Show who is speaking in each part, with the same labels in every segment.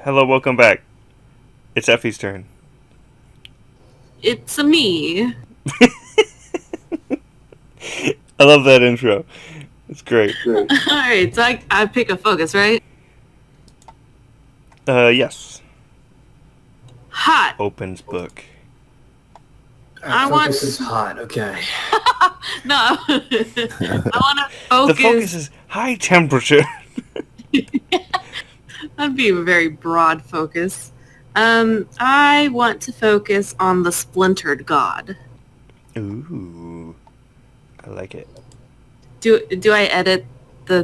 Speaker 1: Hello, welcome back. It's Effie's turn.
Speaker 2: It's a me.
Speaker 1: I love that intro. It's great.
Speaker 2: Alright, so I pick a focus, right?
Speaker 1: Yes.
Speaker 2: Hot.
Speaker 1: Opens book.
Speaker 2: I
Speaker 3: Focus
Speaker 2: want-
Speaker 3: is hot. Okay.
Speaker 2: No. I want to
Speaker 1: The
Speaker 2: focus.
Speaker 1: focus is high temperature.
Speaker 2: That'd be a very broad focus. I want to focus on the splintered god.
Speaker 1: Ooh. I like it.
Speaker 2: Do I edit the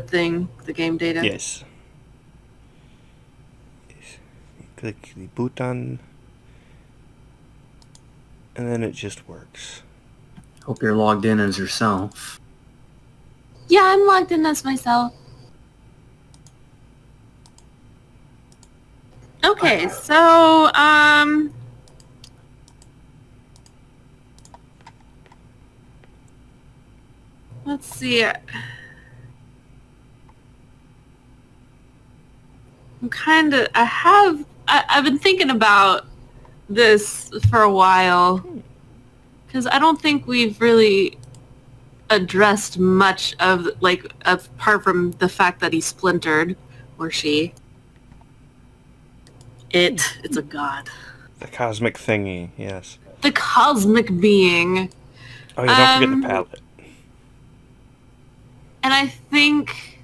Speaker 2: game data?
Speaker 1: Yes. Click the button. And then it just works.
Speaker 3: Hope you're logged in as yourself.
Speaker 2: Yeah, I'm logged in as myself. Okay, so, let's see. I've been thinking about this for a while, because I don't think we've really addressed much of, apart from the fact that he splintered, or she. It's a god.
Speaker 1: The cosmic thingy, yes.
Speaker 2: The cosmic being.
Speaker 1: Oh, yeah, don't forget the palette.
Speaker 2: And I think...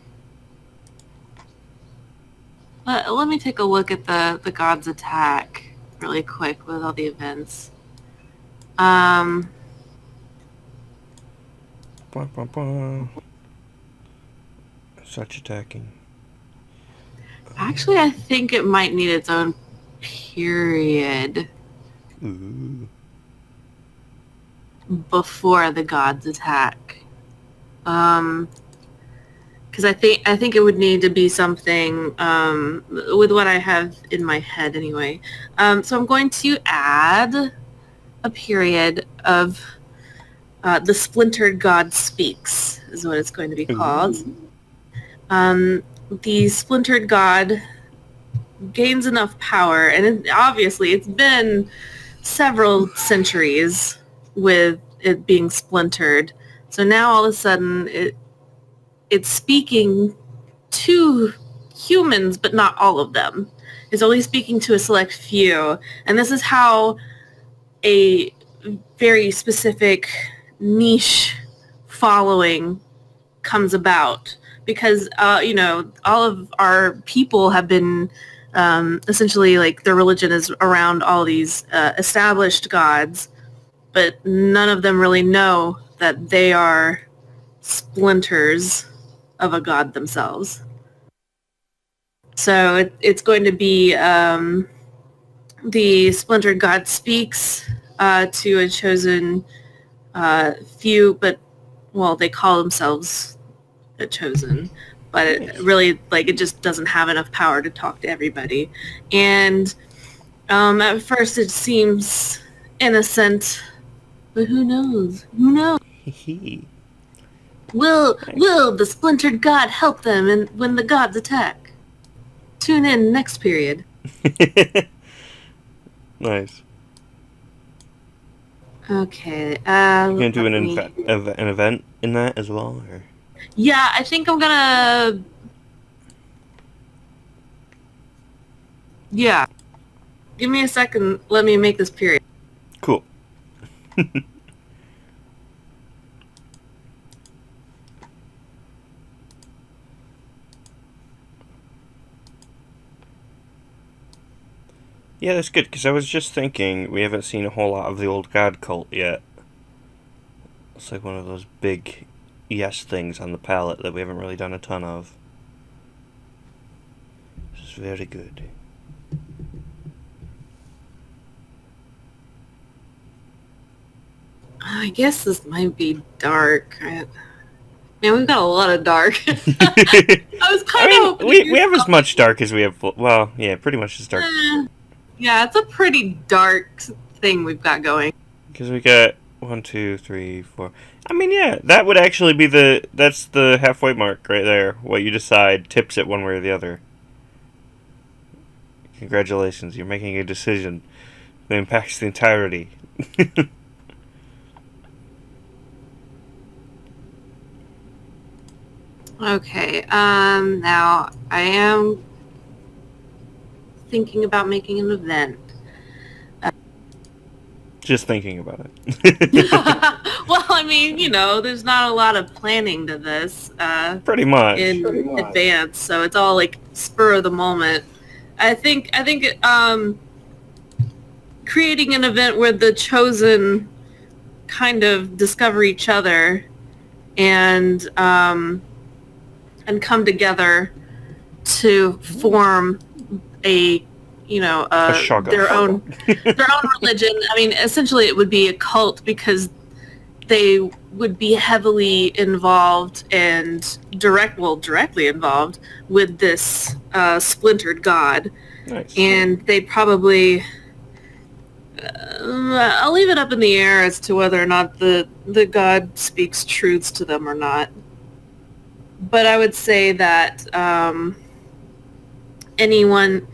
Speaker 2: let me take a look at the god's attack really quick with all the events.
Speaker 1: Blah, blah, blah. Such attacking.
Speaker 2: Actually, I think it might need its own period
Speaker 1: Ooh.
Speaker 2: before the god's attack. Because I think it would need to be something with what I have in my head anyway. So I'm going to add a period of the splintered god speaks is what it's going to be called. The splintered god gains enough power, and obviously it's been several centuries with it being splintered. So now all of a sudden it's speaking to humans, but not all of them. It's only speaking to a select few. And this is how a very specific niche following comes about. Because, all of our people have been essentially, their religion is around all these established gods, but none of them really know that they are splinters of a god themselves. So it's going to be the splintered god speaks to a chosen few, but, well, they call themselves a chosen, but it really, it just doesn't have enough power to talk to everybody. And at first it seems innocent, but who knows? Who knows? Will the splintered god help them when the gods attack? Tune in next period.
Speaker 1: Nice.
Speaker 2: Okay.
Speaker 1: You gonna do an event in that as well, or?
Speaker 2: Yeah, I think I'm gonna... Yeah. Give me a second. Let me make this period.
Speaker 1: Cool. Yeah, that's good, because I was just thinking we haven't seen a whole lot of the old god cult yet. It's like one of those big yes things on the palette that we haven't really done a ton of. This is very good.
Speaker 2: I guess this might be dark. Man, we've got a lot of dark. I was kind of hoping
Speaker 1: we have as much dark as we have. Well, yeah, pretty much as dark.
Speaker 2: Yeah, it's a pretty dark thing we've got going.
Speaker 1: Because we got 1, 2, 3, 4. I mean, yeah, that would actually be that's the halfway mark right there. What you decide tips it one way or the other. Congratulations, you're making a decision that impacts the entirety.
Speaker 2: Okay, now I am thinking about making an event.
Speaker 1: Just thinking about it.
Speaker 2: Well, I mean, there's not a lot of planning to this
Speaker 1: Pretty much.
Speaker 2: in advance, so it's all like spur of the moment. I think creating an event where the chosen kind of discover each other and come together to form a
Speaker 1: shoggoth.
Speaker 2: their own religion. I mean, essentially it would be a cult because they would be heavily involved and directly involved with this splintered god.
Speaker 1: Nice.
Speaker 2: And they probably I'll leave it up in the air as to whether or not the god speaks truths to them or not. But I would say that anyone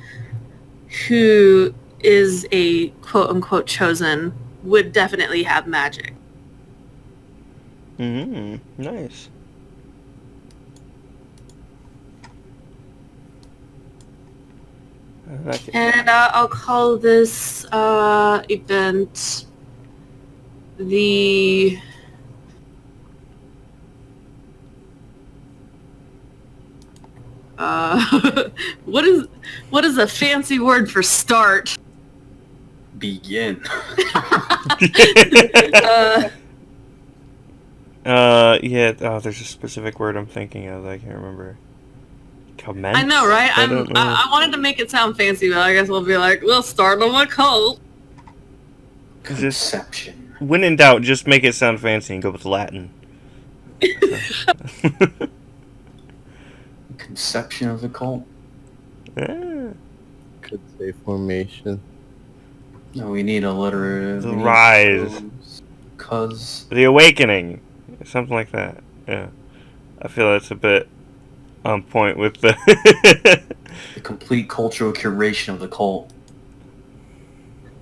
Speaker 2: who is a quote-unquote chosen would definitely have magic.
Speaker 1: Nice. I like it.
Speaker 2: And I'll call this event the what is a fancy word for start?
Speaker 3: Begin.
Speaker 1: Yeah, there's a specific word I'm thinking of that I can't remember. Commence?
Speaker 2: I know, right?
Speaker 1: I don't know.
Speaker 2: I wanted to make it sound fancy, but I guess we'll be like, we'll start on a cult.
Speaker 3: Conception.
Speaker 1: When in doubt, just make it sound fancy and go with Latin.
Speaker 3: Conception of the cult.
Speaker 1: Ah,
Speaker 4: Could say formation.
Speaker 3: No, we need alliterative.
Speaker 1: The rise.
Speaker 3: Cause
Speaker 1: the awakening. Something like that. Yeah. I feel that's a bit on point with the...
Speaker 3: the complete cultural curation of the cult.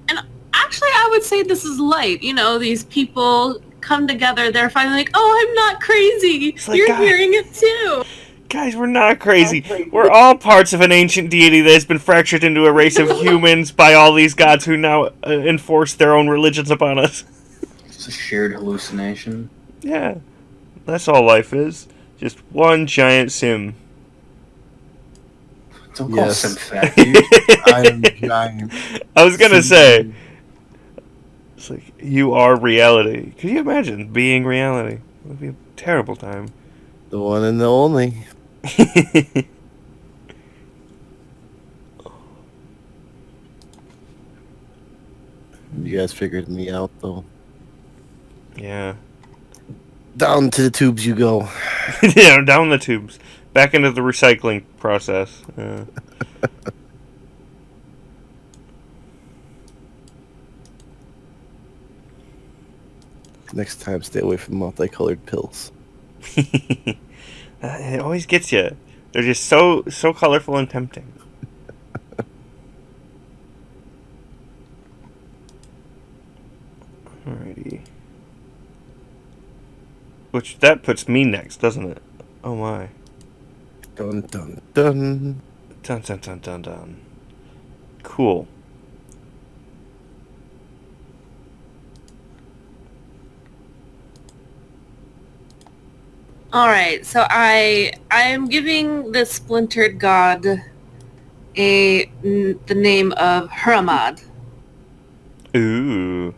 Speaker 2: And actually, I would say this is light. These people come together. They're finally like, oh, I'm not crazy.
Speaker 1: like,
Speaker 2: You're
Speaker 1: God.
Speaker 2: hearing it too.
Speaker 1: Guys, we're not crazy. We're all parts of an ancient deity that has been fractured into a race of humans by all these gods who now enforce their own religions upon us.
Speaker 3: It's a shared hallucination.
Speaker 1: Yeah. That's all life is. Just one giant sim.
Speaker 3: Don't call
Speaker 4: Yes.
Speaker 3: Sim fat, dude.
Speaker 4: I am giant.
Speaker 1: I was gonna say, it's like, you are reality. Could you imagine being reality? It would be a terrible time.
Speaker 4: The one and the only. You guys figured me out, though.
Speaker 1: Yeah.
Speaker 4: Down to the tubes you go.
Speaker 1: Yeah, down the tubes. Back into the recycling process.
Speaker 4: Next time, stay away from multicolored pills.
Speaker 1: It always gets you. They're just so colorful and tempting. Alrighty. Which, that puts me next, doesn't it? Oh my.
Speaker 4: Dun dun dun.
Speaker 1: Dun dun dun dun dun. Cool.
Speaker 2: All right, so I am giving the splintered god the name of Huramad.
Speaker 1: Ooh.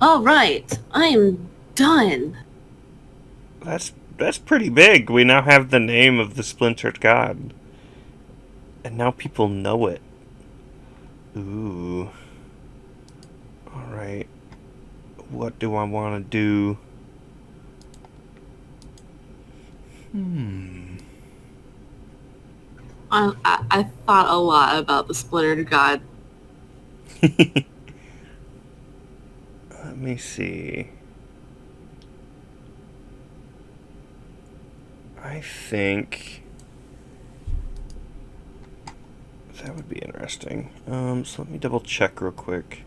Speaker 2: All right, I am done.
Speaker 1: That's pretty big. We now have the name of the splintered god. And now people know it. Ooh. Alright. What do I want to do?
Speaker 2: I thought a lot about the splintered god.
Speaker 1: Let me see. I think that would be interesting. So let me double check real quick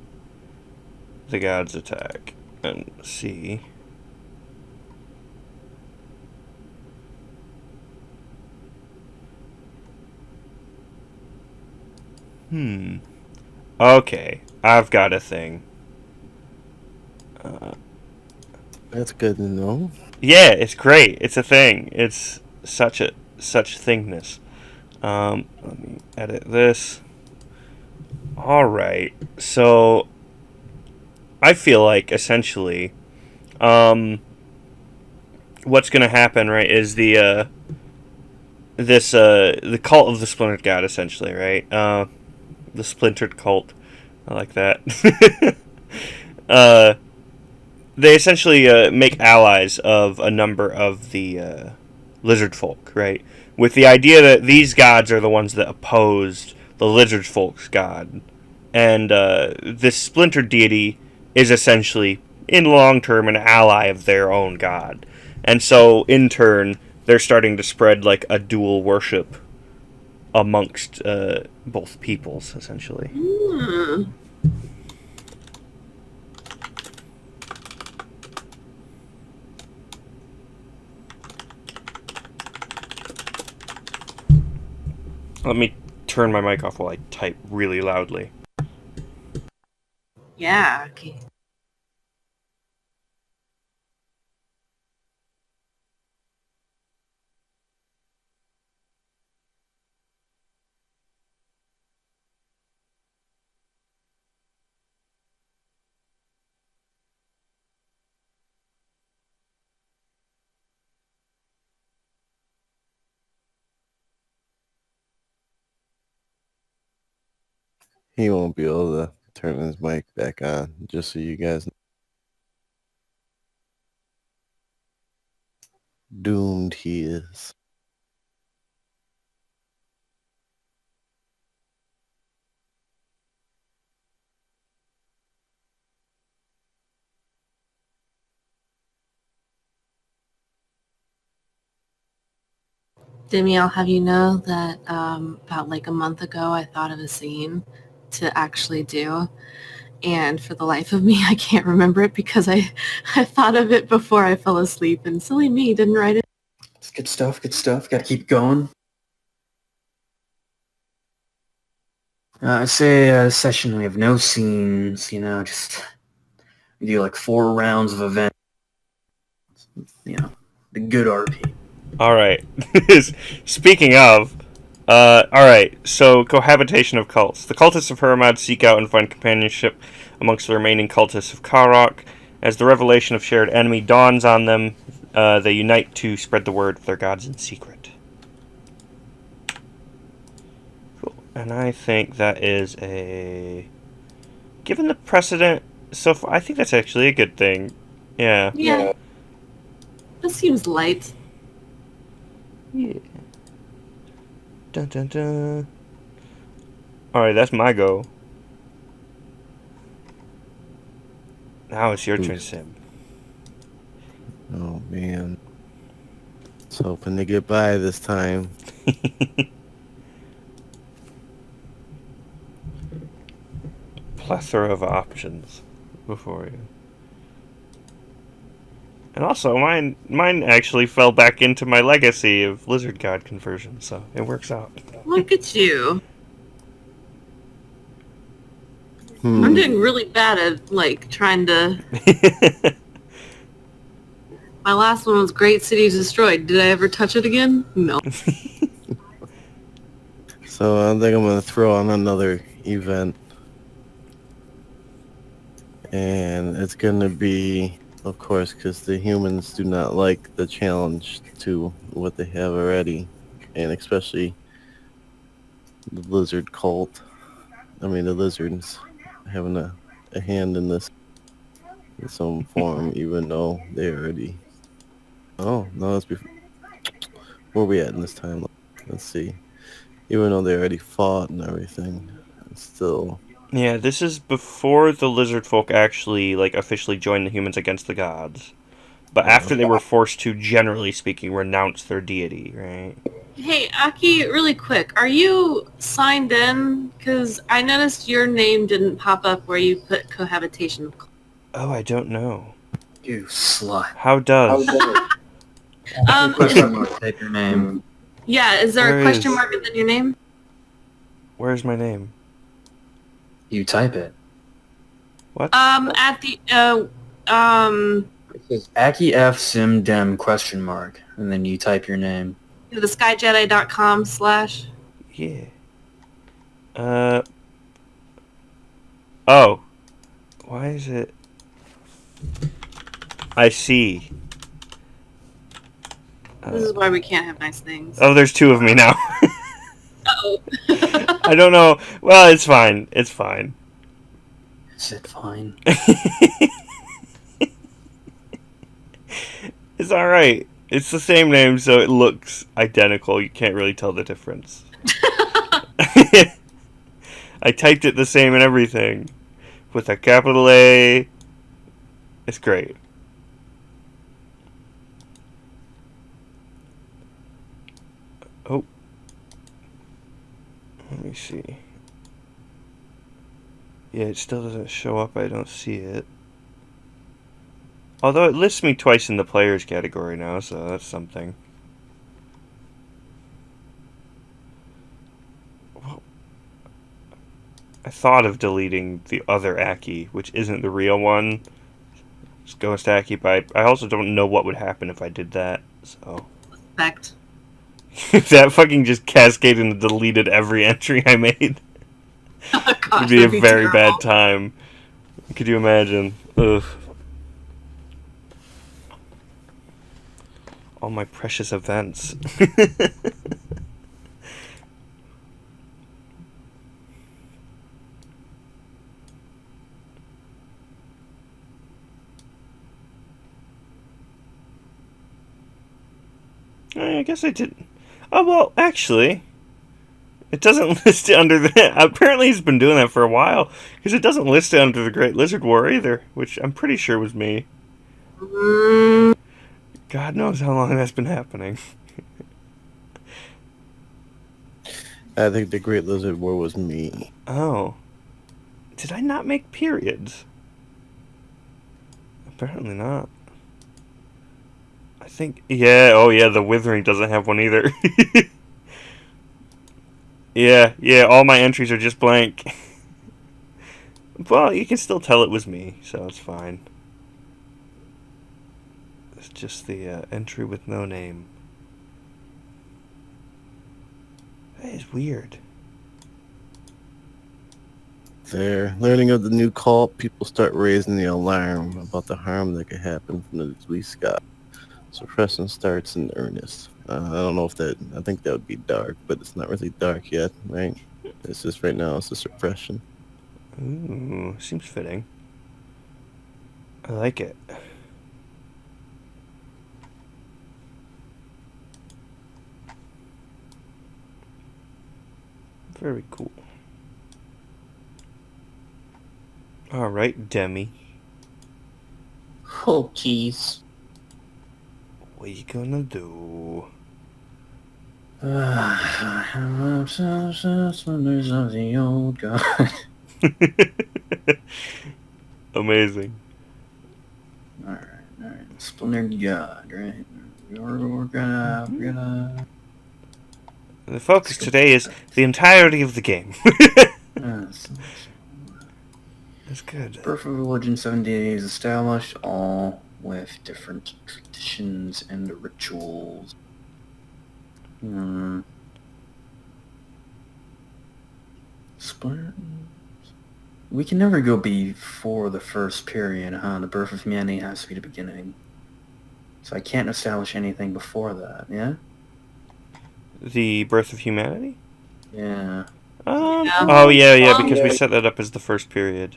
Speaker 1: the god's attack and see. Okay, I've got a thing.
Speaker 4: That's good to know.
Speaker 1: Yeah, it's great. It's a thing. It's such thingness. Let me edit this. All right. So I feel like essentially, what's gonna happen, right? Is the cult of the splintered god, essentially, right? The splintered cult. I like that. uh, they essentially make allies of a number of the lizard folk, right? With the idea that these gods are the ones that opposed the lizard folk's god. And this splintered deity is essentially, in long term, an ally of their own god. And so, in turn, they're starting to spread like a dual worship amongst both peoples, essentially.
Speaker 2: Hmm.
Speaker 1: Let me turn my mic off while I type really loudly.
Speaker 2: Yeah. Okay.
Speaker 4: He won't be able to turn his mic back on, just so you guys know. Doomed he is.
Speaker 2: Demi, I'll have you know that about like a month ago, I thought of a scene to actually do. And for the life of me, I can't remember it because I thought of it before I fell asleep. And silly me, didn't write it.
Speaker 3: It's good stuff, good stuff. Gotta keep going. I'd say a session we have no scenes, just we do like 4 rounds of events. The good RP.
Speaker 1: All right. Speaking of, all right. So cohabitation of cults. The cultists of Hermod seek out and find companionship amongst the remaining cultists of Karok. As the revelation of shared enemy dawns on them, they unite to spread the word of their gods in secret. Cool. And I think that is a... Given the precedent so far, I think that's actually a good thing. Yeah.
Speaker 2: Yeah. This seems light.
Speaker 1: Yeah. Dun dun dun. Alright, that's my go. Now it's your turn, Sim.
Speaker 4: Oh, man. I was hoping to get by this time.
Speaker 1: Plethora of options before you. And also, mine actually fell back into my legacy of Lizard God conversion, so it works out.
Speaker 2: Look at you. I'm doing really bad at like trying to. My last one was Great Cities Destroyed. Did I ever touch it again? No.
Speaker 4: So I think I'm going to throw on another event. And it's going to be, of course, because the humans do not like the challenge to what they have already. And especially the lizard cult. I mean, the lizards having a hand in this in some form, even though they already... Oh, no, that's before... Where are we at in this time? Let's see. Even though they already fought and everything, it's still...
Speaker 1: Yeah, this is before the lizard folk actually, like, officially joined the humans against the gods. but after they were forced to, generally speaking, renounce their deity, right?
Speaker 2: Hey, Aki, really quick, are you signed in? Because I noticed your name didn't pop up where you put cohabitation.
Speaker 1: Oh, I don't know.
Speaker 3: You slut.
Speaker 1: How does?
Speaker 3: Question mark, type your name.
Speaker 2: Yeah, is there
Speaker 1: Where
Speaker 2: a question
Speaker 1: is-
Speaker 2: mark within your name?
Speaker 1: Where's my name?
Speaker 3: You type it.
Speaker 1: What?
Speaker 2: At the,
Speaker 3: It says Aki F Sim Dem question mark, and then you type your name.
Speaker 2: the skyjedi.com/.
Speaker 1: Yeah. Oh. Why is it? I see.
Speaker 2: This is why we can't have nice things.
Speaker 1: Oh, there's two of me now.
Speaker 2: Uh-oh.
Speaker 1: I don't know. Well, it's fine. It's fine.
Speaker 3: Is it fine?
Speaker 1: It's alright. It's the same name, so it looks identical. You can't really tell the difference. I typed it the same and everything. With a capital A. It's great. Oh. Let me see. Yeah, it still doesn't show up. I don't see it. Although it lists me twice in the players category now, so that's something. Well, I thought of deleting the other Aki, which isn't the real one. Just Ghost Aki, but I also don't know what would happen if I did that, so...
Speaker 2: Fact.
Speaker 1: That fucking just cascaded and deleted every entry I made.
Speaker 2: Oh, gosh,
Speaker 1: It'd be a
Speaker 2: that'd
Speaker 1: very
Speaker 2: terrible.
Speaker 1: bad time. Could you imagine? Ugh. All my precious events. I guess I didn't. Oh, well, actually, it doesn't list it under the... Apparently he's been doing that for a while, because it doesn't list it under the Great Lizard War either, which I'm pretty sure was me.
Speaker 2: Mm,
Speaker 1: God knows how long that's been happening.
Speaker 4: I think the Great Lizard War was me.
Speaker 1: Oh. Did I not make periods? Apparently not. I think... Yeah, oh yeah, the Withering doesn't have one either. Yeah, all my entries are just blank. Well, you can still tell it was me, so it's fine. It's just the entry with no name. That is weird.
Speaker 4: There, learning of the new cult, people start raising the alarm about the harm that could happen from the police sky. Suppression starts in earnest. I don't know if that... I think that would be dark, but it's not really dark yet, right? It's just right now, it's a suppression.
Speaker 1: Ooh, seems fitting. I like it. Very cool. Alright, Demi.
Speaker 3: Oh, jeez.
Speaker 1: What you gonna do?
Speaker 3: Splinters of the old god.
Speaker 1: Amazing.
Speaker 3: Alright. Splinter god, right? We're gonna...
Speaker 1: The focus today is the entirety of the game. That's good.
Speaker 3: Birth of religion, 7 deities established, all with different traditions and rituals. Splinter... We can never go before the first period, huh? The birth of humanity has to be the beginning. So I can't establish anything before that, yeah?
Speaker 1: The birth of humanity?
Speaker 3: Yeah.
Speaker 1: Oh, yeah, because we set that up as the first period.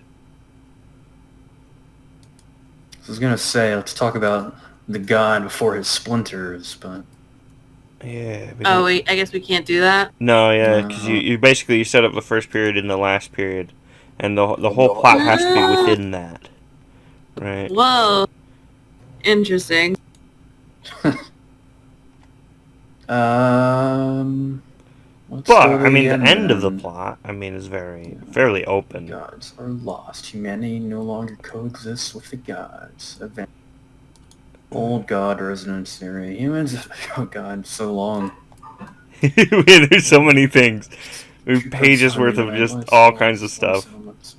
Speaker 3: I was gonna say, let's talk about the god before his splinters, but...
Speaker 1: Yeah.
Speaker 2: oh, wait, I guess we can't do that?
Speaker 1: No, yeah, because you basically you set up the first period and the last period. And the whole plot has to be within that. Right.
Speaker 2: Whoa. Interesting.
Speaker 3: Let's
Speaker 1: But
Speaker 3: go to
Speaker 1: I mean, the
Speaker 3: end
Speaker 1: end of the
Speaker 3: then.
Speaker 1: plot, is fairly open.
Speaker 3: Gods are lost. Humanity no longer coexists with the gods. Event. Old god resonance area. Humans. Oh god, so long.
Speaker 1: There's so many things. There's
Speaker 3: True
Speaker 1: pages
Speaker 3: proximity,
Speaker 1: worth of just
Speaker 3: relentless
Speaker 1: all kinds of
Speaker 3: walls, warm
Speaker 1: stuff.
Speaker 3: settlements.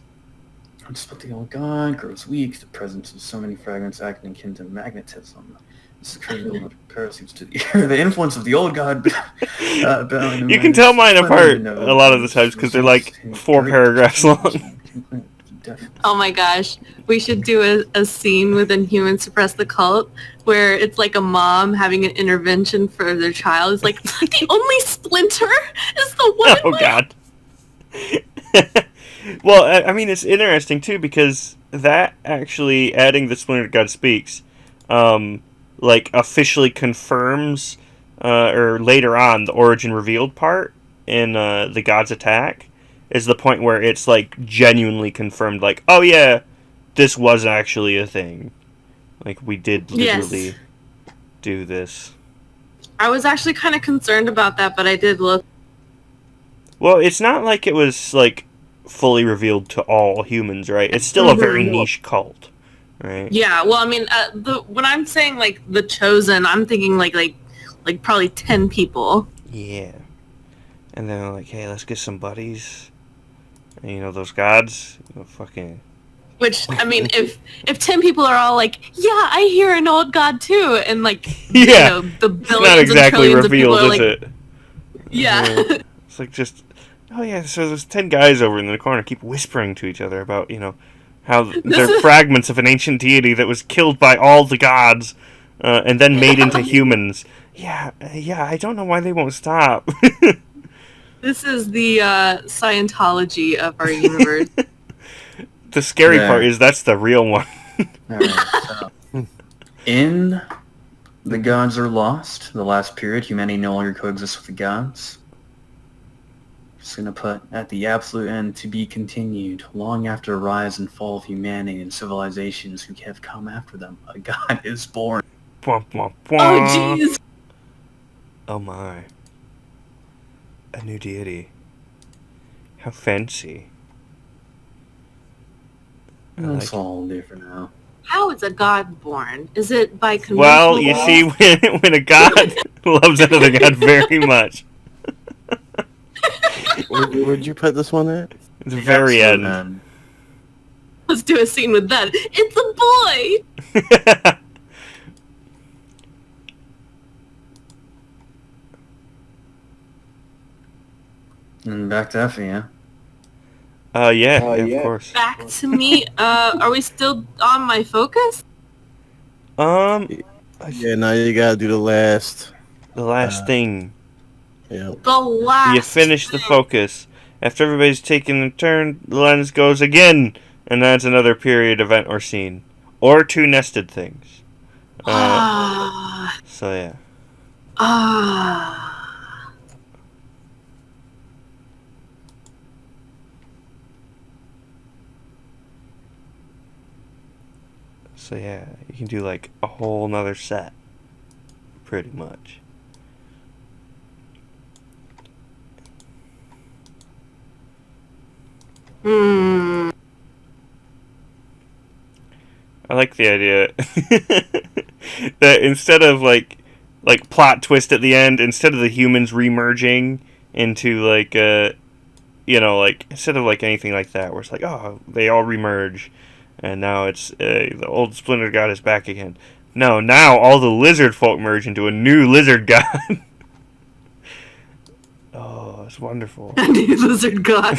Speaker 3: Despite the old god grows weak, the presence of so many fragments acting akin to magnetism. This is critical parasites to the ear. The influence of the old god.
Speaker 1: You can tell mine apart a lot of the times because they're like 4 paragraphs long.
Speaker 2: Oh my gosh. We should do a scene within Humans Suppress the Cult where it's like a mom having an intervention for their child. It's like, the only Splinter is the one
Speaker 1: Oh god. Well, I mean, it's interesting too because that actually adding the Splinter God Speaks, like officially confirms, or later on the origin revealed part in the God's Attack is the point where it's like genuinely confirmed, like, oh yeah, this was actually a thing, like we did literally do this.
Speaker 2: I was actually kind of concerned about that, but I did look.
Speaker 1: Well, it's not like it was like fully revealed to all humans, right? It's still a very niche cult, right?
Speaker 2: Yeah, well, I mean, when I'm saying like the chosen, I'm thinking like probably 10 people.
Speaker 1: Yeah. And then like, hey, let's get some buddies. And, you know, those gods, fucking.
Speaker 2: Which, I mean, if 10 people are all like, yeah, I hear an old god too, and like,
Speaker 1: Yeah.
Speaker 2: the
Speaker 1: It's not
Speaker 2: billions and
Speaker 1: exactly
Speaker 2: trillions of people
Speaker 1: revealed,
Speaker 2: are
Speaker 1: is
Speaker 2: like,
Speaker 1: it?
Speaker 2: yeah.
Speaker 1: It's like just, oh yeah, so there's 10 guys over in the corner keep whispering to each other about, how they're fragments of an ancient deity that was killed by all the gods, and then made into humans. Yeah, I don't know why they won't stop.
Speaker 2: This is the Scientology of our universe.
Speaker 1: The scary part is that's the real one.
Speaker 3: Alright, so in The Gods Are Lost, the last period, humanity no longer coexists with the gods. Just gonna put at the absolute end to be continued, long after the rise and fall of humanity and civilizations who have come after them, a god is born.
Speaker 1: Bwah, bwah, bwah.
Speaker 2: Oh, jeez.
Speaker 1: Oh my. A new deity. How fancy.
Speaker 3: That's all different now.
Speaker 2: How is a god born? Is it by conventional
Speaker 1: Well, you
Speaker 2: law?
Speaker 1: see, when a god loves another god very much,
Speaker 4: Where'd you put this one at?
Speaker 1: the very
Speaker 3: Absolute
Speaker 1: end.
Speaker 2: Let's do a scene with that. It's a boy!
Speaker 3: And back to Effie, yeah?
Speaker 1: Yeah, of course.
Speaker 2: Back to me. Are we still on my focus?
Speaker 4: Yeah, now you gotta do the last.
Speaker 1: The last thing.
Speaker 4: Yeah.
Speaker 2: The last
Speaker 1: You finish the focus. After everybody's taken a turn, the lens goes again, and adds another period, event, or scene. Or 2 nested things. So yeah. So yeah, you can do like a whole nother set. Pretty much.
Speaker 2: Hmm.
Speaker 1: I like the idea that instead of like plot twist at the end, instead of the humans remerging into like like instead of like anything like that, where it's like, oh, they all remerge, and now it's the old Splinter God is back again. No, now all the lizard folk merge into a new lizard god. Oh, it's wonderful.
Speaker 2: New lizard god.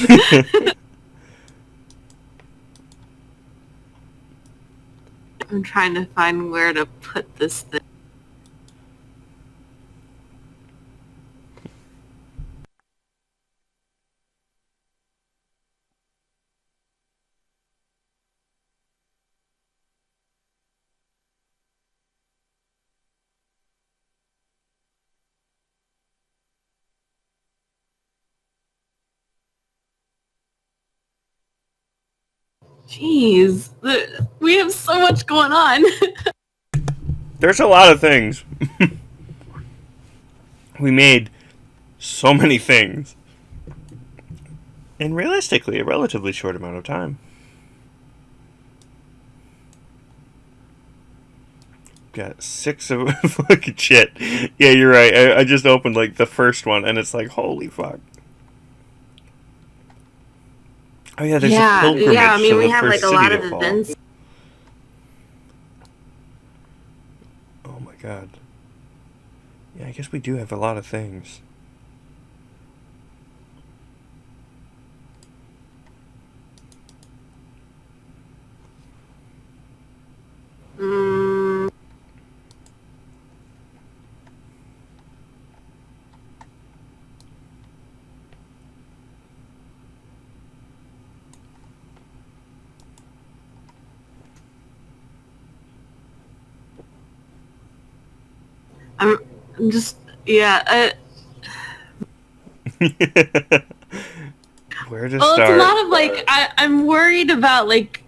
Speaker 2: I'm trying to find where to put this thing. Jeez, we have so much going on.
Speaker 1: there's a lot of things. We made so many things in realistically a relatively short amount of time. Got 6 of fucking shit. Yeah, you're right. I just opened like the first one, and it's like, holy fuck. Oh yeah, there's a pilgrimage
Speaker 2: yeah. I mean,
Speaker 1: to
Speaker 2: we
Speaker 1: the
Speaker 2: have
Speaker 1: first
Speaker 2: like a
Speaker 1: city
Speaker 2: lot
Speaker 1: to
Speaker 2: of
Speaker 1: fall.
Speaker 2: events.
Speaker 1: Oh my god. Yeah, I guess we do have a lot of things.
Speaker 2: Mm, I'm just yeah.
Speaker 1: Where to
Speaker 2: Well,
Speaker 1: start?
Speaker 2: it's a lot of like I'm worried about like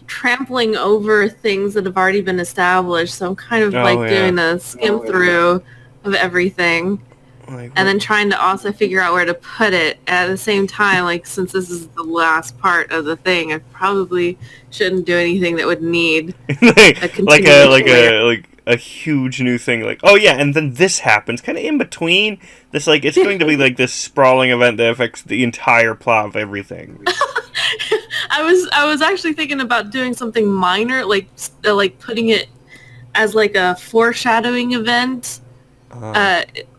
Speaker 2: trampling over things that have already been established. So I'm kind of like doing a skim through of everything,
Speaker 1: Like,
Speaker 2: and then trying to also figure out where to put it at the same time. Like since this is the last part of the thing, I probably shouldn't do anything that would need a continuation.
Speaker 1: like a huge new thing. Like, oh yeah, and then this happens, kind of in between. This like it's going to be like this sprawling event that affects the entire plot of everything.
Speaker 2: I was actually thinking about doing something minor, like putting it as like a foreshadowing event,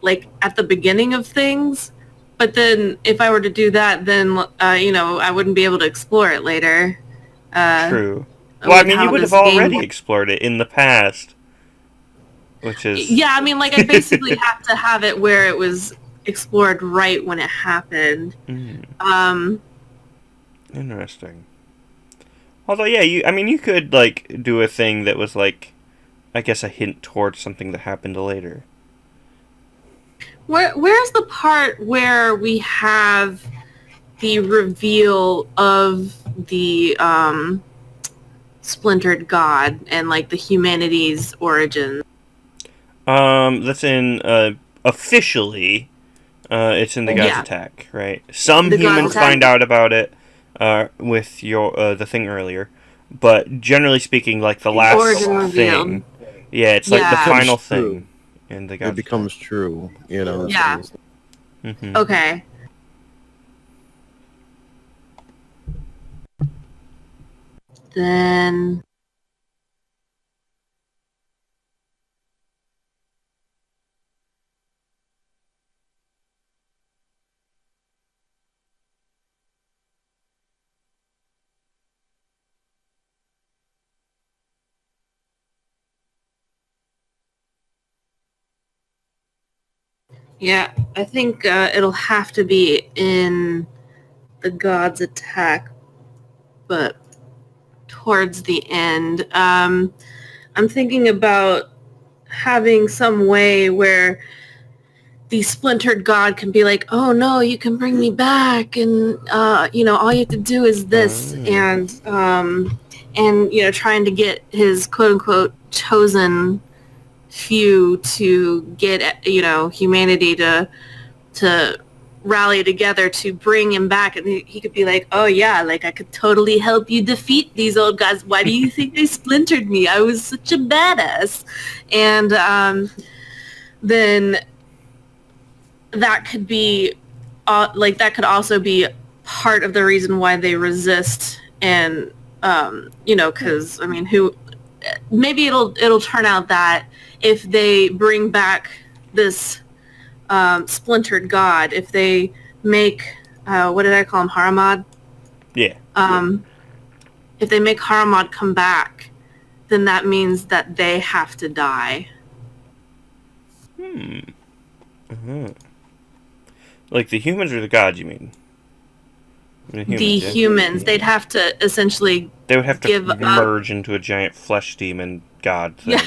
Speaker 2: like at the beginning of things. But then if I were to do that, then I wouldn't be able to explore it later.
Speaker 1: True. Well, I mean, you would have already explored it in the past, which is
Speaker 2: yeah. I mean, like I basically have to have it where it was explored right when it happened.
Speaker 1: Interesting. Although, yeah, you could like do a thing that was like, I guess, a hint towards something that happened later.
Speaker 2: Where's the part where we have the reveal of the splintered god and like the humanity's origin?
Speaker 1: That's in officially, it's in the God's Attack, right? Some humans find out about it with the thing earlier, but generally speaking, like the last thing, yeah, it's like the final thing, and the God's
Speaker 4: it becomes
Speaker 1: Attack.
Speaker 4: True, you know.
Speaker 2: Yeah.
Speaker 1: Mm-hmm.
Speaker 2: Okay. Then. Yeah, I think it'll have to be in the God's Attack, but towards the end. I'm thinking about having some way where the splintered god can be like, oh no, you can bring me back, and all you have to do is this, and trying to get his quote unquote chosen few to get humanity to rally together to bring him back, and he could be like, oh yeah, like I could totally help you defeat these old guys. Why do you think they splintered me? I was such a badass. And then that could be that could also be part of the reason why they resist, and because I mean, maybe it'll turn out that if they bring back this splintered god, if they make what did I call him, Haramad?
Speaker 1: Yeah.
Speaker 2: If they make Haramad come back, then that means that they have to die.
Speaker 1: Like the humans or the gods, you mean?
Speaker 2: The humans, they'd have to essentially.
Speaker 1: They would have to merge into a giant flesh demon god thing.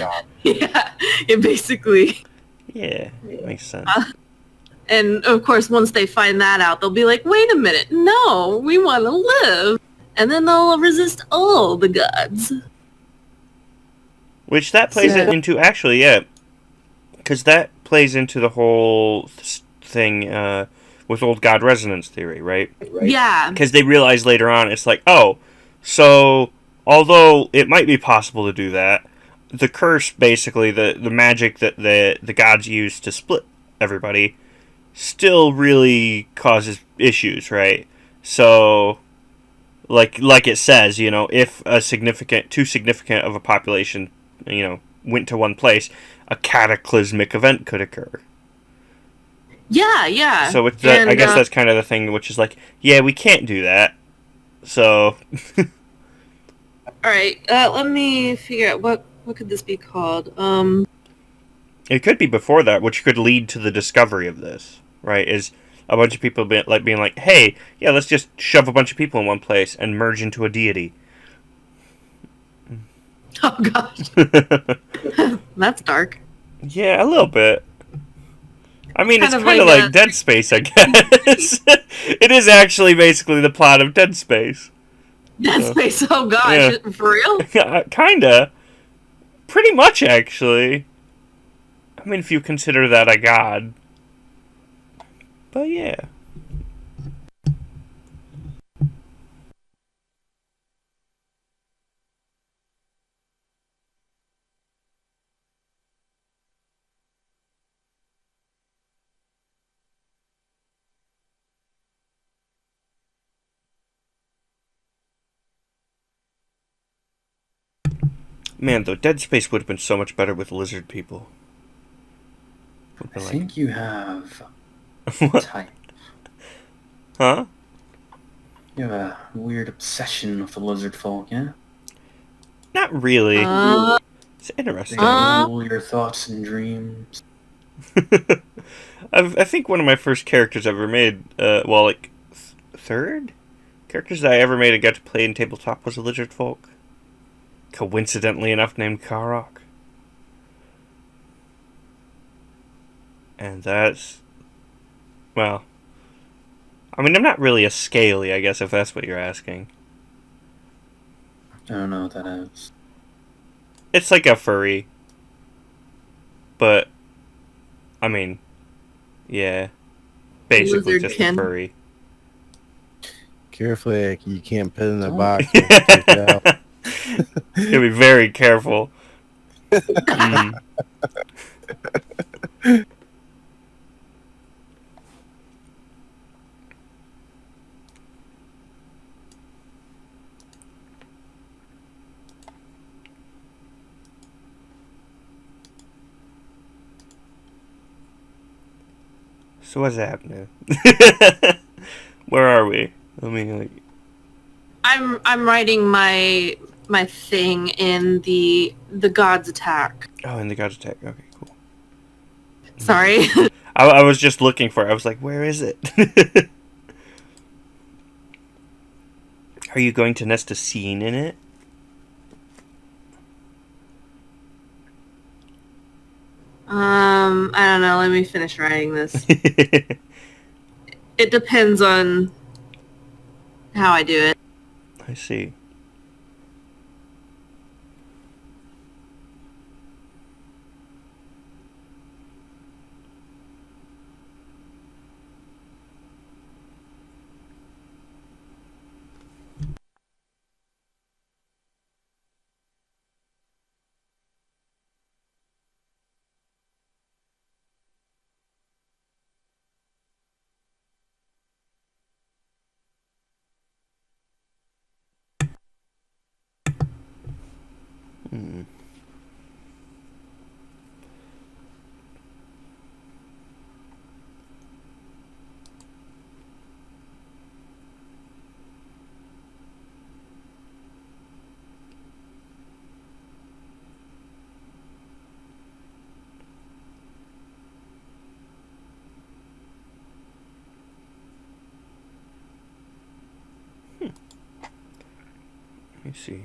Speaker 2: Yeah, basically.
Speaker 1: Yeah, makes sense.
Speaker 2: And of course, once they find that out, they'll be like, wait a minute, no, we want to live. And then they'll resist all the gods.
Speaker 1: Which that plays
Speaker 2: So-
Speaker 1: into, actually, yeah. Because that plays into the whole thing with old god resonance theory, right?
Speaker 2: Yeah.
Speaker 1: Because they realize later on, it's like, oh, so although it might be possible to do that, the curse, basically, the magic that the gods use to split everybody, still really causes issues, right? So, like it says, if too significant of a population, went to one place, a cataclysmic event could occur.
Speaker 2: Yeah.
Speaker 1: So I guess that's kind of the thing, which is like, yeah, we can't do that. So,
Speaker 2: All right. Let me figure out what could this be called.
Speaker 1: it could be before that, which could lead to the discovery of this, right? Is a bunch of people being like, hey, yeah, let's just shove a bunch of people in one place and merge into a deity.
Speaker 2: Oh gosh, that's dark.
Speaker 1: Yeah, a little bit. I mean, it's
Speaker 2: Kind of
Speaker 1: kind of
Speaker 2: like
Speaker 1: like Dead Space, I guess. It is actually basically the plot of Dead Space.
Speaker 2: Dead Space. Oh gosh,
Speaker 1: Yeah.
Speaker 2: for real?
Speaker 1: Kinda. Pretty much, actually. I mean, if you consider that a god. But yeah. Man, though, Dead Space would have been so much better with lizard people.
Speaker 3: I think you have
Speaker 1: What?
Speaker 3: type.
Speaker 1: Huh?
Speaker 3: You have a weird obsession with the lizard folk, yeah?
Speaker 1: Not really. It's
Speaker 3: They
Speaker 1: interesting.
Speaker 3: rule your thoughts and dreams.
Speaker 1: I think one of my first characters I ever made, third characters that I ever made and got to play in tabletop was a lizard folk. Coincidentally enough, named Karok. And that's, well, I mean, I'm not really a scaly, I guess, if that's what you're asking.
Speaker 3: I don't know what that is.
Speaker 1: It's like a furry. But, I mean, yeah. Basically just a
Speaker 2: Lizardkin.
Speaker 1: furry.
Speaker 4: Carefully, you can't put it in a
Speaker 3: Oh.
Speaker 4: box. We'll take it out.
Speaker 1: You gotta be very careful. Mm. So what's happening? Where are we? I mean, like,
Speaker 2: I'm writing my thing in the God's Attack.
Speaker 1: oh, in the God's Attack. Okay, cool.
Speaker 2: Sorry.
Speaker 1: I was just looking for it. I was like, where is it? Are you going to nest a scene in it?
Speaker 2: I don't know. Let me finish writing this. It depends on how I do it.
Speaker 1: I see. Hmm. Let me see.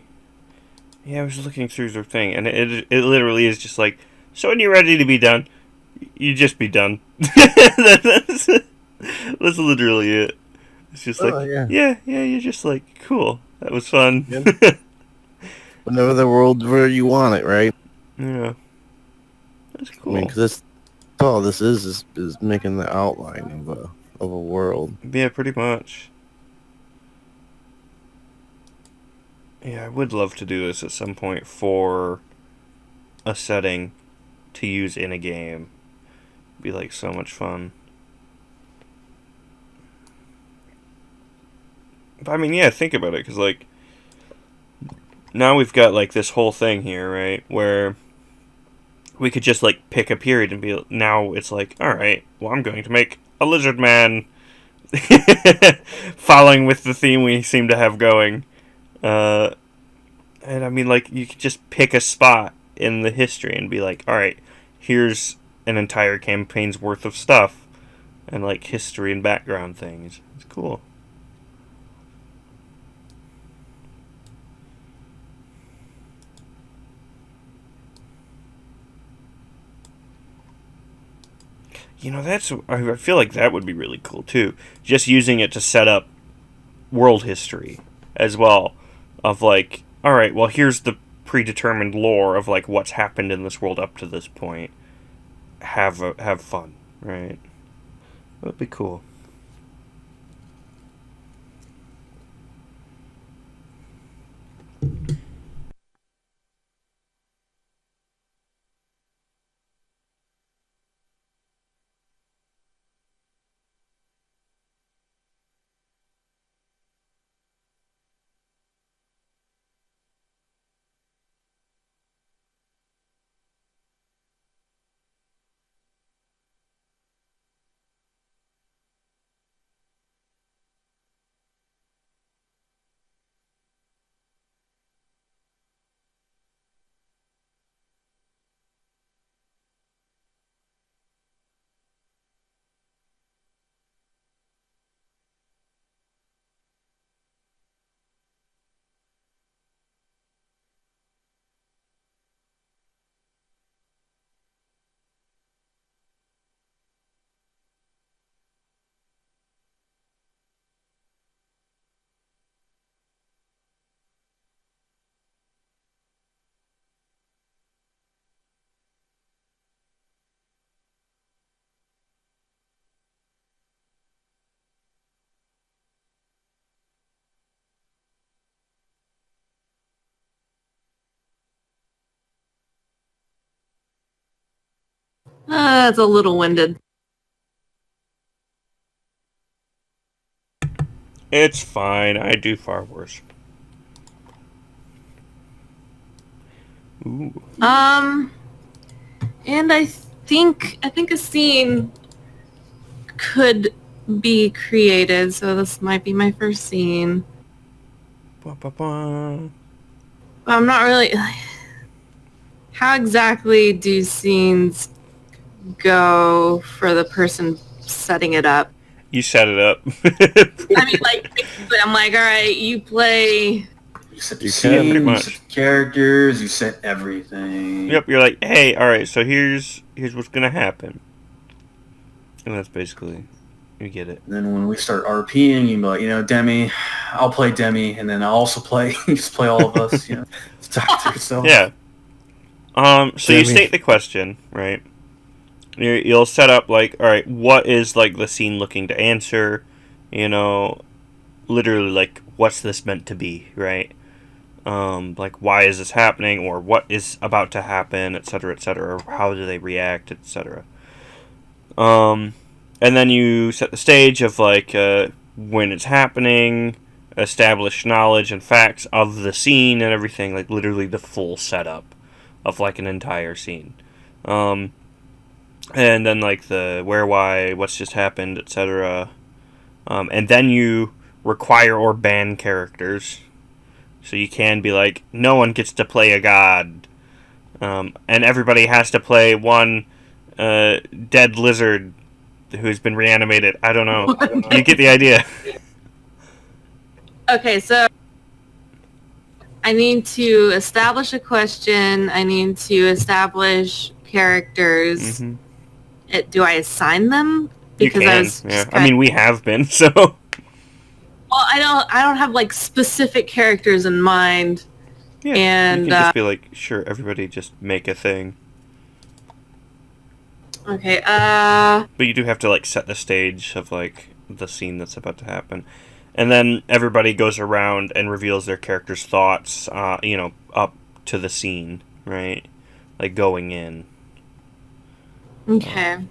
Speaker 1: Yeah, I was looking through the thing, and it literally is just like, so when you're ready to be done, you just be done. that's, that's literally it. It's just like,
Speaker 4: Oh, yeah.
Speaker 1: yeah, you're just like, cool, that was fun.
Speaker 4: Yep. Whenever the world where you want it, right?
Speaker 1: Yeah. That's
Speaker 4: I
Speaker 1: cool.
Speaker 4: mean, because that's all this is making the outline of a world.
Speaker 1: Yeah, pretty much. Yeah, I would love to do this at some point for a setting to use in a game. It'd be like so much fun. But I mean, yeah, think about it, because like now we've got like this whole thing here, right? Where we could just like pick a period and be now it's like, all right, well, I'm going to make a lizard man, following with the theme we seem to have going. And I mean, like, you could just pick a spot in the history and be like, all right, here's an entire campaign's worth of stuff and like history and background things. It's cool. You know, I feel like that would be really cool too. Just using it to set up world history as well. Of like, all right, well, here's the predetermined lore of like what's happened in this world up to this point. Have fun, right? That'd be cool.
Speaker 2: It's a little winded.
Speaker 1: It's fine. I do far worse. Ooh.
Speaker 2: And I think a scene could be created, so this might be my first scene.
Speaker 1: Ba, ba, ba.
Speaker 2: But I'm not really. How exactly do scenes go for the person setting it up?
Speaker 1: You set it up.
Speaker 2: I mean, like, basically, I'm like, all right, you play.
Speaker 3: You set the
Speaker 4: You can,
Speaker 3: scene,
Speaker 1: pretty
Speaker 3: you
Speaker 1: much.
Speaker 3: set the characters, you set everything.
Speaker 1: Yep, you're like, hey, all right, so here's what's gonna happen, and that's basically, you get it.
Speaker 3: And then when we start RPing, you be like, Demi, I'll play Demi, and then I'll also play, just play all of us, It's tactic itself.
Speaker 1: Yeah. So you
Speaker 4: Demi.
Speaker 1: state the question, right? You'll set up like, all right, what is like the scene looking to answer? Literally like, what's this meant to be, right? Like, why is this happening, or what is about to happen, etc., etc. How do they react, etc. And then you set the stage of like when it's happening, establish knowledge and facts of the scene and everything, like literally the full setup of like an entire scene. And then like the where, why, what's just happened, etc. And then you require or ban characters. So you can be like, no one gets to play a god. And everybody has to play one dead lizard who's been reanimated. I don't know. You get the idea.
Speaker 2: Okay, so I need to establish a question. I need to establish characters.
Speaker 1: Mm-hmm.
Speaker 2: Do I assign them?
Speaker 1: You can. Yeah. I mean, we have been, so.
Speaker 2: Well, I don't have like specific characters in mind.
Speaker 1: Yeah,
Speaker 2: And
Speaker 1: you can just be like, sure, everybody just make a thing.
Speaker 2: okay,
Speaker 1: But you do have to like set the stage of like the scene that's about to happen, and then everybody goes around and reveals their character's thoughts. Up to the scene, right? Like going in.
Speaker 2: okay.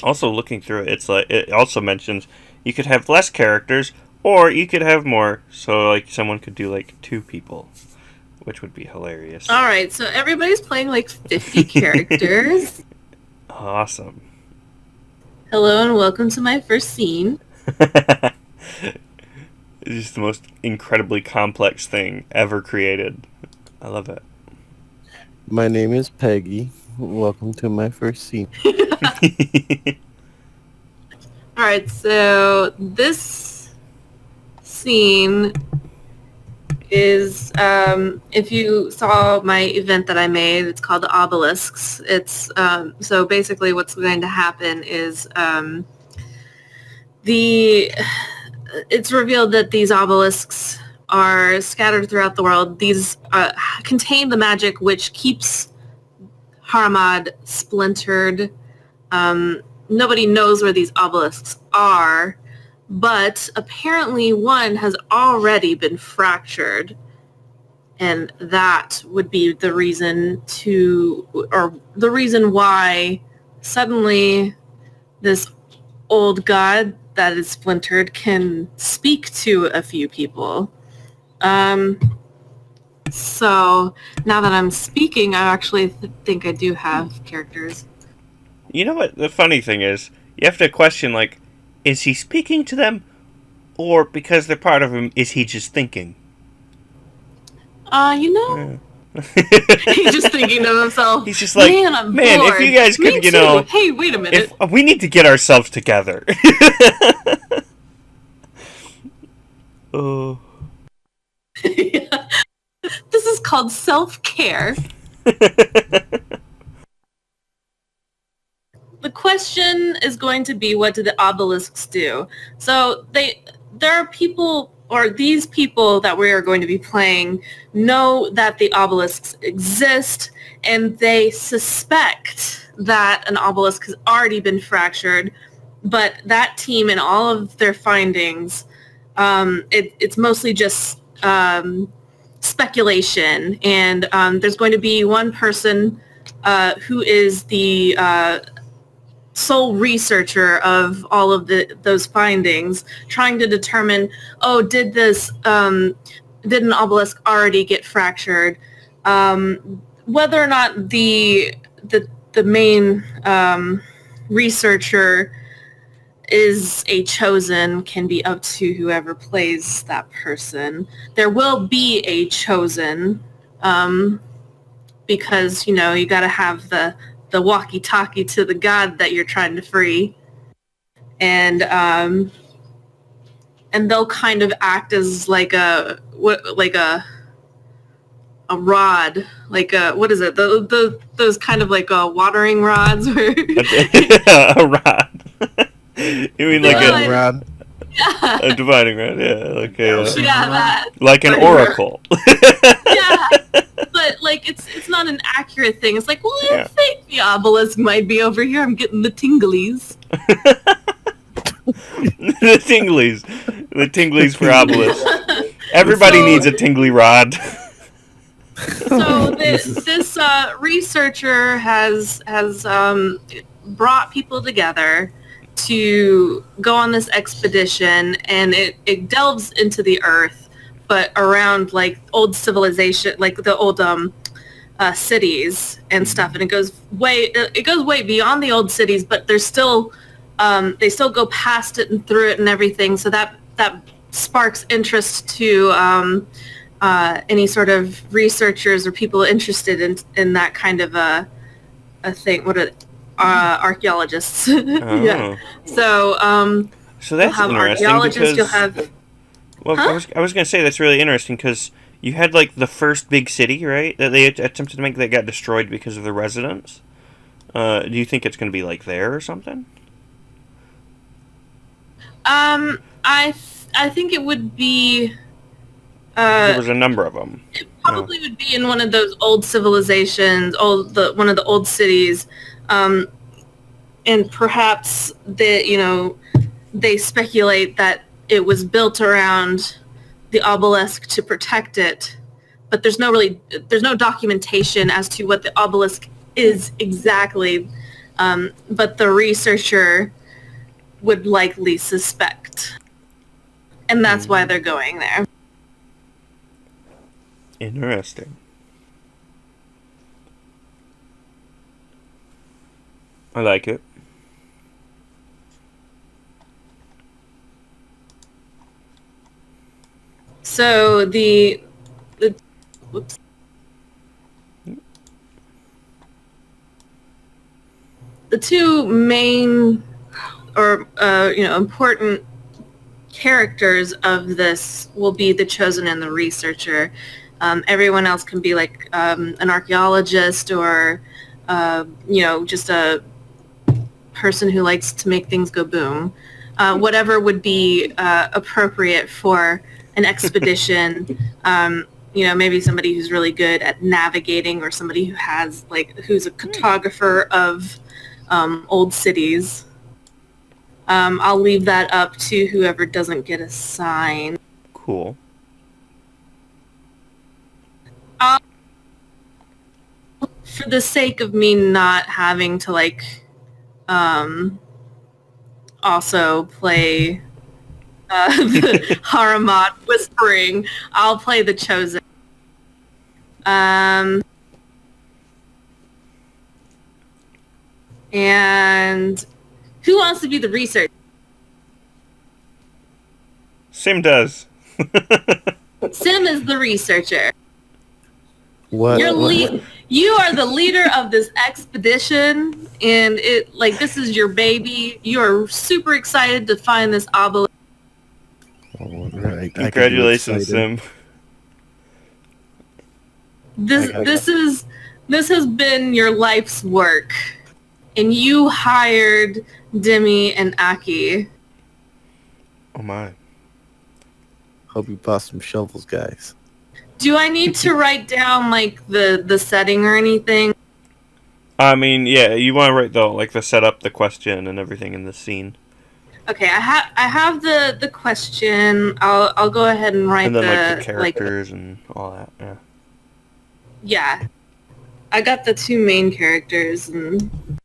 Speaker 1: Also, looking through it, it's like it also mentions you could have less characters or you could have more. So like someone could do like 2 people, which would be hilarious.
Speaker 2: All right, so everybody's playing like 50 characters.
Speaker 1: Awesome.
Speaker 2: Hello and welcome to my first scene.
Speaker 1: It's just the most incredibly complex thing ever created. I love it.
Speaker 4: My name is Peggy. Welcome to my first scene.
Speaker 2: All right, so this scene is, if you saw my event that I made, it's called the Obelisks. It's, so basically what's going to happen is it's revealed that these obelisks are scattered throughout the world. These contain the magic which keeps Haramad splintered. Nobody knows where these obelisks are, but apparently one has already been fractured, and that would be the reason why suddenly this old god that is splintered can speak to a few people. So now that I'm speaking, I actually think I do have characters.
Speaker 1: You know what the funny thing is? You have to question, like, is he speaking to them? Or because they're part of him, is he just thinking?
Speaker 2: He's just thinking to himself.
Speaker 1: He's just like,
Speaker 2: man, I'm
Speaker 1: man,
Speaker 2: bored.
Speaker 1: if you guys
Speaker 2: Me
Speaker 1: could,
Speaker 2: too. Hey, wait a minute.
Speaker 1: if we need to get ourselves together. Oh.
Speaker 2: Yeah. This is called self-care. The question is going to be, what do the obelisks do? So there are people, or these people that we are going to be playing know that the obelisks exist, and they suspect that an obelisk has already been fractured, but that team and all of their findings, it's mostly just speculation, and there's going to be one person who is the sole researcher of all of those findings, trying to determine, did an obelisk already get fractured? Whether or not the main researcher is a chosen can be up to whoever plays that person. There will be a chosen, because you got to have the walkie-talkie to the god that you're trying to free, and they'll kind of act as like a rod, like what is it? Those kind of like watering rods where
Speaker 1: A rod. You mean like
Speaker 2: a
Speaker 4: Rod?
Speaker 2: yeah,
Speaker 1: a dividing rod? Yeah, like
Speaker 2: that.
Speaker 1: like an oracle.
Speaker 2: Yeah, but like it's not an accurate thing. It's like, well, I think the obelisk might be over here. I'm getting the tinglies.
Speaker 1: The tinglies for obelisk. Everybody needs a tingly rod.
Speaker 2: So this researcher has brought people together to go on this expedition, and it delves into the earth, but around like old civilization, like the old cities and stuff, and it goes way beyond the old cities, but there's still they still go past it and through it and everything, so that sparks interest to any sort of researchers or people interested in that kind of a thing. What are archaeologists?
Speaker 1: Oh.
Speaker 2: Yeah. So
Speaker 1: So that's
Speaker 2: you'll have
Speaker 1: interesting
Speaker 2: archaeologists.
Speaker 1: because
Speaker 2: You'll have
Speaker 1: well, I was gonna say that's really interesting because you had like the first big city, right, that they attempted to make that got destroyed because of the residents. Do you think it's gonna be like there or something?
Speaker 2: I think it would be.
Speaker 1: There was a number of them.
Speaker 2: It probably would be in one of those old civilizations, one of the old cities, and perhaps they speculate that it was built around the obelisk to protect it, but there's no documentation as to what the obelisk is exactly. But the researcher would likely suspect, and that's why they're going there.
Speaker 1: Interesting. I like it.
Speaker 2: So the whoops. The two main or important characters of this will be the chosen and the researcher. Everyone else can be like an archaeologist or just a person who likes to make things go boom. Whatever would be appropriate for an expedition. Maybe somebody who's really good at navigating, or somebody who's a cartographer of old cities. I'll leave that up to whoever doesn't get assigned.
Speaker 1: Cool.
Speaker 2: For the sake of me not having to also play the Haramat whispering, I'll play the chosen. And who wants to be the researcher?
Speaker 1: Sim does.
Speaker 2: Sim is the researcher.
Speaker 4: What?
Speaker 2: You are the leader of this expedition, and this is your baby. You are super excited to find this obelisk.
Speaker 4: All right.
Speaker 1: Congratulations, Sim.
Speaker 2: This has been your life's work, and you hired Demi and Aki.
Speaker 1: Oh my.
Speaker 4: Hope you bought some shovels, guys.
Speaker 2: Do I need to write down the setting or anything?
Speaker 1: I mean, yeah, you want to write the setup, the question, and everything in the scene.
Speaker 2: Okay, I have the question. I'll go ahead and write
Speaker 1: and then the characters and all that. Yeah.
Speaker 2: Yeah, I got the two main characters, and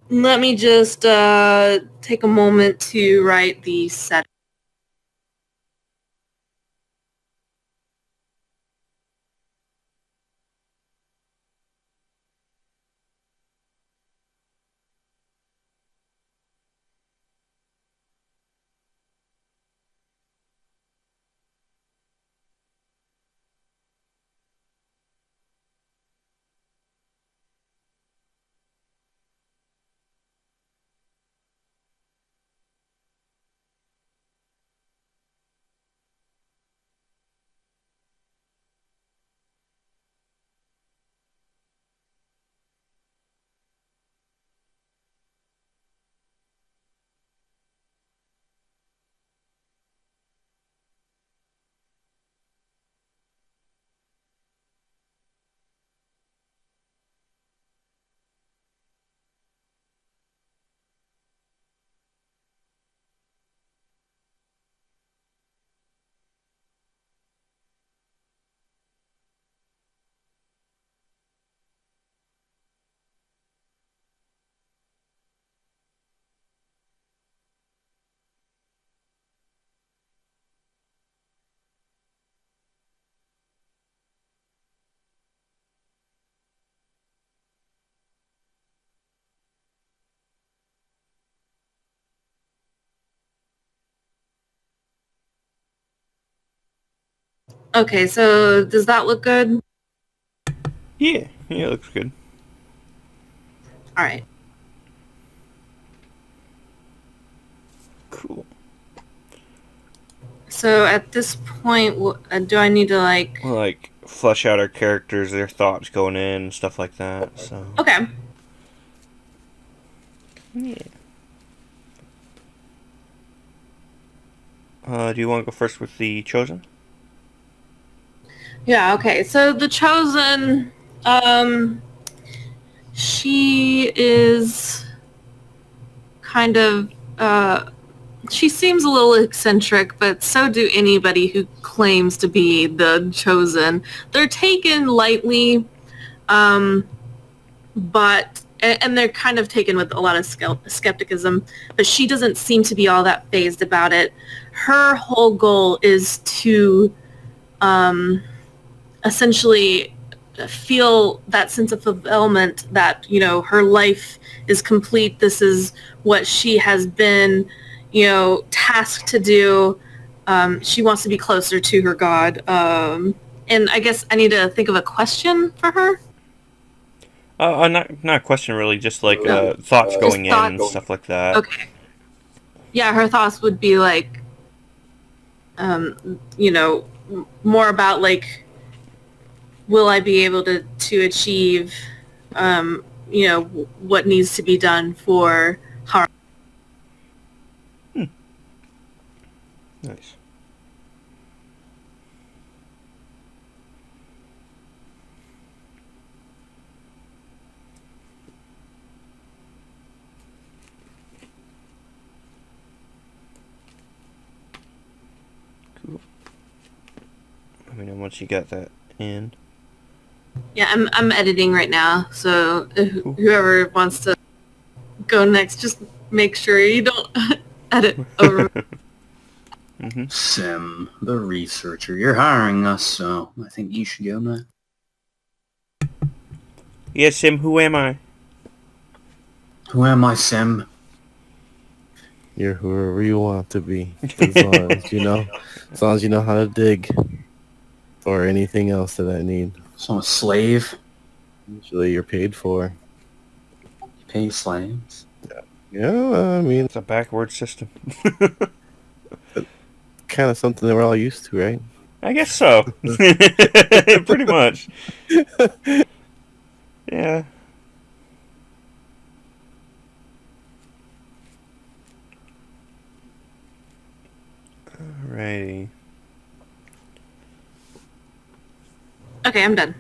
Speaker 2: let me just take a moment to write the set. Okay, so does that look good?
Speaker 1: Yeah, it looks good.
Speaker 2: All right.
Speaker 1: Cool.
Speaker 2: So at this point, do I need to
Speaker 1: flesh out our characters, their thoughts going in, and stuff like that. So.
Speaker 2: Okay.
Speaker 1: Yeah. Do you want to go first with the Chosen?
Speaker 2: Yeah, okay. So the Chosen, she is kind of, she seems a little eccentric, but so do anybody who claims to be the Chosen. They're taken lightly, but and they're kind of taken with a lot of skepticism, but she doesn't seem to be all that fazed about it. Her whole goal is to essentially feel that sense of fulfillment that, you know, her life is complete. This is what she has been, you know, tasked to do. She wants to be closer to her God. And I guess I need to think of a question for her.
Speaker 1: Not a question really, just like
Speaker 2: No.
Speaker 1: thoughts
Speaker 2: Just
Speaker 1: going in and
Speaker 2: thoughts.
Speaker 1: stuff like that.
Speaker 2: Okay. Yeah, her thoughts would be like, you know, more about like, will I be able to achieve, you know, what needs to be done for harm?
Speaker 1: Nice. Cool. I mean, once you got that in.
Speaker 2: Yeah, I'm editing right now, so
Speaker 1: Cool.
Speaker 2: whoever wants to go next, just make sure you don't edit over.
Speaker 1: Mm-hmm.
Speaker 3: Sim, the researcher. You're hiring us, so I think you should go now.
Speaker 1: Yes, Sim, who am I?
Speaker 3: Who am I, Sim?
Speaker 4: You're whoever you want to be, as long as you know, how to dig, or anything else that I need.
Speaker 3: So I'm a slave?
Speaker 4: Usually, you're paid for.
Speaker 3: You pay slaves?
Speaker 4: Yeah, I mean,
Speaker 1: It's a backward system.
Speaker 4: kind of something that we're all used to, right?
Speaker 1: I guess so. Pretty much. Yeah. Alrighty.
Speaker 2: Okay, I'm done.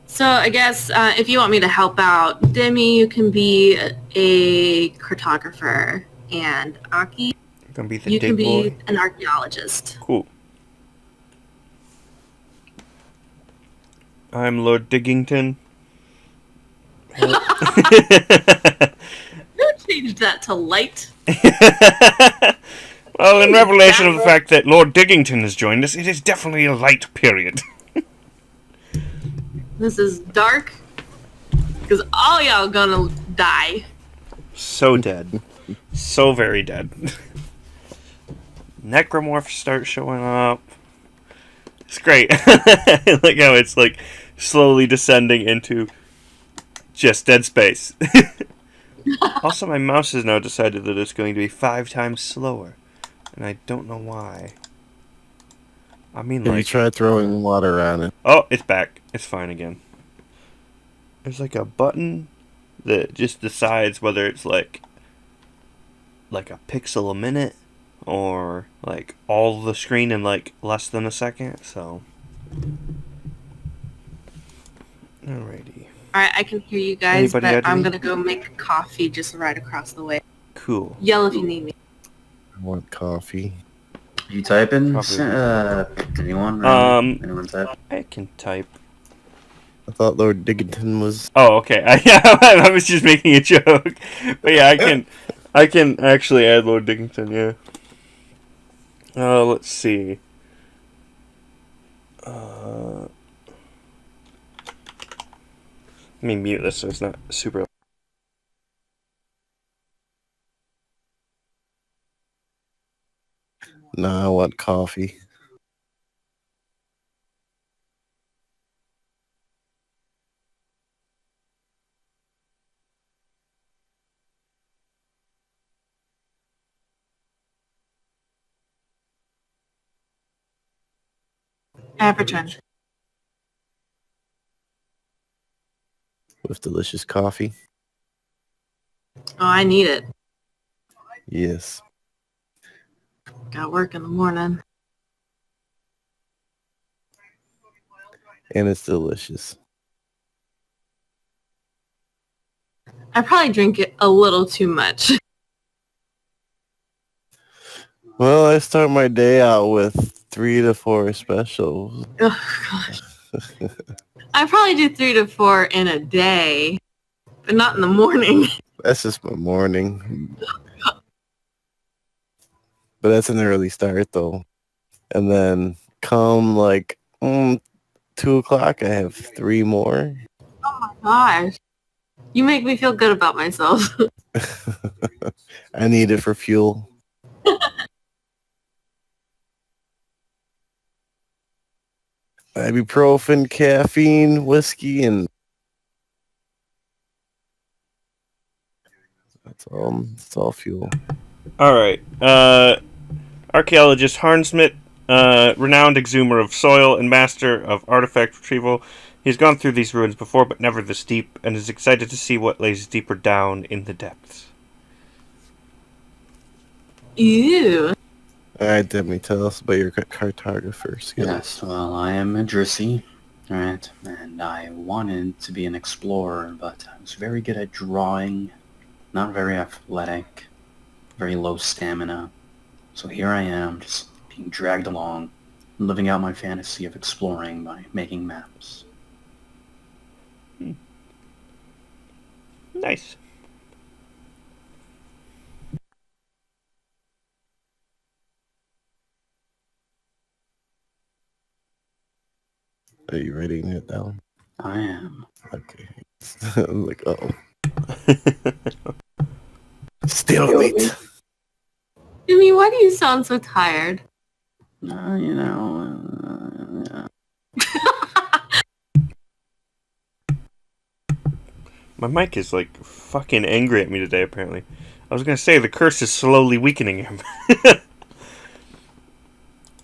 Speaker 2: So I guess if you want me to help out, Demi, you can be a cartographer, and Aki,
Speaker 1: Gonna be the
Speaker 2: you
Speaker 1: dig
Speaker 2: can be
Speaker 1: boy.
Speaker 2: an archaeologist.
Speaker 1: Cool. I'm Lord Diggington.
Speaker 2: Who changed that to light?
Speaker 1: Well, in revelation of the fact that Lord Diggington has joined us, it is definitely a light period.
Speaker 2: This is dark, because all y'all gonna die.
Speaker 1: So dead. So very dead. Necromorphs start showing up. It's great. I like how it's like slowly descending into just dead space. Also, my mouse has now decided that it's going to be 5 times slower. And I don't know why. I mean,
Speaker 4: Have you
Speaker 1: like...
Speaker 4: tried throwing water on it?
Speaker 1: Oh, it's back. It's fine again. There's like a button that just decides whether it's like a pixel a minute or like all the screen in like less than a second, so... Alrighty.
Speaker 2: Alright, I can hear you guys,
Speaker 1: Anybody
Speaker 2: but
Speaker 1: add
Speaker 2: I'm
Speaker 1: me?
Speaker 2: gonna go make coffee just right across the way.
Speaker 1: Cool.
Speaker 2: Yell if you need me.
Speaker 4: I want coffee.
Speaker 3: You typing?
Speaker 1: Probably.
Speaker 3: Anyone? Anyone type?
Speaker 1: I can type.
Speaker 4: I thought Lord Diggington was...
Speaker 1: Oh, okay. I was just making a joke. But yeah, I can actually add Lord Diggington, yeah. Let's see. Let me mute this so it's not super...
Speaker 4: Nah, I want coffee.
Speaker 2: I have returned.
Speaker 4: With delicious coffee.
Speaker 2: Oh, I need it.
Speaker 4: Yes.
Speaker 2: Got work in the morning.
Speaker 4: And it's delicious.
Speaker 2: I probably drink it a little too much.
Speaker 4: Well, I start my day out with 3 to 4 specials.
Speaker 2: Oh, gosh. I probably do 3 to 4 in a day, but not in the morning.
Speaker 4: That's just my morning. But that's an early start, though. And then come like 2 o'clock, I have 3 more.
Speaker 2: Gosh. You make me feel good about myself.
Speaker 4: I need it for fuel. Ibuprofen, caffeine, whiskey, and it's all fuel.
Speaker 1: All right. Archaeologist Harnsmith, renowned exhumer of soil and master of artifact retrieval. He's gone through these ruins before, but never this deep, and is excited to see what lays deeper down in the depths.
Speaker 2: Ew.
Speaker 4: All right, Demi, tell us about your cartographer skills.
Speaker 3: Yes, well, I am Idrisi, right? And I wanted to be an explorer, but I was very good at drawing, not very athletic, very low stamina. So here I am, just being dragged along, living out my fantasy of exploring by making maps.
Speaker 1: Nice.
Speaker 4: Are you writing it down?
Speaker 3: I am.
Speaker 4: Okay. I'm like, oh. Stalemate.
Speaker 2: Jimmy, why do you sound so tired?
Speaker 3: Yeah.
Speaker 1: My mic is like fucking angry at me today, apparently. I was gonna say the curse is slowly weakening him.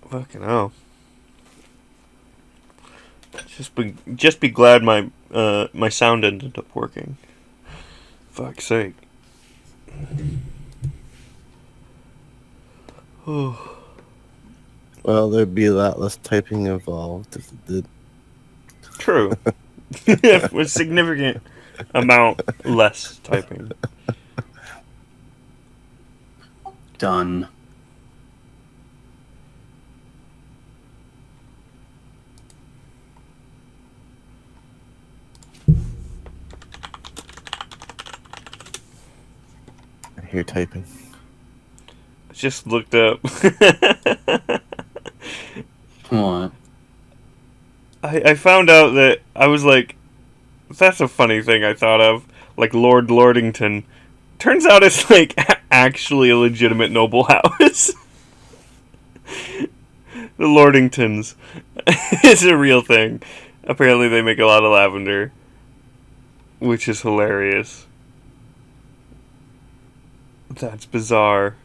Speaker 1: Fucking hell. Just be glad my my sound ended up working. Fuck's sake. Oh.
Speaker 4: Well, there'd be a lot less typing involved if it did.
Speaker 1: True. With significant amount less typing.
Speaker 3: Done.
Speaker 4: I hear typing.
Speaker 1: I just looked up.
Speaker 3: What?
Speaker 1: I found out that I was like, that's a funny thing I thought of. Like Lord Lordington. Turns out it's like actually a legitimate noble house. The Lordingtons. It's a real thing. Apparently they make a lot of lavender. Which is hilarious. That's bizarre.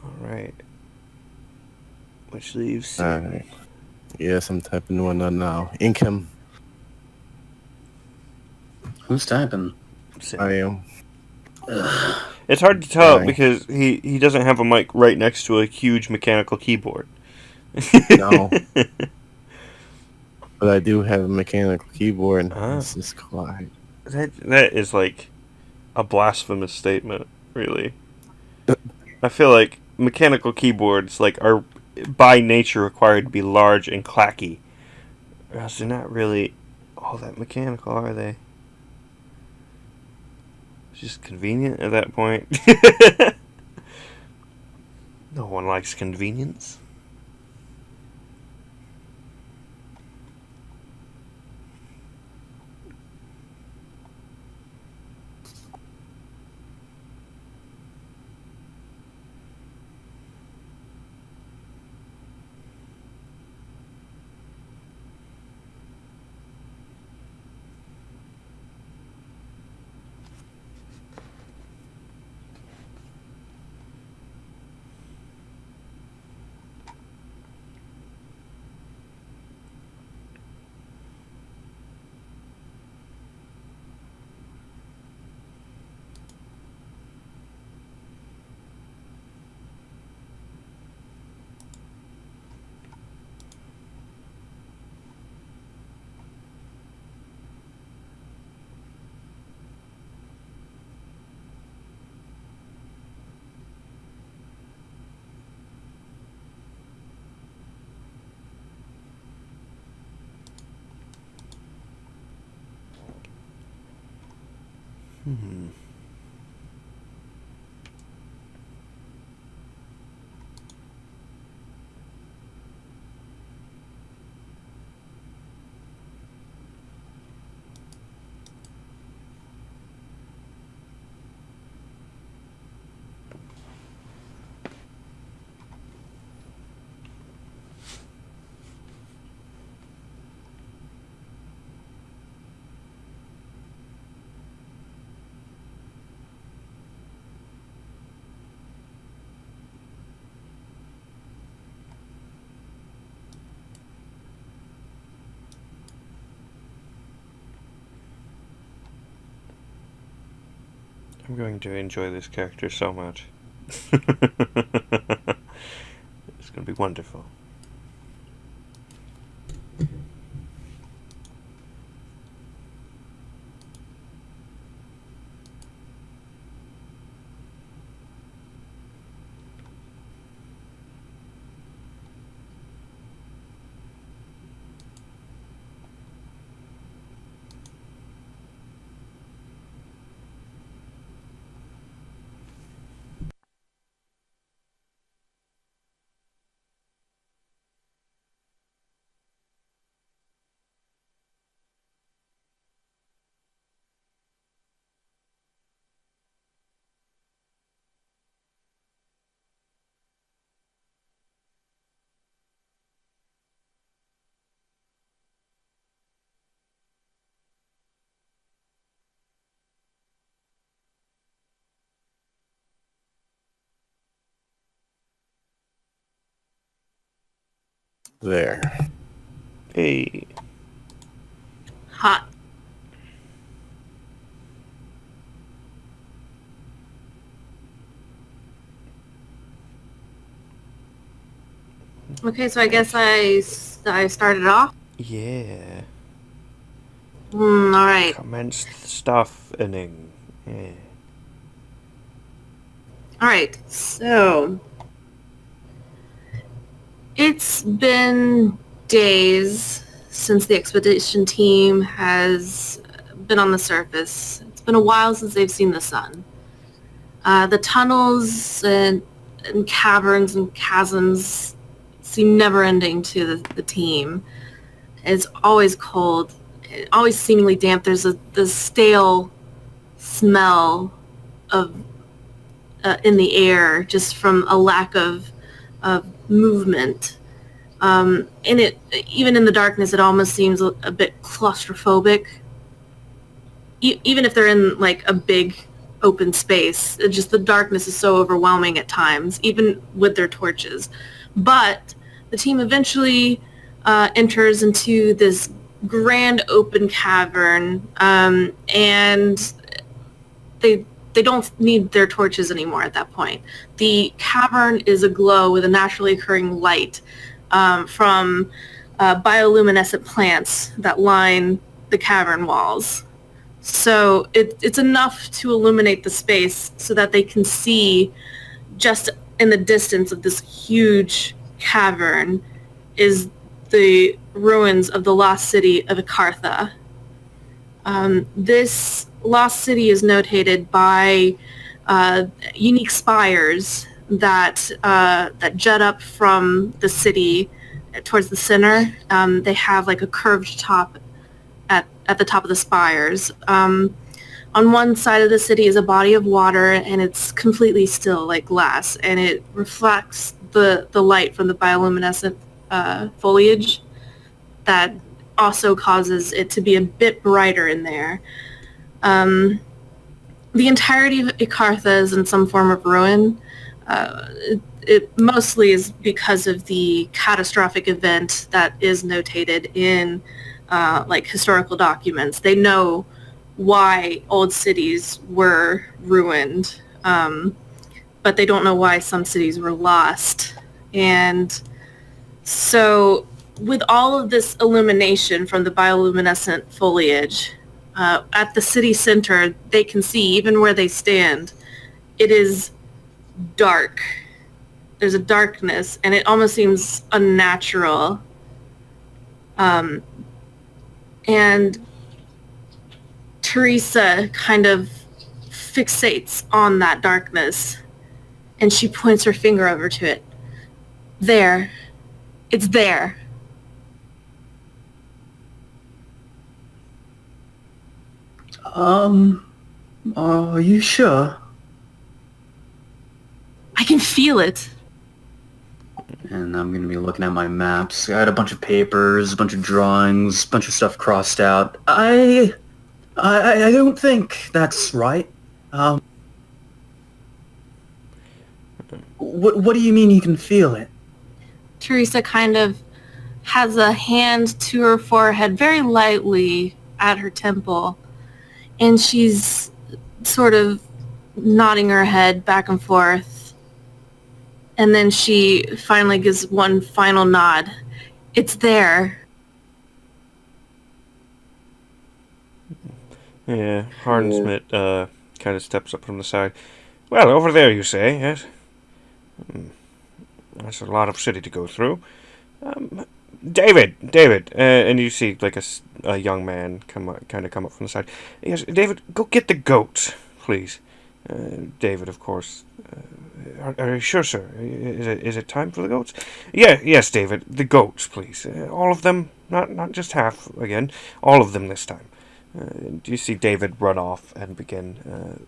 Speaker 1: Alright. Which leaves...
Speaker 4: Alright. Yes, I'm typing one on now. Income.
Speaker 3: Who's typing?
Speaker 4: I am.
Speaker 1: It's hard to tell
Speaker 4: Right.
Speaker 1: because he doesn't have a mic right next to a huge mechanical keyboard.
Speaker 4: No. But I do have a mechanical keyboard, and this is quiet.
Speaker 1: That is like a blasphemous statement, really. I feel like mechanical keyboards like are by nature required to be large and clacky. Or else they're not really all that mechanical, are they? It's just convenient at that point. No one likes convenience. Hmm. I'm going to enjoy this character so much. It's going to be wonderful.
Speaker 4: There.
Speaker 1: Hey.
Speaker 2: Hot. Okay, so I guess I started off.
Speaker 1: Yeah.
Speaker 2: All right.
Speaker 1: Commence the stuff inning. Yeah.
Speaker 2: All right. So it's been days since the expedition team has been on the surface. It's been a while since they've seen the sun. The tunnels and caverns and chasms seem never ending to the team. It's always cold, always seemingly damp. There's the stale smell of in the air just from a lack of movement. And it, even in the darkness, it almost seems a bit claustrophobic. Even if they're in like a big open space, it just the darkness is so overwhelming at times, even with their torches. But the team eventually enters into this grand open cavern, and they don't need their torches anymore at that point. The cavern is aglow with a naturally occurring light from bioluminescent plants that line the cavern walls. So it's enough to illuminate the space so that they can see just in the distance of this huge cavern is the ruins of the lost city of Icartha. This lost city is notated by unique spires that jut up from the city towards the center. They have like a curved top at the top of the spires. On one side of the city is a body of water, and it's completely still like glass, and it reflects the light from the bioluminescent foliage that also causes it to be a bit brighter in there. The entirety of Icartha is in some form of ruin. It mostly is because of the catastrophic event that is notated in like historical documents. They know why old cities were ruined, but they don't know why some cities were lost. And so with all of this illumination from the bioluminescent foliage, at the city center, they can see, even where they stand, it is dark. There's a darkness, and it almost seems unnatural. And Teresa kind of fixates on that darkness, and she points her finger over to it. There. It's there.
Speaker 3: Are you sure?
Speaker 2: I can feel it.
Speaker 3: And I'm gonna be looking at my maps. I had a bunch of papers, a bunch of drawings, a bunch of stuff crossed out. I don't think that's right. What do you mean you can feel it?
Speaker 2: Teresa kind of has a hand to her forehead very lightly at her temple, and she's sort of nodding her head back and forth. And then she finally gives one final nod. It's there.
Speaker 1: Yeah, Harnsmith kind of steps up from the side. Well, over there, you say, yes? That's a lot of city to go through. David, and you see like a young man come up from the side. Yes, David, go get the goats, please. David, of course. Are you sure, sir? Is it time for the goats? Yeah, yes, David, the goats, please. All of them, not just half again. All of them this time. Do you see David run off and begin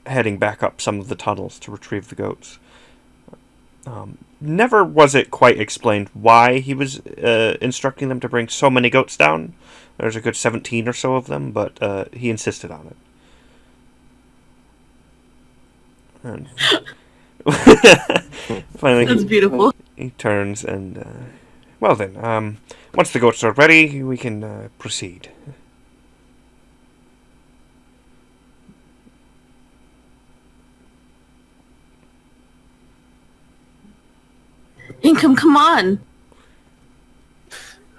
Speaker 1: heading back up some of the tunnels to retrieve the goats? Never was it quite explained why he was instructing them to bring so many goats down. There's a good 17 or so of them, but he insisted on it. And finally,
Speaker 2: That's beautiful.
Speaker 1: he turns and, well then, once the goats are ready, we can proceed.
Speaker 2: Income, come on.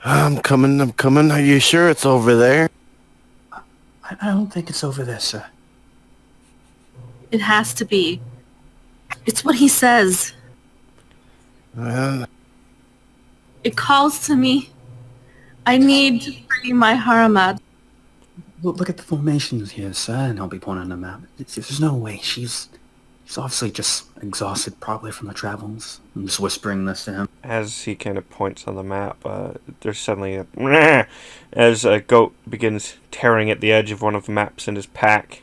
Speaker 4: I'm coming. Are you sure it's over there?
Speaker 3: I don't think it's over there, sir.
Speaker 2: It has to be. It's what he says.
Speaker 4: Well,
Speaker 2: It calls to me. I need to free my Haramat.
Speaker 3: Look at the formations here, sir, and I'll be pointing on the map. There's no way. She's obviously just exhausted, probably from the travels. I'm just whispering this to him.
Speaker 1: As he kind of points on the map, there's suddenly a as a goat begins tearing at the edge of one of the maps in his pack.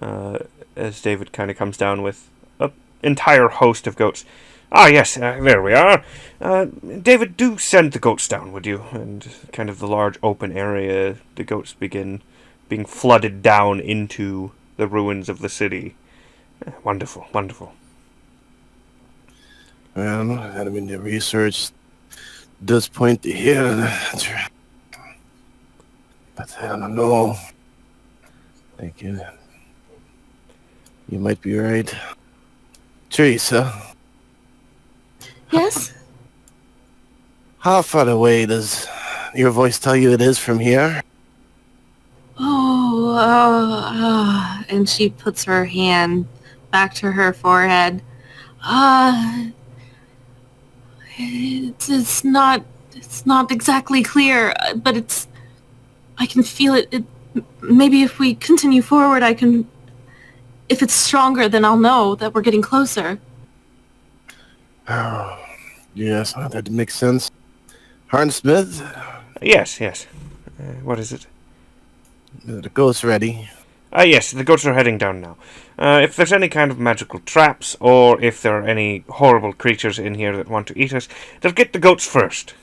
Speaker 1: As David kind of comes down with an entire host of goats. Ah, yes, there we are. David, do send the goats down, would you? And kind of the large open area, the goats begin being flooded down into the ruins of the city. Wonderful, wonderful.
Speaker 4: well, I mean, the research does point to here. But I don't know. Thank you. You might be right. Teresa,
Speaker 2: Yes?
Speaker 4: how far away does your voice tell you it is from here?
Speaker 2: And she puts her hand back to her forehead. It's not exactly clear, but I can feel it. Maybe if we continue forward, if it's stronger, then I'll know that we're getting closer.
Speaker 4: Oh, yes, that makes sense. Harnsmith,
Speaker 1: Yes. What is it?
Speaker 4: the ghost ready.
Speaker 1: Yes, the goats are heading down now. If there's any kind of magical traps, or if there are any horrible creatures in here that want to eat us, they'll get the goats first.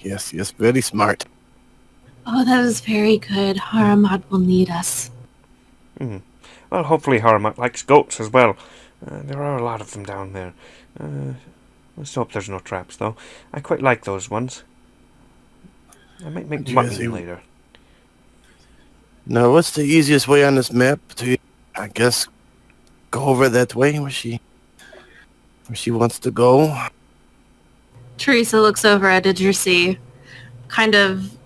Speaker 4: Yes, very smart.
Speaker 2: Oh, that is very good. Haramat will need us.
Speaker 1: Well, hopefully Haramat likes goats as well. There are a lot of them down there. Let's hope there's no traps, though. I quite like those ones. I might make mutton later.
Speaker 4: Now, what's the easiest way on this map to, I guess, go over that way where she wants to go?
Speaker 2: Teresa looks over at Idrisi, kind of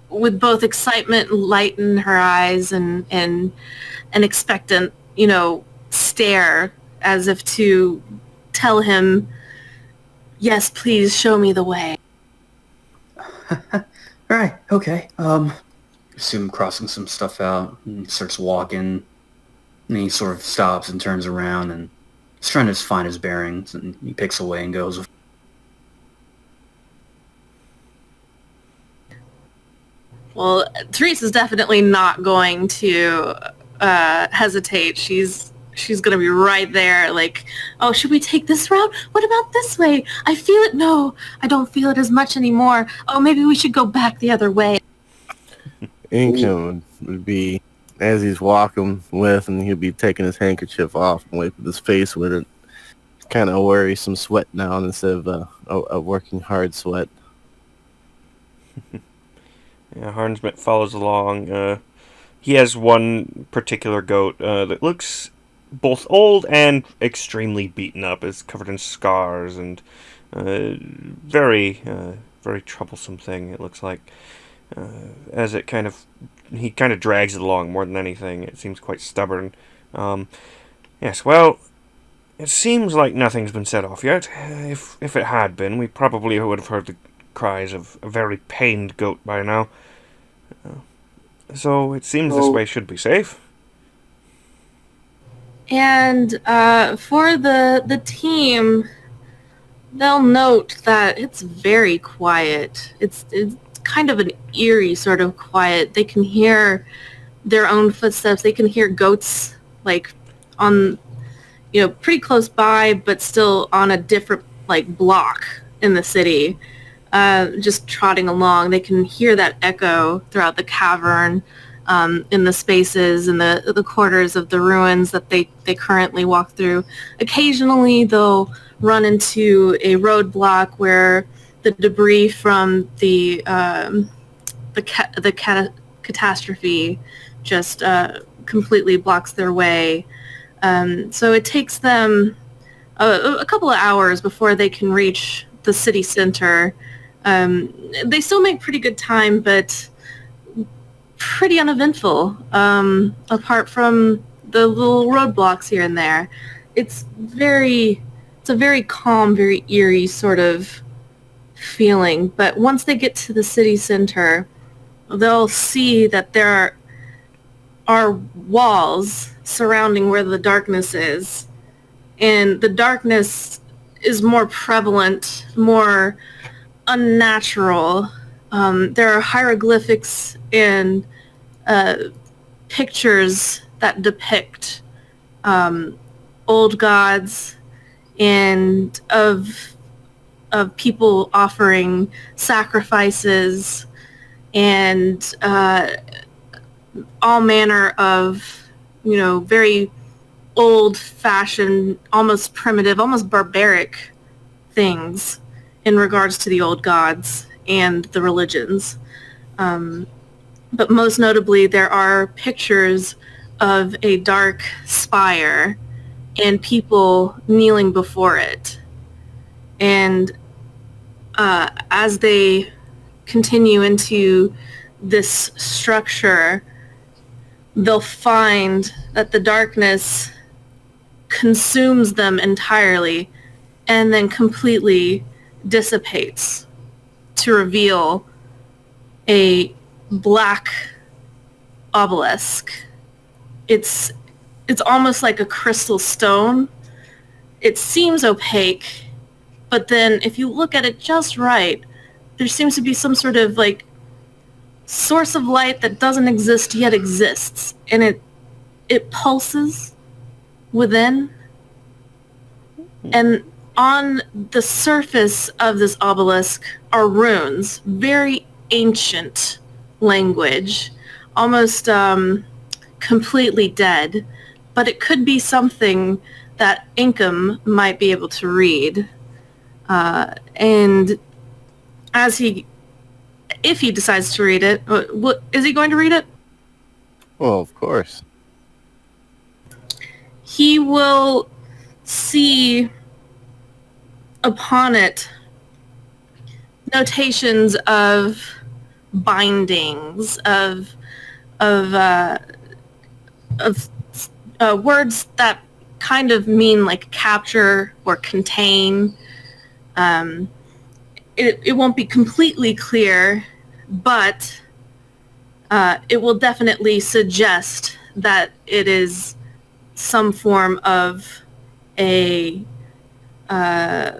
Speaker 2: with both excitement and light in her eyes and an expectant, stare as if to tell him, yes, please show me the way.
Speaker 3: Right, okay. assume crossing some stuff out, and he starts walking, and he sort of stops and turns around, and he's trying to find his bearings, and he picks away and goes.
Speaker 2: Well, Therese is definitely not going to hesitate. She's going to be right there, like, oh, should we take this route? What about this way? I feel it. No, I don't feel it as much anymore. Oh, maybe we should go back the other way.
Speaker 4: Income would be as he's walking with, and he'll be taking his handkerchief off and wiping his face with it. Kind of worry some sweat now instead of a working hard sweat.
Speaker 1: Yeah, Harnsmith follows along. He has one particular goat that looks both old and extremely beaten up. It's covered in scars and very troublesome thing, it looks like. As it he kind of drags it along more than anything. It seems quite stubborn. Yes, well, it seems like nothing's been set off yet. If it had been, we probably would have heard the cries of a very pained goat by now. So it seems this way should be safe.
Speaker 2: And for the team, they'll note that it's very quiet. It's kind of an eerie sort of quiet. They can hear their own footsteps. They can hear goats like on, pretty close by, but still on a different block in the city. Just trotting along. They can hear that echo throughout the cavern, in the spaces and the quarters of the ruins that they currently walk through. Occasionally they'll run into a roadblock where the debris from the catastrophe just completely blocks their way. So it takes them a couple of hours before they can reach the city center. They still make pretty good time, but pretty uneventful, apart from the little roadblocks here and there. It's a very calm, very eerie sort of feeling. But once they get to the city center, they'll see that there are walls surrounding where the darkness is. And the darkness is more prevalent, more unnatural. There are hieroglyphics and pictures that depict old gods and of people offering sacrifices and all manner of very old-fashioned, almost primitive, almost barbaric things in regards to the old gods and the religions. But most notably, there are pictures of a dark spire and people kneeling before it. And as they continue into this structure, they'll find that the darkness consumes them entirely and then completely dissipates to reveal a black obelisk. It's almost like a crystal stone. It seems opaque, but then if you look at it just right, there seems to be some sort of source of light that doesn't exist yet exists, and it pulses within. And on the surface of this obelisk are runes, very ancient language, almost completely dead, but it could be something that Inkem might be able to read. And if he decides to read it, is he going to read it?
Speaker 4: Well, of course.
Speaker 2: He will see upon it notations of bindings, of words that kind of mean capture or contain. It won't be completely clear, but it will definitely suggest that it is some form of a a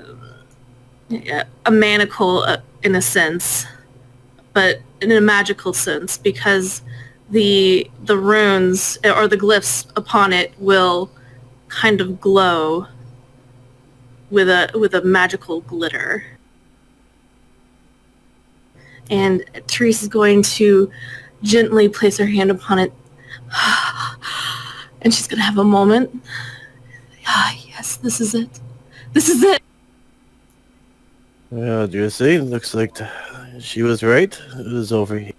Speaker 2: manacle in a sense, but in a magical sense, because the runes or the glyphs upon it will kind of glow with a magical glitter. And Therese is going to gently place her hand upon it, and she's going to have a moment. Ah, yes, this is it. This is it.
Speaker 4: Yeah, do you see? Looks like she was right. It was over here.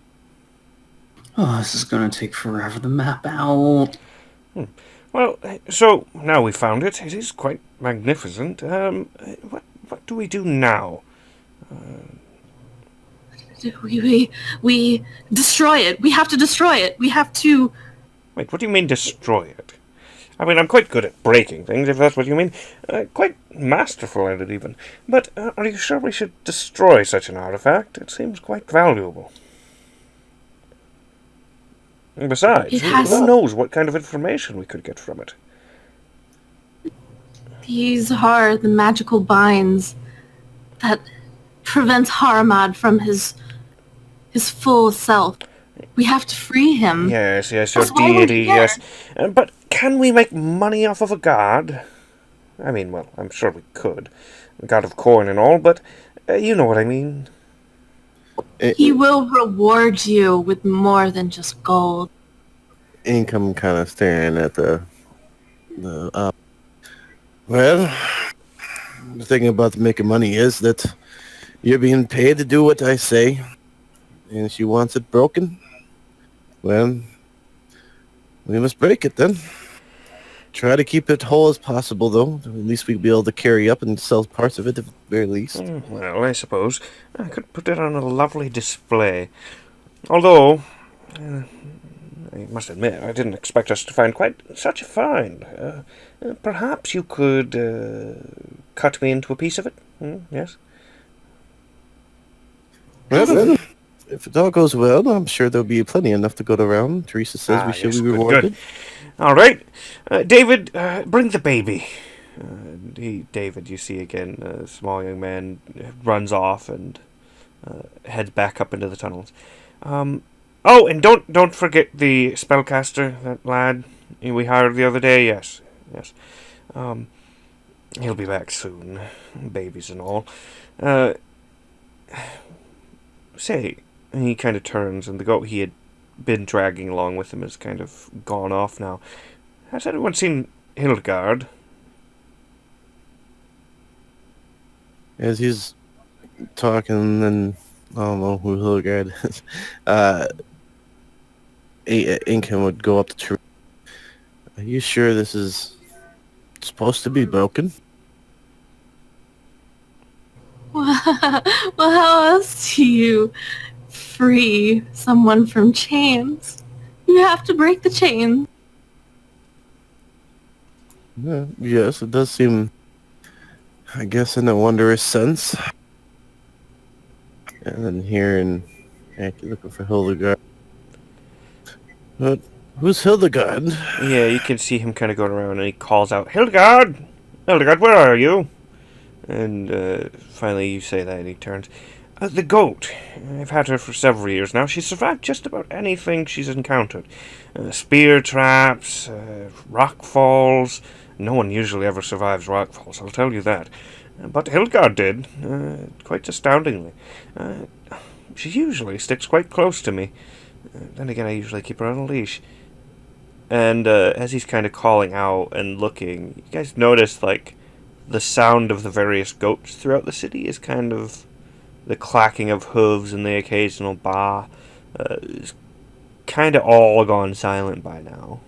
Speaker 3: Oh, this is gonna take forever to map out.
Speaker 1: Well, so now we found it. It is quite magnificent. What do we do now?
Speaker 2: We destroy it. We have to destroy it. We have to.
Speaker 1: Wait, what do you mean destroy it? I mean, I'm quite good at breaking things, if that's what you mean. Quite masterful at it, even. But are you sure we should destroy such an artifact? It seems quite valuable. And besides, who knows what kind of information we could get from it?
Speaker 2: These are the magical binds that prevents Haramad from his full self. We have to free him.
Speaker 1: Yes, your
Speaker 2: That's why we're
Speaker 1: deity,
Speaker 2: here.
Speaker 1: yes. But can we make money off of a god? I mean, well, I'm sure we could. A god of corn and all, but you know what I mean.
Speaker 2: He will reward you with more than just gold.
Speaker 4: Income kind of staring at the well, the thing about making money is that you're being paid to do what I say, and she wants it broken. Well, we must break it then. Try to keep it whole as possible, though. At least we'd be able to carry up and sell parts of it at the very least.
Speaker 1: Well, I suppose I could put it on a lovely display. Although, I must admit, I didn't expect us to find quite such a find. Perhaps you could cut me into a piece of it? Yes?
Speaker 4: Well, if it all goes well, I'm sure there'll be plenty enough to go around. Teresa says we should
Speaker 1: yes,
Speaker 4: be
Speaker 1: good,
Speaker 4: rewarded.
Speaker 1: good. All right. David, bring the baby. David, you see again, a small young man runs off and heads back up into the tunnels. Oh, and don't forget the spellcaster, that lad we hired the other day. Yes. He'll be back soon, babies and all. Say, and he kind of turns, and the goat he had been dragging along with him has kind of gone off now. Has anyone seen Hildegard?
Speaker 4: As he's talking, and I don't know who Hildegard is, Incan would go up to Teresa. Are you sure this is supposed to be broken?
Speaker 2: Well, how else do you free someone from chains? You have to break the chains.
Speaker 4: Yeah, yes, it does seem, I guess, in a wondrous sense. And then here and actually looking for Hildegard. But who's Hildegard?
Speaker 1: Yeah, you can see him kind of going around, and he calls out, Hildegard! Hildegard, where are you? And finally you say that, and he turns. The goat. I've had her for several years now. She's survived just about anything she's encountered. Spear traps, rock falls. No one usually ever survives rock falls, I'll tell you that. But Hildegard did, quite astoundingly. She usually sticks quite close to me. Then again, I usually keep her on a leash. And as he's kind of calling out and looking, you guys notice, like, the sound of the various goats throughout the city is kind of the clacking of hooves and the occasional baa. Is kind of all gone silent by now.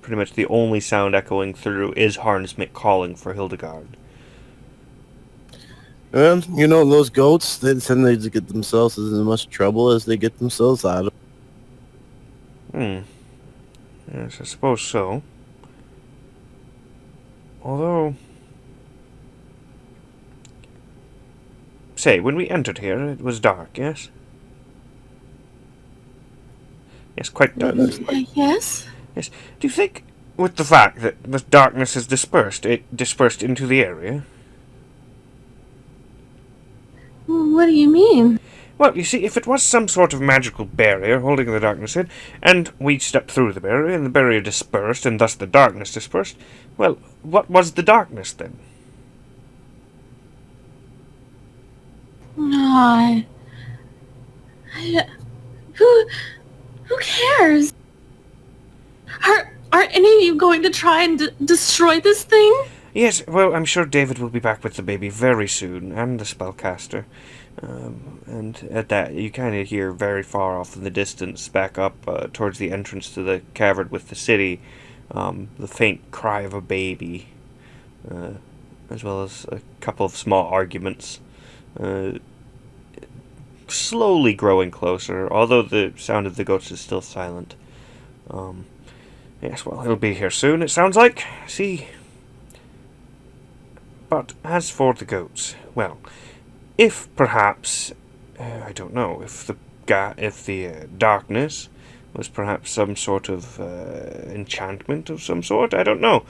Speaker 1: Pretty much the only sound echoing through is Harnsmith calling for Hildegard.
Speaker 4: Well, you know, those goats, they tend to get themselves in as much trouble as they get themselves out of.
Speaker 1: Yes, I suppose so. Although... Say, when we entered here, it was dark, yes? Yes, quite dark.
Speaker 2: Yes?
Speaker 1: Yes. Do you think, with the fact that the darkness is dispersed, it dispersed into the area?
Speaker 2: What do you mean?
Speaker 1: Well, you see, if it was some sort of magical barrier holding the darkness in, and we stepped through the barrier, and the barrier dispersed, and thus the darkness dispersed, well, what was the darkness then?
Speaker 2: No, who cares? Are any of you going to try and destroy this thing?
Speaker 1: Yes, well, I'm sure David will be back with the baby very soon, and the spellcaster. And at that, you kind of hear very far off in the distance, back up towards the entrance to the cavern with the city, the faint cry of a baby, as well as a couple of small arguments, slowly growing closer, although the sound of the goats is still silent. Yes, well, he'll be here soon, it sounds like. See? But as for the goats, well, if perhaps, I don't know, if the darkness was perhaps some sort of enchantment of some sort, I don't know.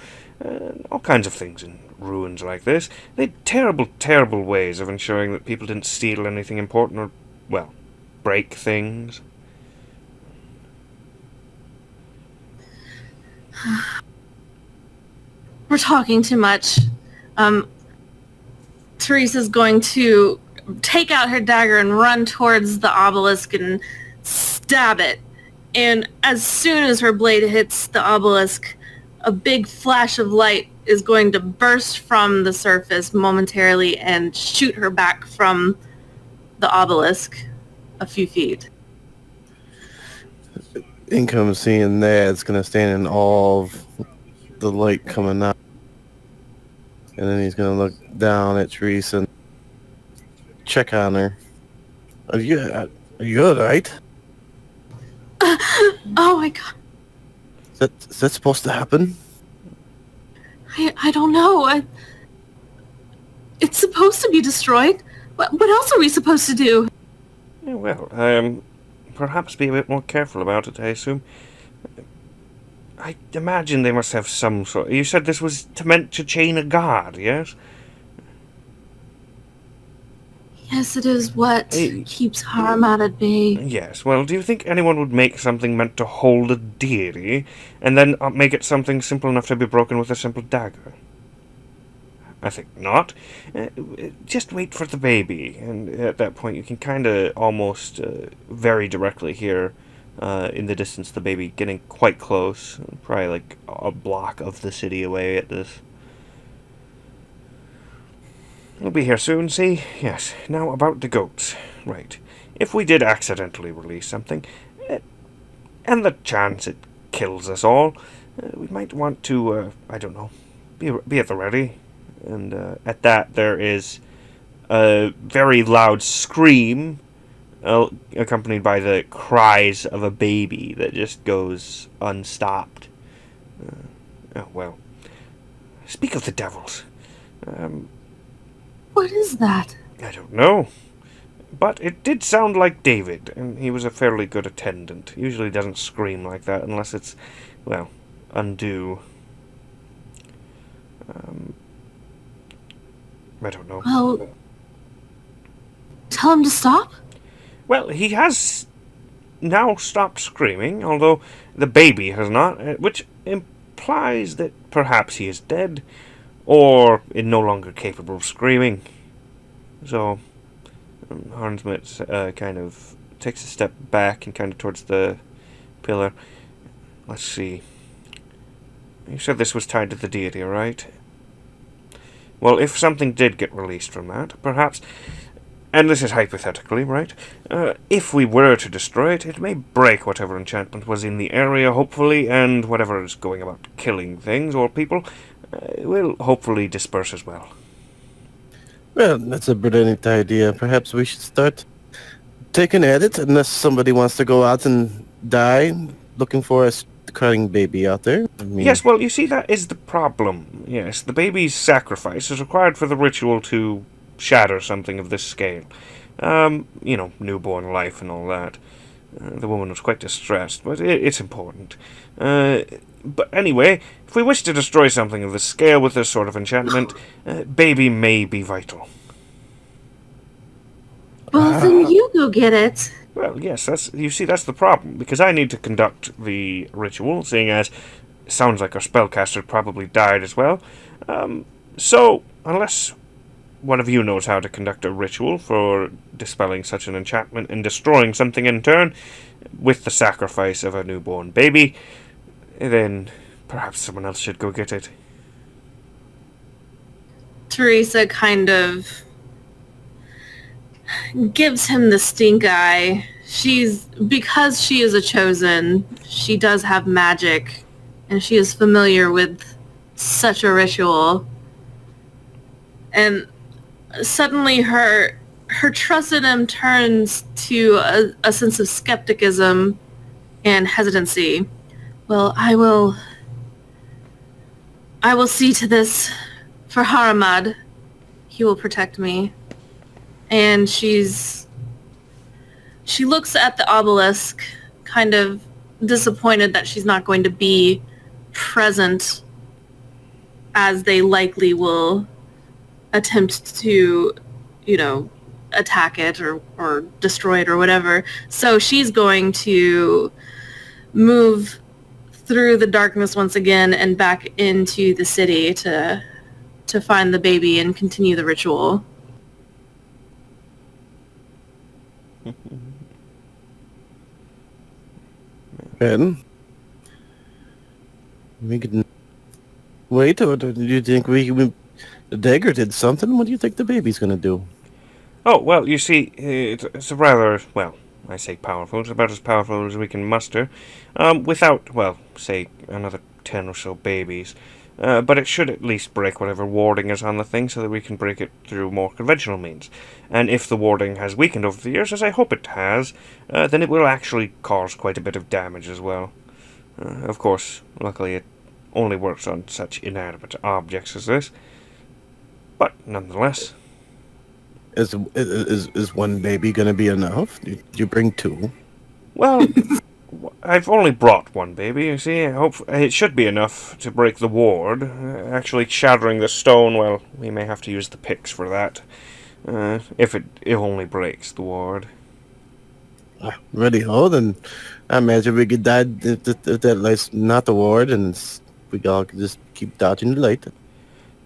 Speaker 1: All kinds of things in ruins like this. They had terrible, terrible ways of ensuring that people didn't steal anything important or, well, break things.
Speaker 2: We're talking too much. Teresa's going to take out her dagger and run towards the obelisk and stab it. And as soon as her blade hits the obelisk, a big flash of light is going to burst from the surface momentarily and shoot her back from the obelisk a few feet.
Speaker 4: Income seeing that, it's going to stand in awe of the light coming out. And then he's going to look down at Therese and check on her. Are you alright?
Speaker 2: Oh my god.
Speaker 4: Is that supposed to happen?
Speaker 2: I don't know. It's supposed to be destroyed. What else are we supposed to do?
Speaker 1: Yeah, well, perhaps be a bit more careful about it, I assume. I imagine they must have some sort... You said this was meant to chain a guard, yes?
Speaker 2: Yes, it is what keeps harm out at bay.
Speaker 1: Yes, well, do you think anyone would make something meant to hold a deity, and then make it something simple enough to be broken with a simple dagger? I think not. Just wait for the baby, and at that point you can kind of almost very directly hear in the distance the baby getting quite close, probably like a block of the city away at this. We'll be here soon, see? Yes. Now about the goats. Right. If we did accidentally release something, and the chance it kills us all, we might want to, I don't know, be at the ready. And at that, there is a very loud scream, accompanied by the cries of a baby that just goes unstopped. Oh, well. Speak of the devils.
Speaker 2: What is that?
Speaker 1: I don't know. But it did sound like David, and he was a fairly good attendant. Usually doesn't scream like that unless it's, well, undue. I don't know.
Speaker 2: Well, tell him to stop?
Speaker 1: Well, he has now stopped screaming, although the baby has not, which implies that perhaps he is dead, or is no longer capable of screaming. So, Harnsmith kind of takes a step back and kind of towards the pillar. Let's see. You said this was tied to the deity, right? Well, if something did get released from that, perhaps, and this is hypothetically, right? If we were to destroy it, it may break whatever enchantment was in the area, hopefully, and whatever is going about killing things or people will hopefully disperse as well.
Speaker 4: Well, that's a brilliant idea. Perhaps we should start taking at it, unless somebody wants to go out and die looking for a crying baby out there. I mean,
Speaker 1: Yes, well, you see, that is the problem. Yes, the baby's sacrifice is required for the ritual to shatter something of this scale. Newborn life and all that. The woman was quite distressed, but it's important. But anyway, if we wish to destroy something of this scale with this sort of enchantment, baby may be vital.
Speaker 2: Well, then you go get it.
Speaker 1: Well, yes, that's the problem, because I need to conduct the ritual, seeing as it sounds like our spellcaster probably died as well. So, unless one of you knows how to conduct a ritual for dispelling such an enchantment and destroying something in turn, with the sacrifice of a newborn baby, then perhaps someone else should go get it.
Speaker 2: Teresa kind of gives him the stink eye. Because she is a chosen, she does have magic, and she is familiar with such a ritual. And suddenly her trust in him turns to a sense of skepticism and hesitancy. Well, I will see to this for Haramad. He will protect me. And she looks at the obelisk, kind of disappointed that she's not going to be present, as they likely will attempt to, attack it or destroy it or whatever. So she's going to move through the darkness once again and back into the city to find the baby and continue the ritual.
Speaker 4: Ben, we can wait, or do you think the dagger did something? What do you think the baby's gonna do?
Speaker 1: Oh, well, you see, it's a rather, well, I say powerful. It's about as powerful as we can muster, without, well, say, another 10 or so babies. But it should at least break whatever warding is on the thing so that we can break it through more conventional means. And if the warding has weakened over the years, as I hope it has, then it will actually cause quite a bit of damage as well. Of course, luckily it only works on such inanimate objects as this. But nonetheless...
Speaker 4: Is one baby gonna be enough? Do you bring two?
Speaker 1: Well... I've only brought one baby, you see. I hope it should be enough to break the ward. Actually shattering the stone, well, we may have to use the picks for that. If it only breaks the ward.
Speaker 4: Ready, hold, and I imagine we could die if that light's not the ward, and we all could just keep dodging the light.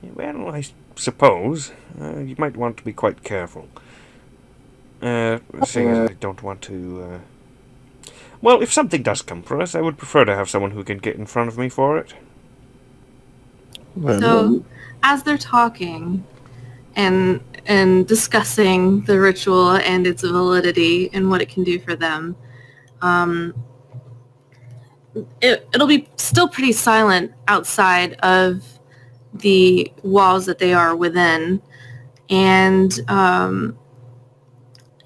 Speaker 1: Well, I suppose. You might want to be quite careful. Seeing as I don't want to... Well, if something does come for us, I would prefer to have someone who can get in front of me for it.
Speaker 2: So, as they're talking and discussing the ritual and its validity and what it can do for them, it'll be still pretty silent outside of the walls that they are within, and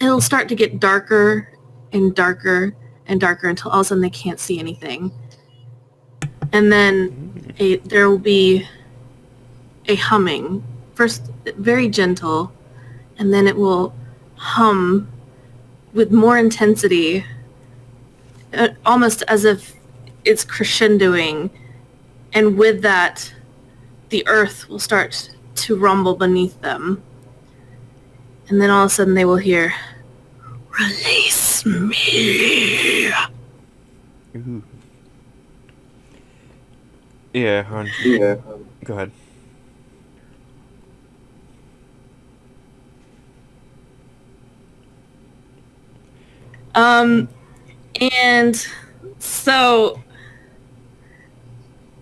Speaker 2: it'll start to get darker and darker and darker until all of a sudden they can't see anything. And then there will be a humming, first very gentle, and then it will hum with more intensity, almost as if it's crescendoing. And with that, the earth will start to rumble beneath them. And then all of a sudden they will hear, "Release me."
Speaker 1: Ooh. Yeah, hon. Yeah. Go ahead.
Speaker 2: And so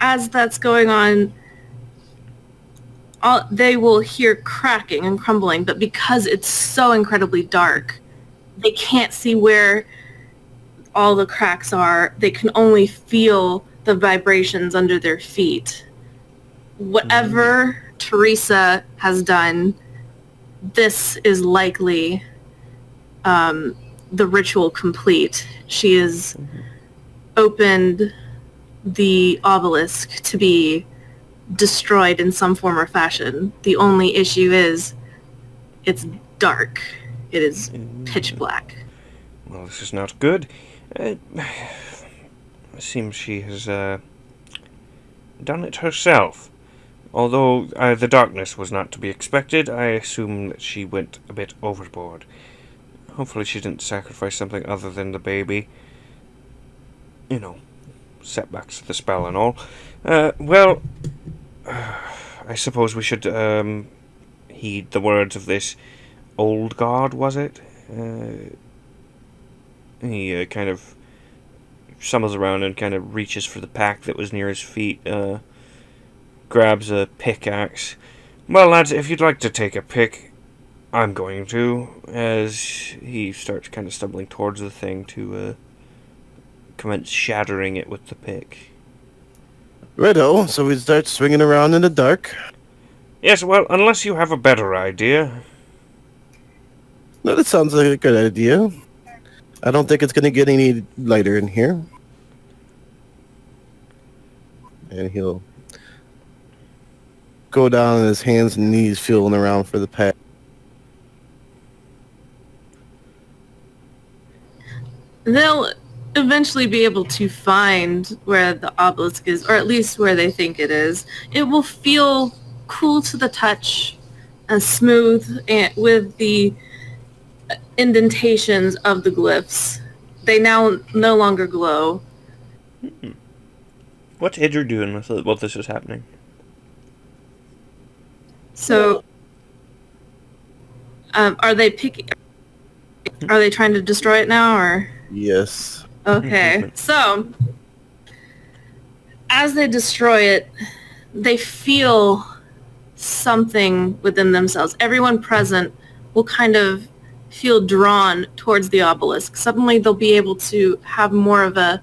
Speaker 2: as that's going on, they will hear cracking and crumbling, but because it's so incredibly dark, they can't see where all the cracks are. They can only feel the vibrations under their feet. Whatever Teresa has done, this is likely the ritual complete. She has opened the obelisk to be destroyed in some form or fashion. The only issue is it's dark. It is pitch black.
Speaker 1: Well, this is not good. It seems she has done it herself. Although the darkness was not to be expected, I assume that she went a bit overboard. Hopefully she didn't sacrifice something other than the baby. You know, setbacks to the spell and all. Well, I suppose we should heed the words of this old god, was it? He kind of stumbles around and kind of reaches for the pack that was near his feet, grabs a pickaxe. Well, lads, if you'd like to take a pick, I'm going to, as he starts kind of stumbling towards the thing to commence shattering it with the pick.
Speaker 4: Righto, so we start swinging around in the dark.
Speaker 1: Yes, well, unless you have a better idea.
Speaker 4: No, that sounds like a good idea. I don't think it's going to get any lighter in here. And he'll go down on his hands and knees feeling around for the pack.
Speaker 2: They'll eventually be able to find where the obelisk is, or at least where they think it is. It will feel cool to the touch and smooth and with the indentations of the glyphs. They now no longer glow.
Speaker 1: What's Idra doing with it while this is happening?
Speaker 2: So, are they picking? Are they trying to destroy it now, or?
Speaker 4: Yes.
Speaker 2: Okay, so as they destroy it, they feel something within themselves. Everyone present will kind of feel drawn towards the obelisk. Suddenly they'll be able to have more of a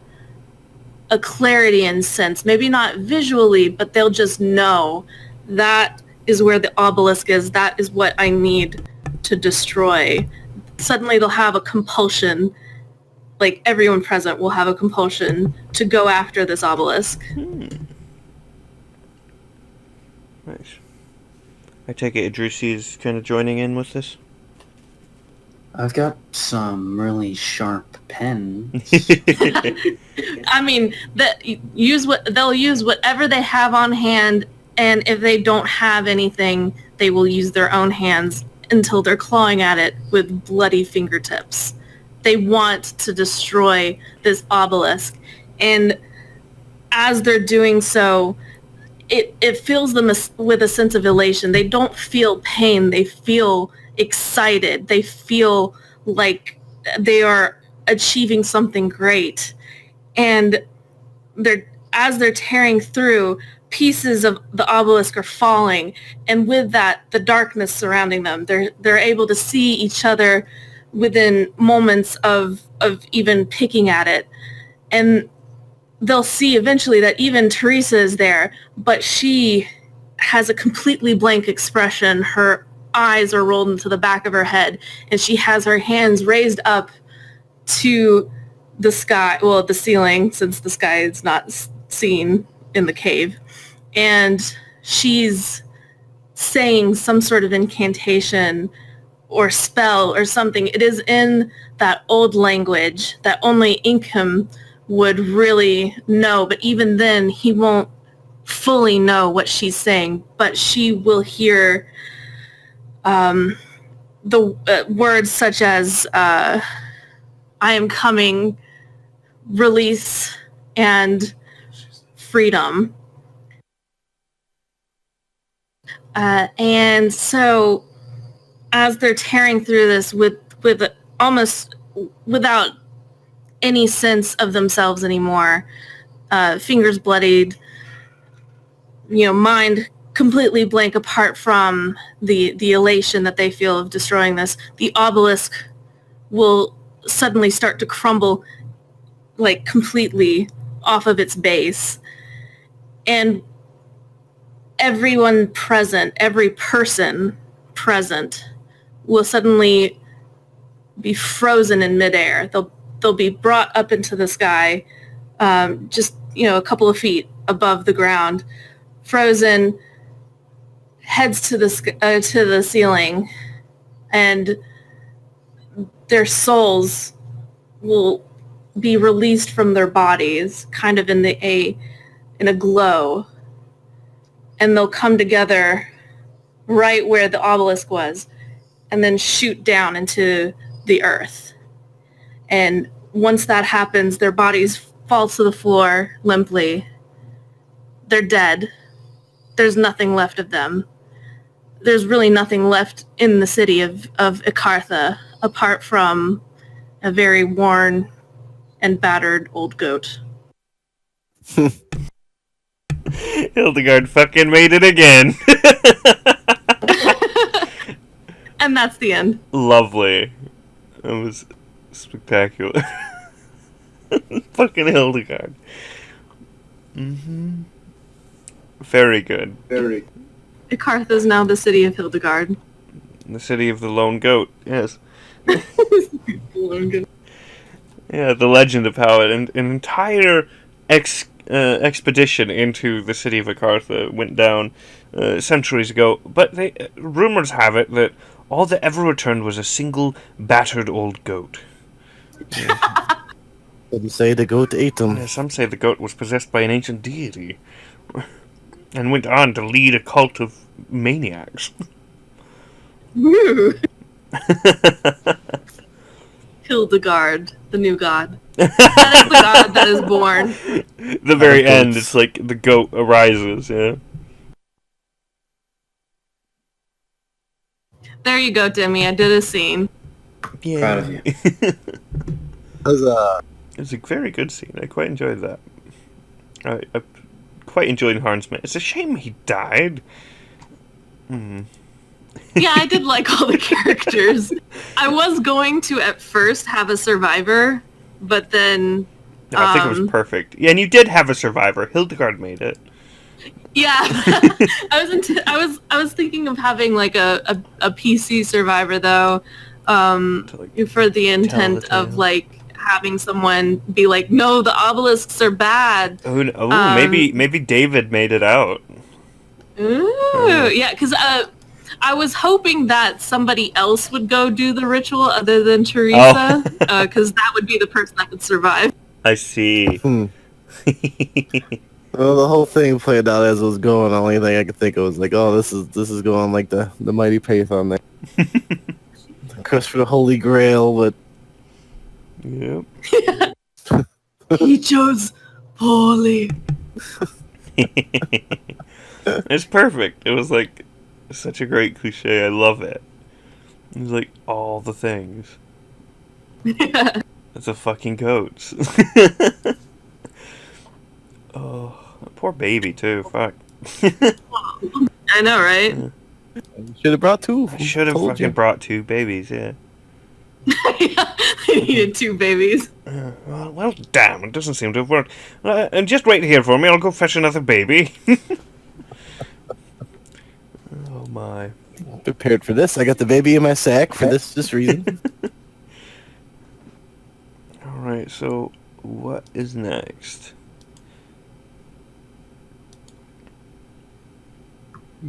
Speaker 2: clarity and sense. Maybe not visually, but they'll just know that is where the obelisk is. That is what I need to destroy. Suddenly they'll have a compulsion. Like, everyone present will have a compulsion to go after this obelisk.
Speaker 1: Nice. I take it Idrisi is kind of joining in with this?
Speaker 3: I've got some really sharp pens.
Speaker 2: I mean, they'll use whatever they have on hand, and if they don't have anything, they will use their own hands until they're clawing at it with bloody fingertips. They want to destroy this obelisk, and as they're doing so, it fills them with a sense of elation. They don't feel pain. They feel excited. They feel like they are achieving something great. And as they're tearing through, pieces of the obelisk are falling, and with that, the darkness surrounding them. They're able to see each other within moments of even picking at it. And they'll see eventually that even Teresa is there, but she has a completely blank expression. Her eyes are rolled into the back of her head, and she has her hands raised up to the sky, well, the ceiling, since the sky is not seen in the cave. And she's saying some sort of incantation or spell or something. It is in that old language that only Inkham would really know, but even then he won't fully know what she's saying, but she will hear the words such as I am coming, release, and freedom. And so as they're tearing through this with almost without any sense of themselves anymore, fingers bloodied, mind completely blank apart from the elation that they feel of destroying this, the obelisk will suddenly start to crumble like completely off of its base. And everyone present, every person present will suddenly be frozen in midair. They'll be brought up into the sky, just a couple of feet above the ground, frozen, heads to the ceiling, and their souls will be released from their bodies, kind of in a glow, and they'll come together right where the obelisk was, and then shoot down into the earth. And once that happens, their bodies fall to the floor limply. They're dead. There's nothing left of them. There's really nothing left in the city of Ikartha apart from a very worn and battered old goat.
Speaker 1: Hildegard fucking made it again.
Speaker 2: And that's the end.
Speaker 1: Lovely. It was spectacular. Fucking Hildegard. Mm-hmm. Very good.
Speaker 5: Very.
Speaker 2: Ikartha is now the city of Hildegard.
Speaker 1: The city of the lone goat, yes. Yeah, the legend of how an entire expedition into the city of Ikartha went down centuries ago, but rumors have it that all that ever returned was a single battered old goat.
Speaker 4: Some say the goat ate them.
Speaker 1: Yeah, some say the goat was possessed by an ancient deity and went on to lead a cult of maniacs.
Speaker 2: Woo! Hildegard, the new god. That is the god that is born.
Speaker 1: The very end, it's like the goat arises, yeah.
Speaker 2: There you go, Demi. I did a scene.
Speaker 1: Yeah.
Speaker 3: Proud of you.
Speaker 1: It was a very good scene. I quite enjoyed that. I quite enjoyed Harnsmith. It's a shame he died.
Speaker 2: Yeah, I did like all the characters. I was going to at first have a survivor, but then
Speaker 1: No, I think it was perfect. Yeah, and you did have a survivor. Hildegard made it.
Speaker 2: yeah, I was thinking of having like a PC survivor though, for the intent of like having someone be like, no, the obelisks are bad.
Speaker 1: Maybe David made it out.
Speaker 2: Ooh, yeah, because I was hoping that somebody else would go do the ritual other than Teresa, because that would be the person that would survive.
Speaker 1: I see.
Speaker 4: Well, the whole thing played out as it was going. The only thing I could think of was like, oh, this is going like the mighty Python there. Quest for the Holy Grail, but
Speaker 1: Yep.
Speaker 2: He chose poorly.
Speaker 1: It's perfect. It was like such a great cliche. I love it. It was like all the things. It's a fucking goats. Oh, poor baby too. Fuck.
Speaker 2: I know, right?
Speaker 4: should have brought two.
Speaker 1: I should have fucking brought two babies. Yeah.
Speaker 2: He needed two babies.
Speaker 1: Well, damn, it doesn't seem to have worked. And just wait here for me, I'll go fetch another baby. Oh my.
Speaker 4: Prepared for this. I got the baby in my sack for this reason.
Speaker 1: Alright, so what is next?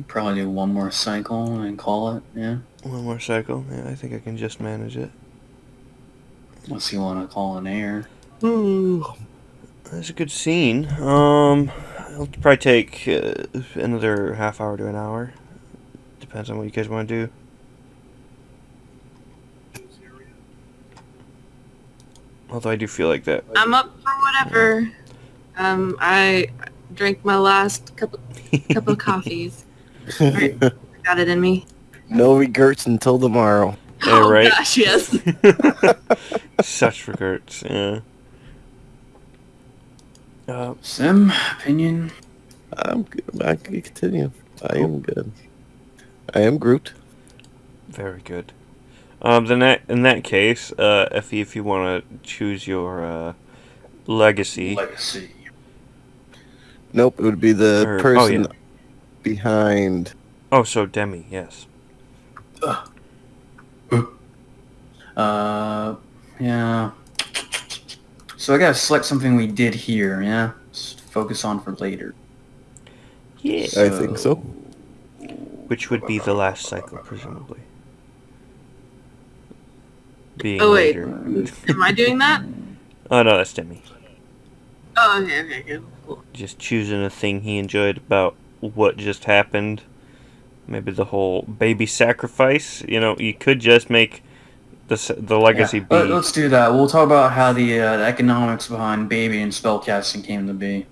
Speaker 3: Probably do one more cycle and call it, yeah?
Speaker 1: One more cycle? Yeah, I think I can just manage it.
Speaker 3: Unless you want to call an air.
Speaker 1: Ooh, that's a good scene. It'll probably take another half hour to an hour. Depends on what you guys want to do. Although I do feel like that.
Speaker 2: I'm up for whatever. I drank my last couple of coffees. Right, I got it in me.
Speaker 4: No regrets until tomorrow.
Speaker 1: Yeah,
Speaker 2: Oh
Speaker 1: right?
Speaker 2: gosh, yes.
Speaker 1: Such regrets, yeah.
Speaker 3: Sim, opinion?
Speaker 4: I'm good. I can continue. I am good. I am Groot.
Speaker 1: Very good. Then in that case, Effie, if you want to choose your legacy.
Speaker 3: Legacy.
Speaker 4: Nope, it would be the person
Speaker 1: yeah.
Speaker 4: behind.
Speaker 1: Oh, so Demi, yes.
Speaker 3: Yeah. So I gotta select something we did here, yeah? Just focus on for later.
Speaker 1: Yeah.
Speaker 4: I think so.
Speaker 1: Which would be the last cycle, presumably. being
Speaker 2: Oh wait,
Speaker 1: later.
Speaker 2: am I doing that?
Speaker 1: Oh no, that's Demi.
Speaker 2: Oh, okay, good, cool.
Speaker 1: Just choosing a thing he enjoyed about what just happened. Maybe the whole baby sacrifice. You know, you could just make the legacy be.
Speaker 3: Let's do that. We'll talk about how the economics behind baby and spellcasting came to be.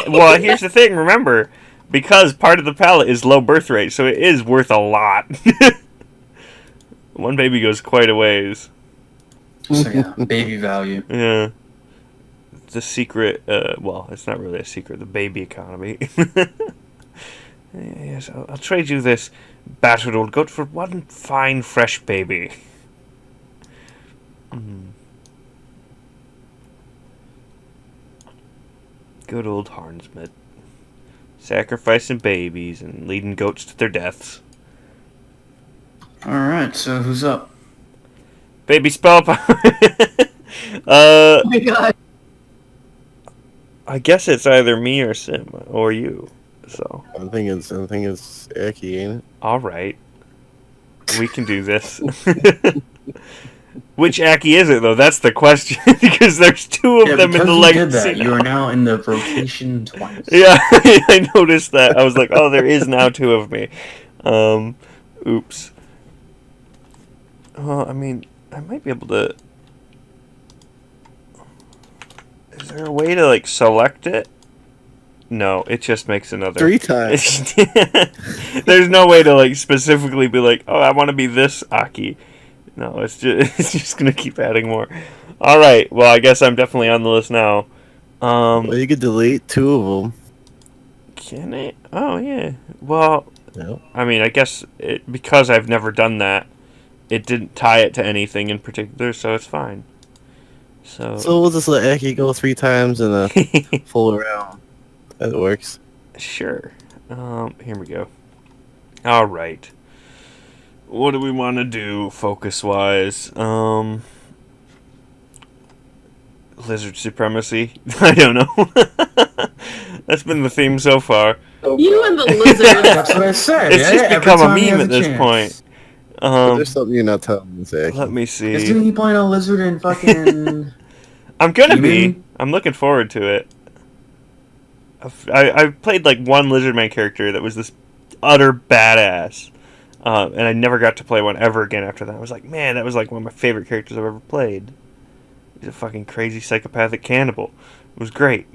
Speaker 1: Well, here's the thing. Remember, because part of the palette is low birth rate, so it is worth a lot. One baby goes quite a ways.
Speaker 3: So yeah, baby value.
Speaker 1: Yeah. The secret, well, it's not really a secret, the baby economy. Yes, I'll trade you this battered old goat for one fine, fresh baby. Good old Harnsmith. Sacrificing babies and leading goats to their deaths.
Speaker 3: Alright, so who's up?
Speaker 1: Baby spell power.
Speaker 2: Oh my god.
Speaker 1: I guess it's either me or Sim or you. So
Speaker 4: I think it's Aki, ain't it?
Speaker 1: all right, we can do this. Which Aki is it though? That's the question because there's two of them in the
Speaker 3: you did
Speaker 1: legacy.
Speaker 3: that, you are now in the rotation twice.
Speaker 1: Yeah, I noticed that. I was like, oh, there is now two of me. Oops. I mean, I might be able to. Is there a way to like select it? No, it just makes another
Speaker 4: 3 times.
Speaker 1: There's no way to like specifically be like, oh, I want to be this Aki. No, it's just gonna keep adding more. All right, well, I guess I'm definitely on the list now.
Speaker 4: Well, you could delete 2 of them.
Speaker 1: Can it? Oh yeah. Well,
Speaker 4: Yep.
Speaker 1: I mean, I guess because I've never done that, it didn't tie it to anything in particular, so it's fine. So
Speaker 4: So we'll just let Aki go 3 times in a full round. That works.
Speaker 1: sure. Here we go. All right. What do we want to do focus-wise? Lizard supremacy? I don't know. That's been the theme so far.
Speaker 2: You and the lizard.
Speaker 3: That's what I said.
Speaker 1: It's just
Speaker 3: every
Speaker 1: become a
Speaker 3: time he
Speaker 1: meme
Speaker 3: has
Speaker 1: at this
Speaker 3: chance.
Speaker 1: point.
Speaker 4: But there's something you're not telling us, Aki.
Speaker 1: Let me
Speaker 3: Isn't
Speaker 1: see.
Speaker 3: he playing a lizard in fucking...
Speaker 1: I'm gonna be.
Speaker 3: Human?
Speaker 1: I'm looking forward to it. I've played like one Lizardman character that was this utter badass, and I never got to play one ever again after that. I was like, man, that was like one of my favorite characters I've ever played. He's a fucking crazy psychopathic cannibal. It was great.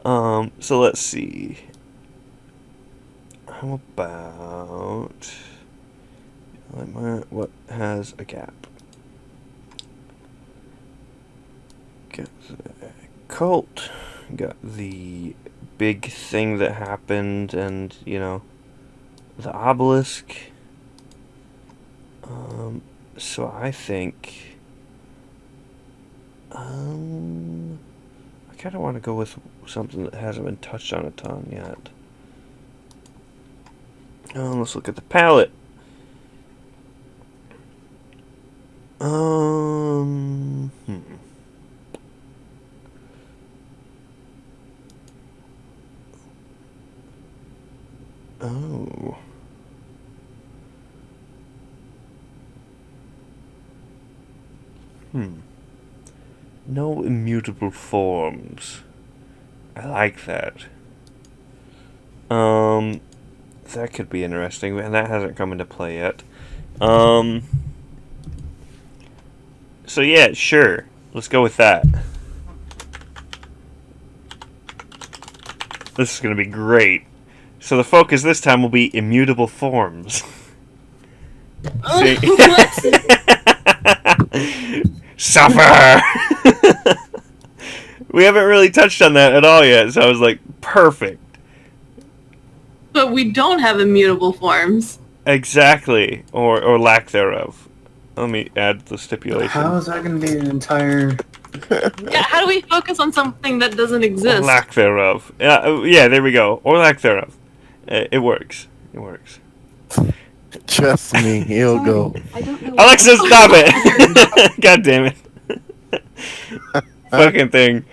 Speaker 1: So let's see. How about what has a gap? Got the cult. Got the big thing that happened, and you know, the obelisk. So I think, I kind of want to go with something that hasn't been touched on a ton yet. Let's look at the palette. Oh. No immutable forms. I like that. That could be interesting, and that hasn't come into play yet. So yeah, sure. Let's go with that. This is going to be great. So the focus this time will be immutable forms. See? Suffer! We haven't really touched on that at all yet, so I was like, perfect.
Speaker 2: But we don't have immutable forms.
Speaker 1: Exactly. Or lack thereof. Let me add the stipulation.
Speaker 3: How is that going to be an entire...
Speaker 2: Yeah, how do we focus on something that doesn't
Speaker 1: Or
Speaker 2: exist?
Speaker 1: lack thereof. Yeah, there we go. Or lack thereof. It works. It works.
Speaker 4: Trust me, he'll go.
Speaker 2: I don't know.
Speaker 1: Alexa, stop it! God damn it. Fucking thing.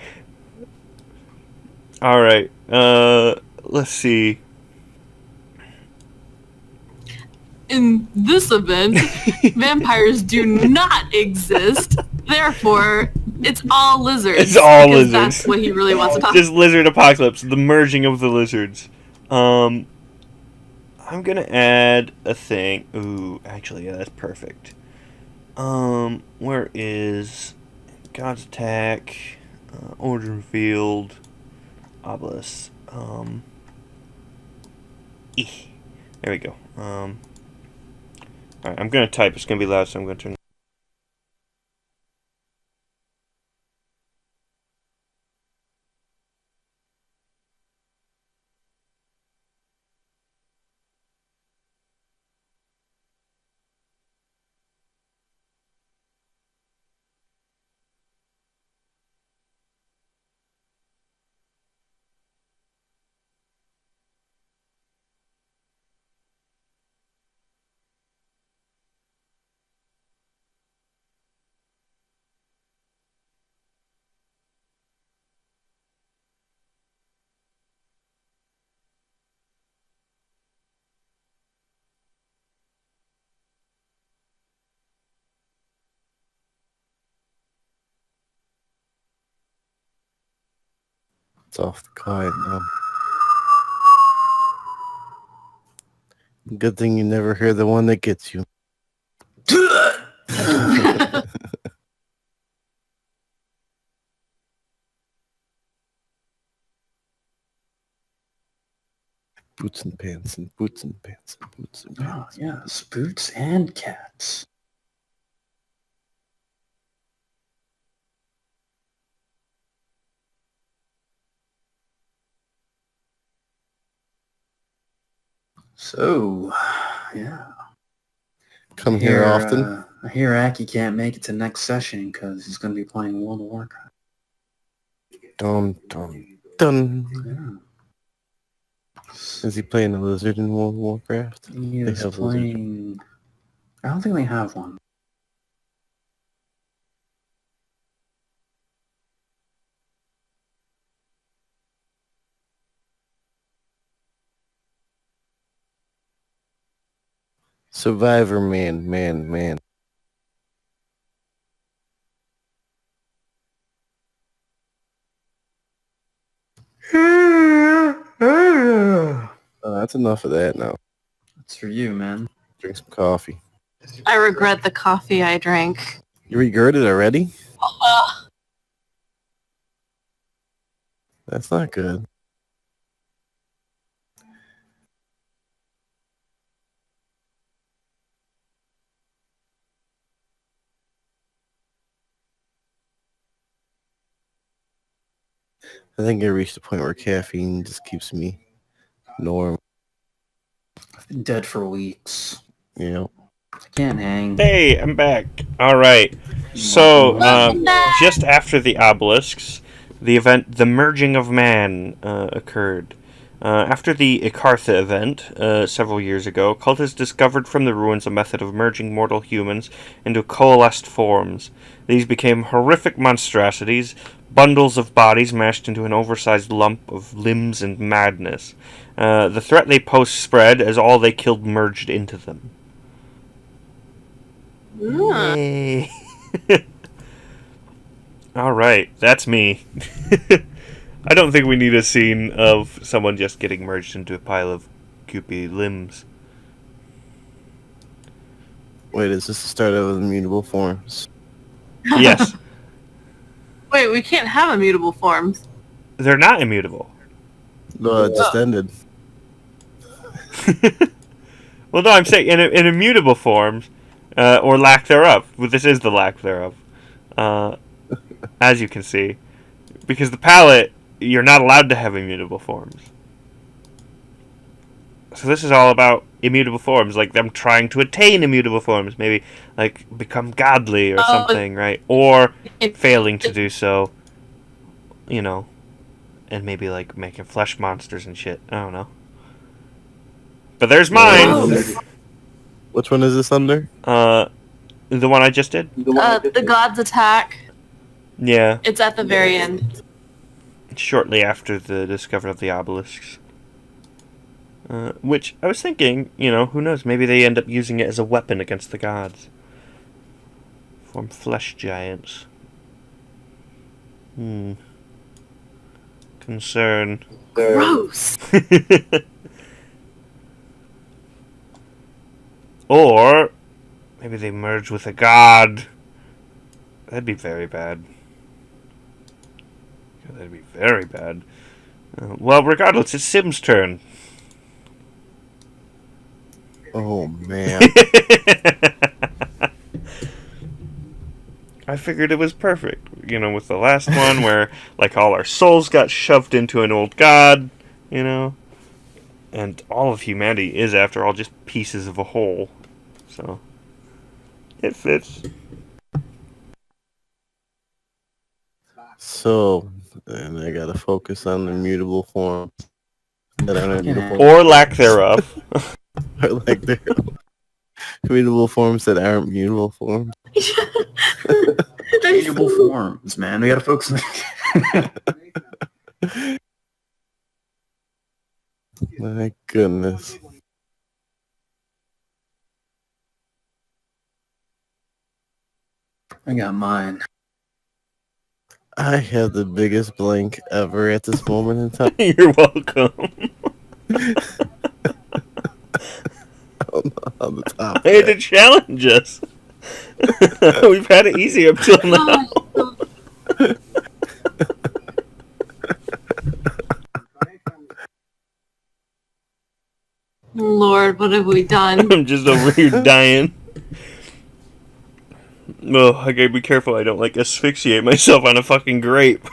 Speaker 1: Alright. Let's see.
Speaker 2: in this event, vampires do not exist. Therefore, it's all lizards.
Speaker 1: It's all
Speaker 2: because
Speaker 1: lizards.
Speaker 2: That's what he really wants to talk
Speaker 1: Just lizard apocalypse, the merging of the lizards. I'm gonna add a thing. Ooh, actually, yeah, that's perfect. Where is God's Attack, Origin Field, Obelisk. There we go. Alright, I'm gonna type. It's gonna be loud, so I'm gonna turn.
Speaker 4: It's off the card now. Good thing you never hear the one that gets you. Boots and pants and boots and pants and boots and
Speaker 3: Oh,
Speaker 4: pants.
Speaker 3: yes, boots and cats. So, yeah.
Speaker 4: Come here often.
Speaker 3: I hear Aki can't make it to next session because he's going to be playing World of Warcraft.
Speaker 4: Dun dun dun.
Speaker 3: Yeah.
Speaker 4: Is he playing a lizard in World of Warcraft?
Speaker 3: He
Speaker 4: They
Speaker 3: is
Speaker 4: have
Speaker 3: playing... I don't think they have one.
Speaker 4: Survivor man. That's enough of that now.
Speaker 3: That's for you, man.
Speaker 4: Drink some coffee.
Speaker 2: I regret the coffee I drank.
Speaker 4: You regret it already?
Speaker 2: Ugh.
Speaker 4: That's not good. I think I reached the point where caffeine just keeps me normal.
Speaker 3: I've been dead for weeks.
Speaker 4: You know.
Speaker 3: I can't hang.
Speaker 1: Hey, I'm back. Alright. So, just after the obelisks, the event The Merging of Man occurred. After the Ikartha event, several years ago, cultists discovered from the ruins a method of merging mortal humans into coalesced forms. These became horrific monstrosities, bundles of bodies mashed into an oversized lump of limbs and madness. The threat they posed spread as all they killed merged into them. Yay. Alright, that's me. I don't think we need a scene of someone just getting merged into a pile of goopy limbs.
Speaker 4: Wait, is this the start of immutable forms?
Speaker 1: Yes.
Speaker 2: Wait, we can't have immutable forms.
Speaker 1: They're not immutable.
Speaker 4: No, it just ended.
Speaker 1: Well, no, I'm saying in immutable forms, or lack thereof. Well, this is the lack thereof. As you can see. Because the palette, you're not allowed to have immutable forms. So this is all about immutable forms, like them trying to attain immutable forms, maybe like become godly or something, right? Or failing to do so, you know, and maybe like making flesh monsters and shit. I don't know. But there's mine.
Speaker 4: Which one is this under?
Speaker 1: The one I just did.
Speaker 2: The God's Attack.
Speaker 1: Yeah.
Speaker 2: It's at the very end.
Speaker 1: Shortly after the discovery of the obelisks. Which I was thinking, who knows? Maybe they end up using it as a weapon against the gods. Form flesh giants. Concern.
Speaker 2: Gross.
Speaker 1: Or maybe they merge with a god. That'd be very bad. That'd be very bad. Well, regardless, it's Sim's turn.
Speaker 4: Oh man.
Speaker 1: I figured it was perfect. With the last one where, like, all our souls got shoved into an old god, and all of humanity is, after all, just pieces of a whole. So, it fits.
Speaker 4: So, and I gotta focus on the mutable form that aren't immutable,
Speaker 1: Or lack thereof.
Speaker 4: or like their mutable forms that aren't mutable forms.
Speaker 3: Mutable forms, man. We gotta focus on
Speaker 4: My goodness.
Speaker 3: I got mine.
Speaker 4: I have the biggest blank ever at this moment in time.
Speaker 1: You're welcome.
Speaker 4: On the top.
Speaker 1: I had to challenge us. We've had it easy up till now.
Speaker 2: Lord, what have we done?
Speaker 1: I'm just over here dying. Oh, I gotta be careful I don't, asphyxiate myself on a fucking grape.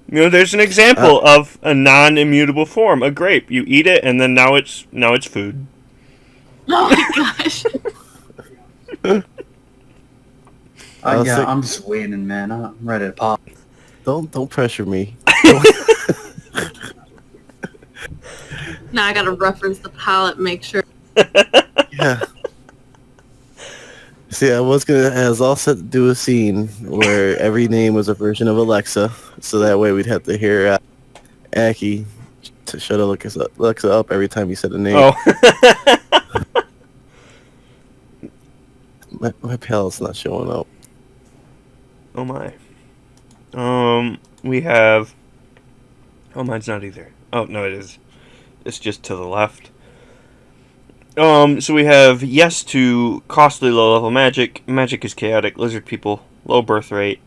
Speaker 1: There's an example of a non-immutable form, a grape. You eat it, and then now it's food.
Speaker 2: Oh my gosh.
Speaker 3: I'm just waiting, man. I'm ready to pop.
Speaker 4: Don't pressure me.
Speaker 2: Now I gotta reference the palette, make sure.
Speaker 4: Yeah. See, I was all set to do a scene where every name was a version of Alexa, so that way we'd have to hear Aki to shut Alexa up every time you said a name.
Speaker 1: Oh.
Speaker 4: My palette's not showing up.
Speaker 1: Oh my. We have... Oh, mine's not either. Oh, no, it is. It's just to the left. So we have yes to costly low-level magic. Magic is chaotic. Lizard people. Low birth rate.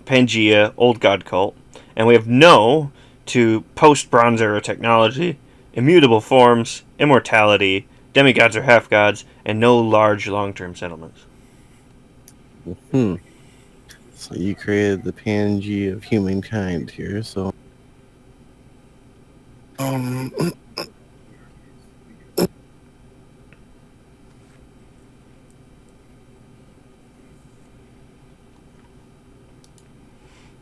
Speaker 1: Pangea. Old god cult. And we have no to post-Bronze Era technology. Immutable forms. Immortality. Demigods or half-gods. And no large long-term settlements.
Speaker 4: So you created the Pangea of humankind here, so...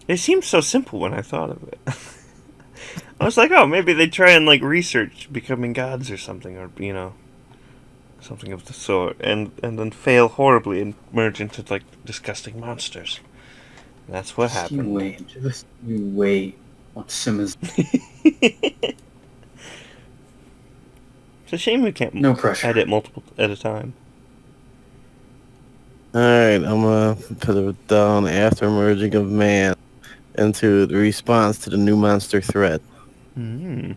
Speaker 1: It seemed so simple when I thought of it. I was like, oh, maybe they try and research becoming gods or something, or something of the sort, and then fail horribly and merge into disgusting monsters. That's what happened.
Speaker 3: Just you wait. What Simmons?
Speaker 1: It's a shame we can't
Speaker 3: No pressure.
Speaker 1: edit multiple at a time.
Speaker 4: Alright, I'm gonna put it down after merging of man into the response to the new monster threat.
Speaker 1: Mm.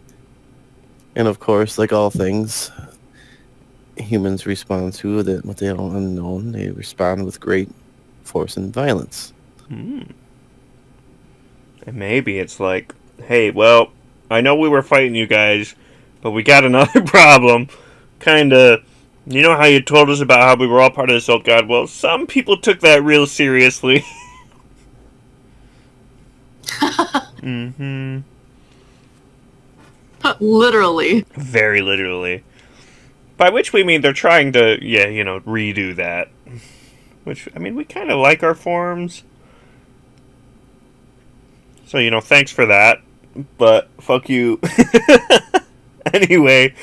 Speaker 4: And of course, like all things, humans respond to what they don't unknown. They respond with great force and violence.
Speaker 1: And maybe it's like, hey, well, I know we were fighting you guys, but we got another problem. Kinda, you know how you told us about how we were all part of this old god? Well, some people took that real seriously. Mm-hmm.
Speaker 2: Literally.
Speaker 1: Very literally. By which we mean they're trying to, redo that. Which, we kind of like our forms. So, thanks for that. But, fuck you. Anyway.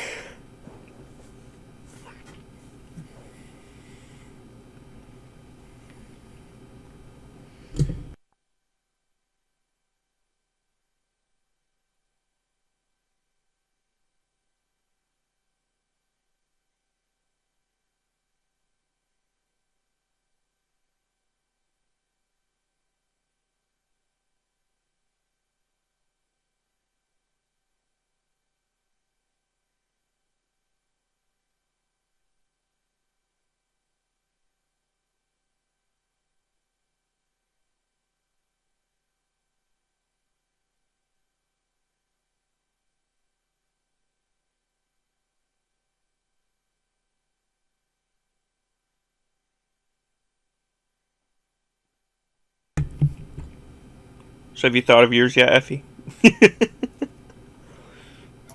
Speaker 1: So have you thought of yours yet, Effie?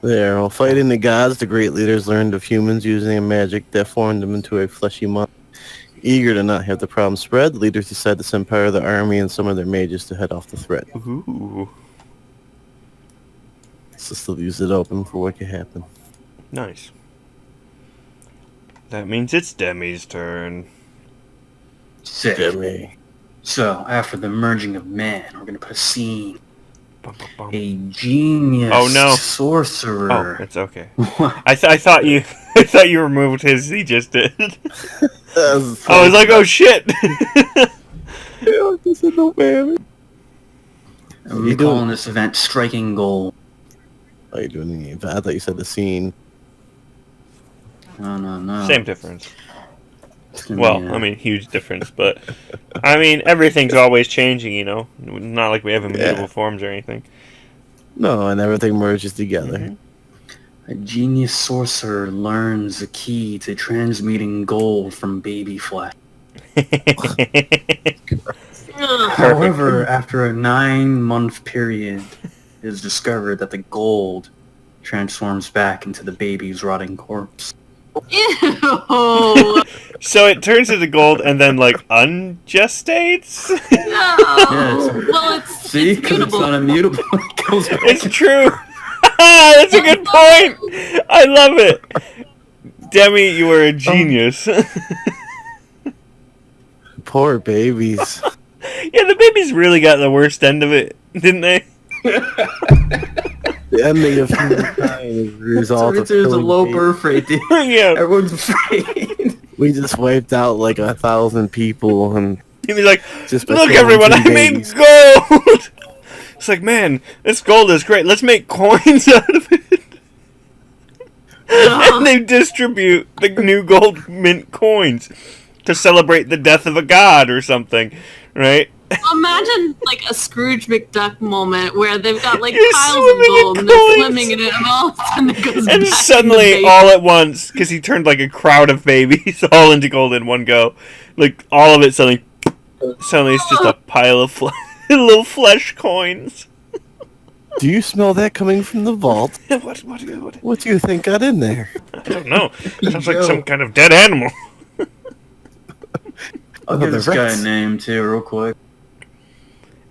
Speaker 4: There, while fighting the gods, the great leaders learned of humans using a magic that formed them into a fleshy monster. Eager to not have the problem spread, the leaders decided to send part of the army and some of their mages to head off the threat.
Speaker 1: Ooh.
Speaker 4: So still use it open for what could happen.
Speaker 1: Nice. That means it's Demi's turn.
Speaker 3: Sick.
Speaker 4: Demi.
Speaker 3: So, after the merging of man, we're gonna put a scene.
Speaker 1: Bum, bum, bum.
Speaker 3: A genius
Speaker 1: Oh, no.
Speaker 3: sorcerer.
Speaker 1: Oh, it's okay. I thought you I thought you removed his. He just did. I was like, oh shit.
Speaker 4: No, man.
Speaker 3: And we're calling this event Striking Gold.
Speaker 4: Oh, you're doing the event? I thought you said the scene.
Speaker 3: No.
Speaker 1: Same difference.
Speaker 3: Yeah.
Speaker 1: Well, I mean, huge difference, but I mean, everything's always changing, you know. Not like we have immutable forms or anything.
Speaker 4: No, and everything merges together.
Speaker 1: Mhm.
Speaker 3: A genius sorcerer learns the key to transmuting gold from baby flesh. However, after a 9-month period, it is discovered that the gold transforms back into the baby's rotting corpse.
Speaker 2: Ew.
Speaker 1: So it turns into gold and then like ungestates.
Speaker 2: No. Well, it's
Speaker 3: See, because it's
Speaker 2: mutable.
Speaker 3: not immutable. It goes back.
Speaker 1: It's true. That's a good point. I love it. Demi, you are a genius.
Speaker 4: Poor babies.
Speaker 1: Yeah, the babies really got the worst end of it, didn't they?
Speaker 4: The ending of humankind is the result of
Speaker 3: There's a
Speaker 4: killing
Speaker 3: low
Speaker 4: babies.
Speaker 3: birth rate, dude.
Speaker 1: Yeah.
Speaker 3: Everyone's afraid.
Speaker 4: We just wiped out like 1,000 people and
Speaker 1: And he's like,
Speaker 4: just by
Speaker 1: look
Speaker 4: killing
Speaker 1: everyone,
Speaker 4: 2
Speaker 1: I made
Speaker 4: babies.
Speaker 1: gold! It's like, man, this gold is great. Let's make coins out of it. And they distribute the new gold mint coins to celebrate the death of a god or something, right?
Speaker 2: Imagine like a Scrooge McDuck moment where they've got like
Speaker 1: You're
Speaker 2: piles of
Speaker 1: swimming in
Speaker 2: gold and they're
Speaker 1: coins.
Speaker 2: swimming in it, and all of a sudden it goes
Speaker 1: And
Speaker 2: back
Speaker 1: suddenly,
Speaker 2: into
Speaker 1: all at once, because he turned like a crowd of babies all into gold in one go, like all of it suddenly it's just a pile of little flesh coins.
Speaker 4: Do you smell that coming from the vault?
Speaker 1: What?
Speaker 4: What do you think got in there?
Speaker 1: I don't know. Sounds like some kind of dead animal.
Speaker 3: I'll
Speaker 4: Oh,
Speaker 3: give
Speaker 4: the
Speaker 3: this guy
Speaker 4: rats.
Speaker 3: a name, too, real quick.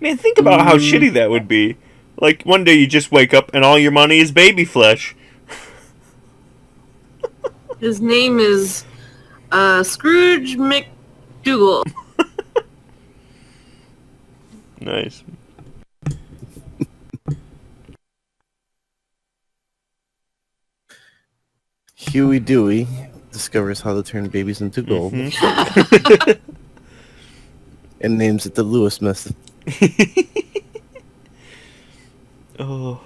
Speaker 1: Man, think about how shitty that would be. Like, one day you just wake up and all your money is baby flesh.
Speaker 2: His name is Scrooge McDougal.
Speaker 1: Nice.
Speaker 4: Huey Dewey discovers how to turn babies into gold
Speaker 1: Mhm.
Speaker 4: and names it the Lewis method.
Speaker 1: Oh.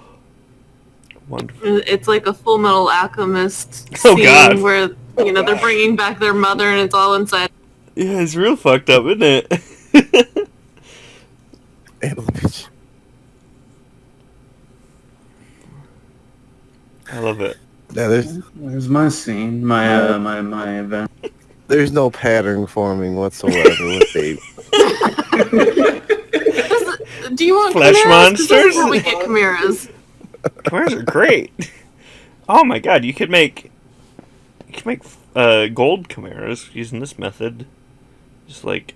Speaker 1: Wonderful.
Speaker 2: It's like a Full Metal Alchemist
Speaker 1: Oh,
Speaker 2: scene
Speaker 1: God.
Speaker 2: where they're bringing back their mother and it's all inside.
Speaker 1: Yeah, it's real fucked up, isn't it? I love it.
Speaker 4: Now,
Speaker 3: There's my scene, my event.
Speaker 4: there's no pattern forming whatsoever with babies.
Speaker 2: Do you want
Speaker 1: Flesh
Speaker 2: chimeras? 'Cause this
Speaker 1: monsters?
Speaker 2: is where we get chimeras.
Speaker 1: Chimeras are great. Oh my god, you could make gold chimeras using this method. Just like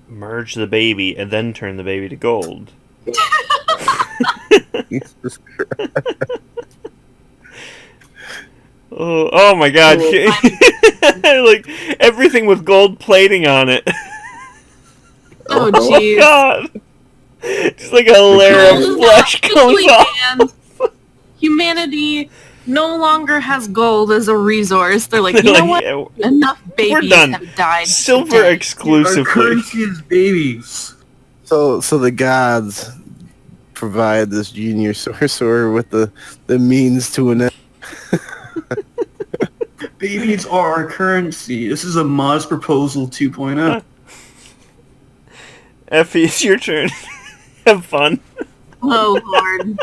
Speaker 1: merge the baby and then turn the baby to gold.
Speaker 4: Jesus Christ.
Speaker 1: Oh my god. Like everything with gold plating on it.
Speaker 2: Oh,
Speaker 1: Oh my
Speaker 2: jeez.
Speaker 1: god. Just like a layer
Speaker 2: Gold
Speaker 1: of
Speaker 2: is
Speaker 1: flesh
Speaker 2: now
Speaker 1: comes
Speaker 2: complete,
Speaker 1: off.
Speaker 2: man. Humanity no longer has gold as a resource. They're like, you know what?
Speaker 1: Yeah,
Speaker 2: Enough babies
Speaker 1: done.
Speaker 2: have died.
Speaker 1: silver
Speaker 2: today.
Speaker 1: exclusively.
Speaker 3: is babies.
Speaker 4: So the gods provide this genius sorcerer with the means to an end.
Speaker 3: Babies are our currency. This is a Moz proposal 2.0.
Speaker 1: Effie, it's your turn. Have fun.
Speaker 2: Oh, Lord.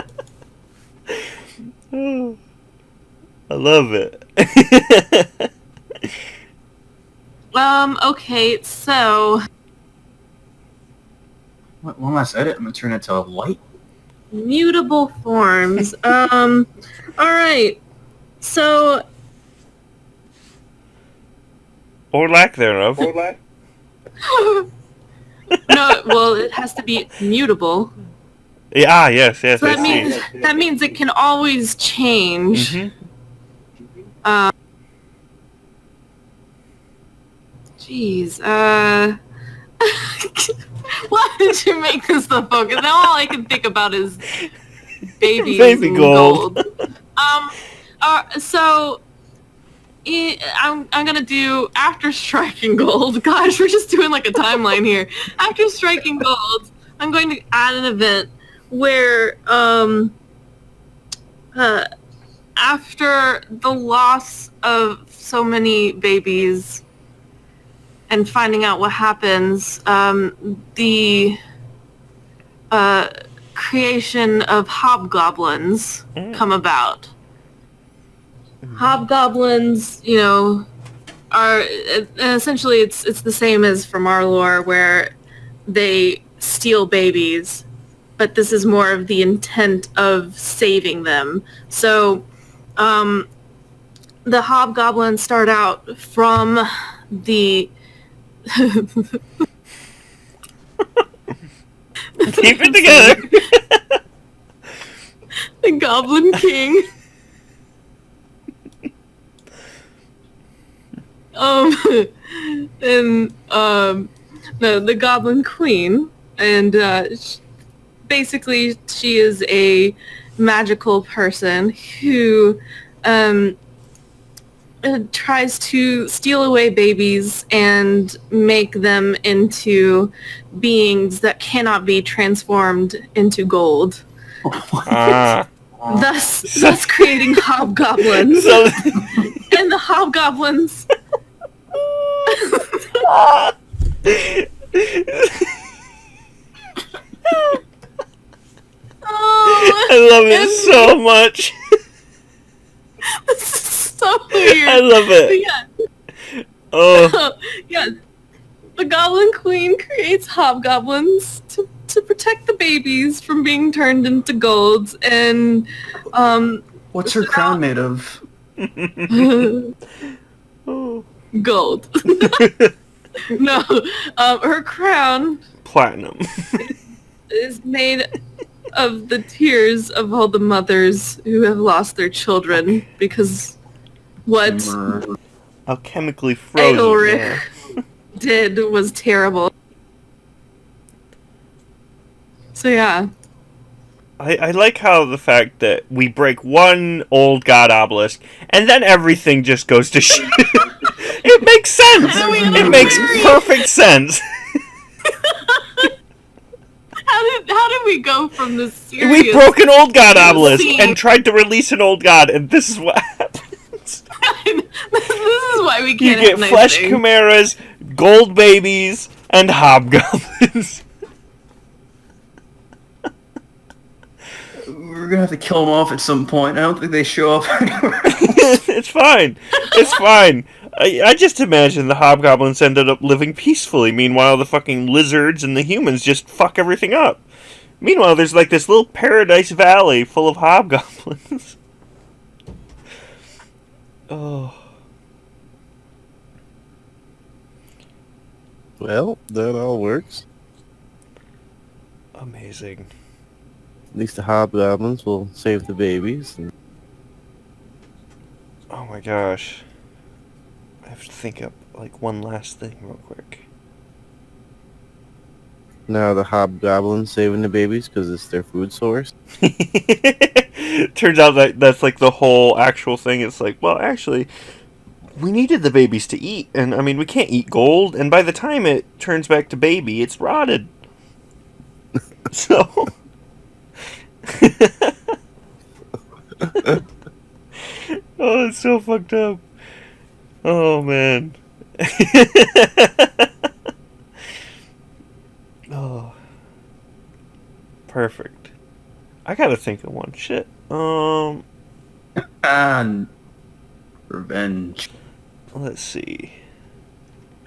Speaker 1: I love it.
Speaker 2: Okay, so
Speaker 3: One last edit. I'm gonna turn it to light.
Speaker 2: Mutable forms. All right. So
Speaker 1: Or lack thereof.
Speaker 2: no. Well, it has to be mutable.
Speaker 1: Yeah, yes,
Speaker 2: So
Speaker 1: I
Speaker 2: that means it can always change.
Speaker 1: see.
Speaker 2: Jeez. Why did you make this the focus? Now all I can think about is babies
Speaker 1: Baby
Speaker 2: and
Speaker 1: gold.
Speaker 2: So I'm gonna do after striking gold. Gosh, we're just doing like a timeline here. After striking gold, I'm going to add an event where after the loss of so many babies and finding out what happens, the creation of hobgoblins come about. Hobgoblins, are essentially it's the same as from our lore where they steal babies, but this is more of the intent of saving them. So the hobgoblins start out from the
Speaker 1: Keep it together.
Speaker 2: the Goblin King. The Goblin Queen, and basically she is a magical person who tries to steal away babies and make them into beings that cannot be transformed into gold. Thus creating hobgoblins.
Speaker 1: So
Speaker 2: And the hobgoblins
Speaker 1: I love it so much.
Speaker 2: This is so weird.
Speaker 1: I love it.
Speaker 2: Yeah.
Speaker 1: Oh,
Speaker 2: Yeah. The Goblin Queen creates hobgoblins to protect the babies from being turned into golds, and
Speaker 3: What's her crown made of?
Speaker 2: gold. No, her crown
Speaker 1: platinum.
Speaker 2: is made of the tears of all the mothers who have lost their children because what
Speaker 1: Alchemically frozen.
Speaker 2: Aelric
Speaker 1: Yeah.
Speaker 2: did was terrible. So yeah.
Speaker 1: I like how the fact that we break one old god obelisk and then everything just goes to shit. It makes sense. It makes perfect sense.
Speaker 2: How did we go from this serious?
Speaker 1: We broke an old god obelisk
Speaker 2: scene?
Speaker 1: and tried to release an old god, and this is what happens.
Speaker 2: This is why we
Speaker 1: You
Speaker 2: can't
Speaker 1: get
Speaker 2: have nice
Speaker 1: flesh
Speaker 2: things.
Speaker 1: chimeras, gold babies, and hobgoblins.
Speaker 3: We're gonna have to kill them off at some point. I don't think they show up anywhere.
Speaker 1: It's fine. It's fine. I just imagine the hobgoblins ended up living peacefully. Meanwhile, the fucking lizards and the humans just fuck everything up. Meanwhile, there's like this little paradise valley full of hobgoblins. Oh.
Speaker 4: Well, that all works.
Speaker 1: Amazing.
Speaker 4: At least the hobgoblins will save the babies. And
Speaker 1: Oh my gosh. I have to think up like one last thing real quick.
Speaker 4: now the hobgoblins saving the babies because it's their food source.
Speaker 1: Turns out that that's like the whole actual thing. It's like, well, actually, we needed the babies to eat, and I mean, we can't eat gold, and by the time it turns back to baby, it's rotted. So. Oh, it's so fucked up. Oh, man. Oh. Perfect. I gotta think of one. Shit.
Speaker 3: And revenge.
Speaker 1: Let's see.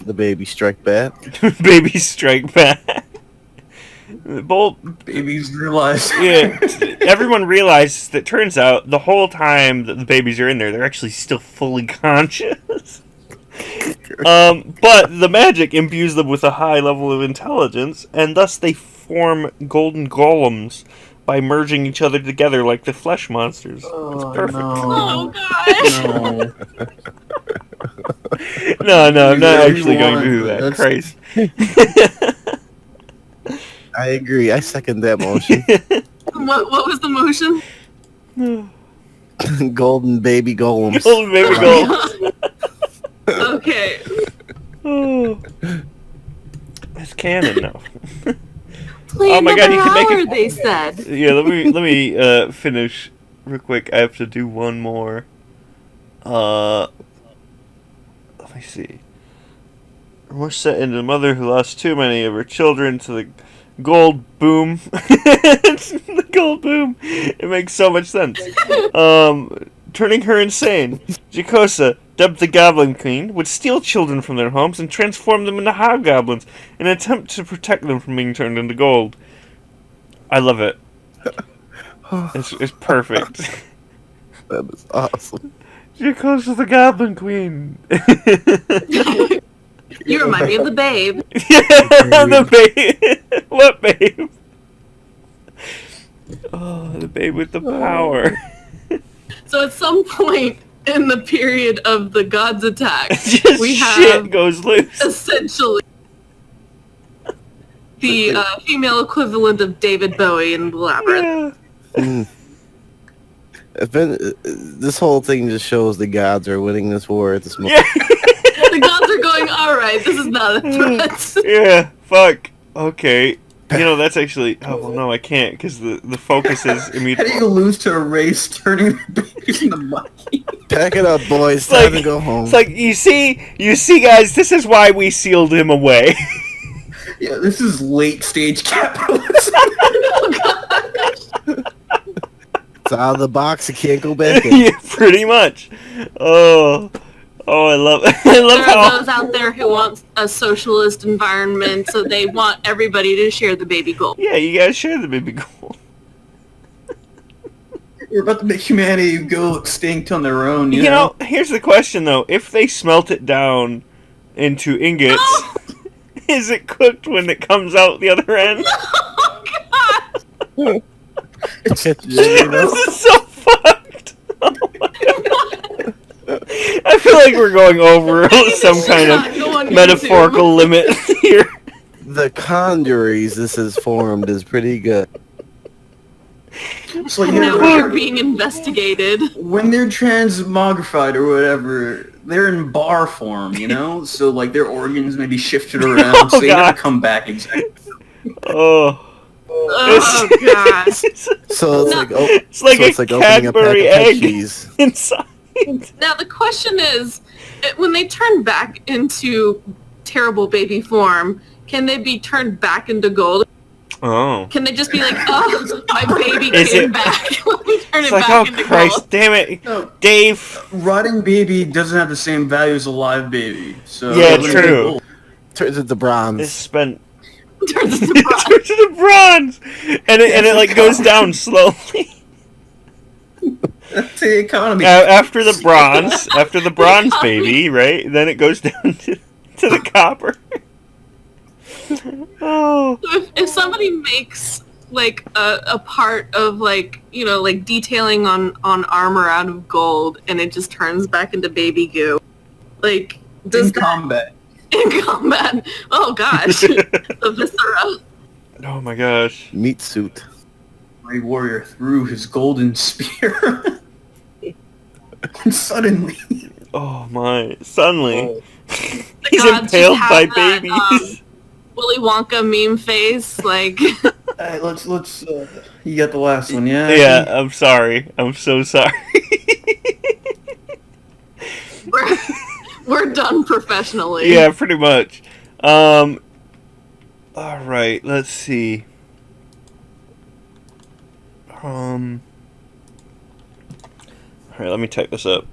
Speaker 4: The baby strike back.
Speaker 1: Baby strike back.
Speaker 3: Babies realize.
Speaker 1: Yeah, everyone realizes that turns out the whole time that the babies are in there, they're actually still fully conscious. But the magic imbues them with a high level of intelligence, and thus they form golden golems by merging each other together like the flesh monsters. It's perfect.
Speaker 2: Oh gosh.
Speaker 1: No, I'm not
Speaker 3: Whatever
Speaker 1: actually
Speaker 3: you
Speaker 1: going to
Speaker 3: want,
Speaker 1: do
Speaker 3: but
Speaker 1: that.
Speaker 3: that's-
Speaker 1: Christ.
Speaker 4: I agree. I second that motion.
Speaker 2: What was the motion?
Speaker 4: Golden baby golems.
Speaker 1: Golden baby golems.
Speaker 2: Okay.
Speaker 1: Oh. It's canon now.
Speaker 2: Play
Speaker 1: Oh my God, you can make
Speaker 2: hour,
Speaker 1: it-
Speaker 2: they said.
Speaker 1: Yeah, let me finish real quick. I have to do one more. Let me see. We're set into a mother who lost too many of her children to the gold boom. The gold boom. It makes so much sense. Turning her insane. Jacosa, dubbed the Goblin Queen, would steal children from their homes and transform them into hobgoblins in an attempt to protect them from being turned into gold. I love it. It's perfect.
Speaker 4: That is awesome.
Speaker 1: Jacosa the Goblin Queen.
Speaker 2: You remind me of the Babe.
Speaker 1: The babe. What babe? Oh, the babe with the power.
Speaker 2: So at some point in the period of the gods' attack,
Speaker 1: Just
Speaker 2: we have
Speaker 1: shit goes loose.
Speaker 2: essentially the female equivalent of David Bowie in the Labyrinth.
Speaker 1: Yeah.
Speaker 4: This whole thing just shows the gods are winning this war at this moment.
Speaker 1: Yeah.
Speaker 2: The gods are going, all right, this is not a threat.
Speaker 1: Yeah. Fuck. Okay. You know, that's actually... Oh, well, no, I can't, because the focus is
Speaker 3: How do
Speaker 1: immediately...
Speaker 3: you lose to a race turning the babies into monkeys?
Speaker 4: Pack it up, boys.
Speaker 1: It's
Speaker 4: Time
Speaker 1: like-
Speaker 4: to go home.
Speaker 1: It's like, you see, guys, this is why we sealed him away.
Speaker 3: Yeah, this is late stage capitalism.
Speaker 4: It's out of the box. You can't go back in.
Speaker 1: Yeah, pretty much. Oh, I love I
Speaker 2: There
Speaker 1: love
Speaker 2: are
Speaker 1: how...
Speaker 2: those out there who want a socialist environment, so they want everybody to share the baby gold.
Speaker 1: Yeah, you guys share the baby gold.
Speaker 3: We're about to make humanity go extinct on their own, you
Speaker 1: You
Speaker 3: know?
Speaker 1: know, here's the question, though. If they smelt it down into ingots, is it cooked when it comes out the other end?
Speaker 3: It's
Speaker 1: This is so fucked. Oh my God. I feel like we're going over some kind
Speaker 2: Not go on
Speaker 1: of metaphorical limit here.
Speaker 4: The conjuries this has formed is pretty good.
Speaker 3: so,
Speaker 2: Now
Speaker 3: yeah,
Speaker 2: we are being investigated.
Speaker 3: when they're transmogrified or whatever, they're in bar form, you know? So, like, their organs may be shifted around, so they
Speaker 1: God.
Speaker 3: never come back exactly.
Speaker 1: Oh.
Speaker 2: Oh god.
Speaker 4: So it's
Speaker 2: No.
Speaker 4: like
Speaker 1: It's like
Speaker 4: so
Speaker 1: a
Speaker 4: it's like opening a pack of
Speaker 1: Cadbury
Speaker 4: pet
Speaker 1: egg
Speaker 4: cheese.
Speaker 1: inside.
Speaker 2: Now the question is, when they turn back into terrible baby form, can they be turned back into gold?
Speaker 1: Oh.
Speaker 2: Can they just be like, oh, my baby
Speaker 1: Is
Speaker 2: came
Speaker 1: it-
Speaker 2: back. Let me turn
Speaker 1: It's
Speaker 2: it
Speaker 1: like,
Speaker 2: back
Speaker 1: oh
Speaker 2: into
Speaker 1: Christ,
Speaker 2: gold.
Speaker 1: damn it,
Speaker 3: No,
Speaker 1: Dave.
Speaker 3: rotting baby doesn't have the same value as a live baby. So
Speaker 1: Yeah,
Speaker 3: it wouldn't be
Speaker 1: true.
Speaker 3: gold.
Speaker 4: Turns into bronze.
Speaker 1: It's spent
Speaker 2: Turns into
Speaker 1: turns
Speaker 2: bronze.
Speaker 1: to the bronze, and it like goes down slowly.
Speaker 3: That's the economy.
Speaker 1: After the bronze baby, right? Then it goes down to the copper. Oh,
Speaker 2: If somebody makes like a part of like, you know, like detailing on armor out of gold and it just turns back into baby goo, like does
Speaker 3: in
Speaker 2: that
Speaker 3: combat.
Speaker 2: in combat? Oh gosh, the viscera.
Speaker 1: oh my gosh.
Speaker 4: Meat suit.
Speaker 3: My warrior threw his golden spear. And suddenly,
Speaker 1: Oh my. Suddenly,
Speaker 2: The
Speaker 1: he's
Speaker 2: gods just
Speaker 1: impaled
Speaker 2: have
Speaker 1: by
Speaker 2: that,
Speaker 1: babies.
Speaker 2: Willy Wonka meme face, like
Speaker 3: alright, let's. You got the last one, yeah?
Speaker 1: Yeah, I'm sorry. I'm so sorry.
Speaker 2: we're done professionally.
Speaker 1: Yeah, pretty much. All right. Let's see. All right. Let me type this up.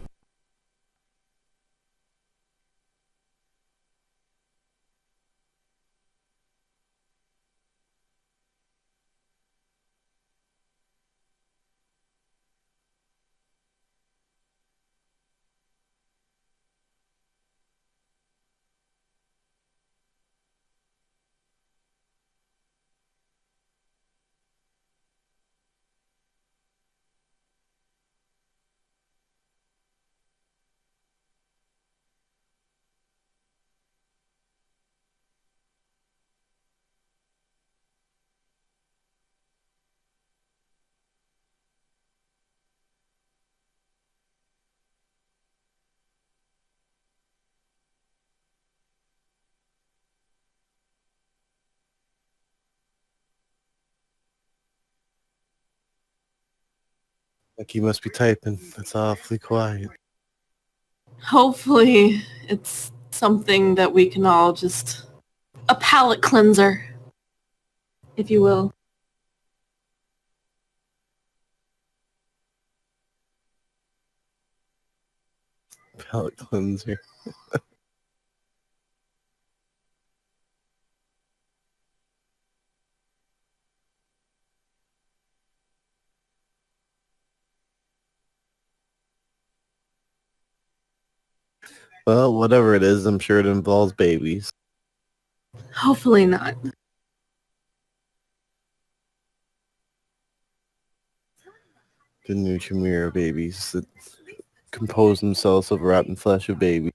Speaker 4: Like he must be typing. It's awfully quiet.
Speaker 2: Hopefully it's something that we can all just... a palate cleanser, if you will.
Speaker 4: Palette cleanser. Well, whatever it is, I'm sure it involves babies.
Speaker 2: Hopefully not.
Speaker 4: The Nutromira babies that compose themselves of rotten flesh of babies.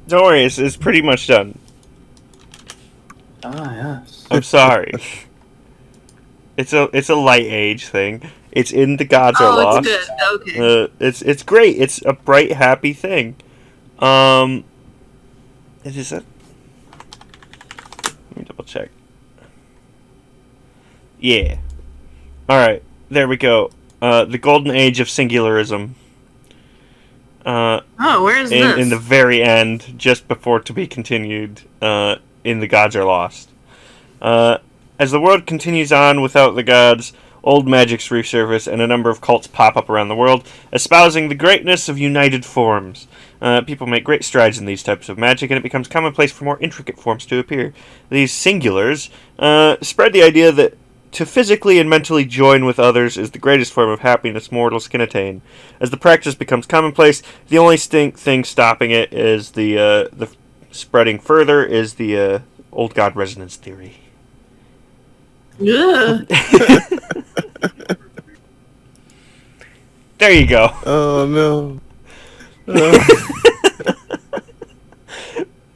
Speaker 1: Don't worry, it's pretty much done.
Speaker 3: Ah, yes.
Speaker 1: I'm sorry. It's a light age thing. It's in The Gods Are
Speaker 2: Oh,
Speaker 1: Lost.
Speaker 2: it's good. Okay.
Speaker 1: It's great. It's a bright, happy thing. It is a. Let me double check. Yeah. All right. There we go. The golden age of singularism.
Speaker 2: Oh, where's this?
Speaker 1: In the very end, just before to be continued. In The Gods Are Lost. As the world continues on without the gods, old magics resurface and a number of cults pop up around the world, espousing the greatness of united forms. People make great strides in these types of magic, and it becomes commonplace for more intricate forms to appear. These singulars spread the idea that to physically and mentally join with others is the greatest form of happiness mortals can attain. As the practice becomes commonplace, the only thing stopping it is the spreading further is the old god resonance theory.
Speaker 2: Ugh.
Speaker 1: There you go.
Speaker 4: Oh no.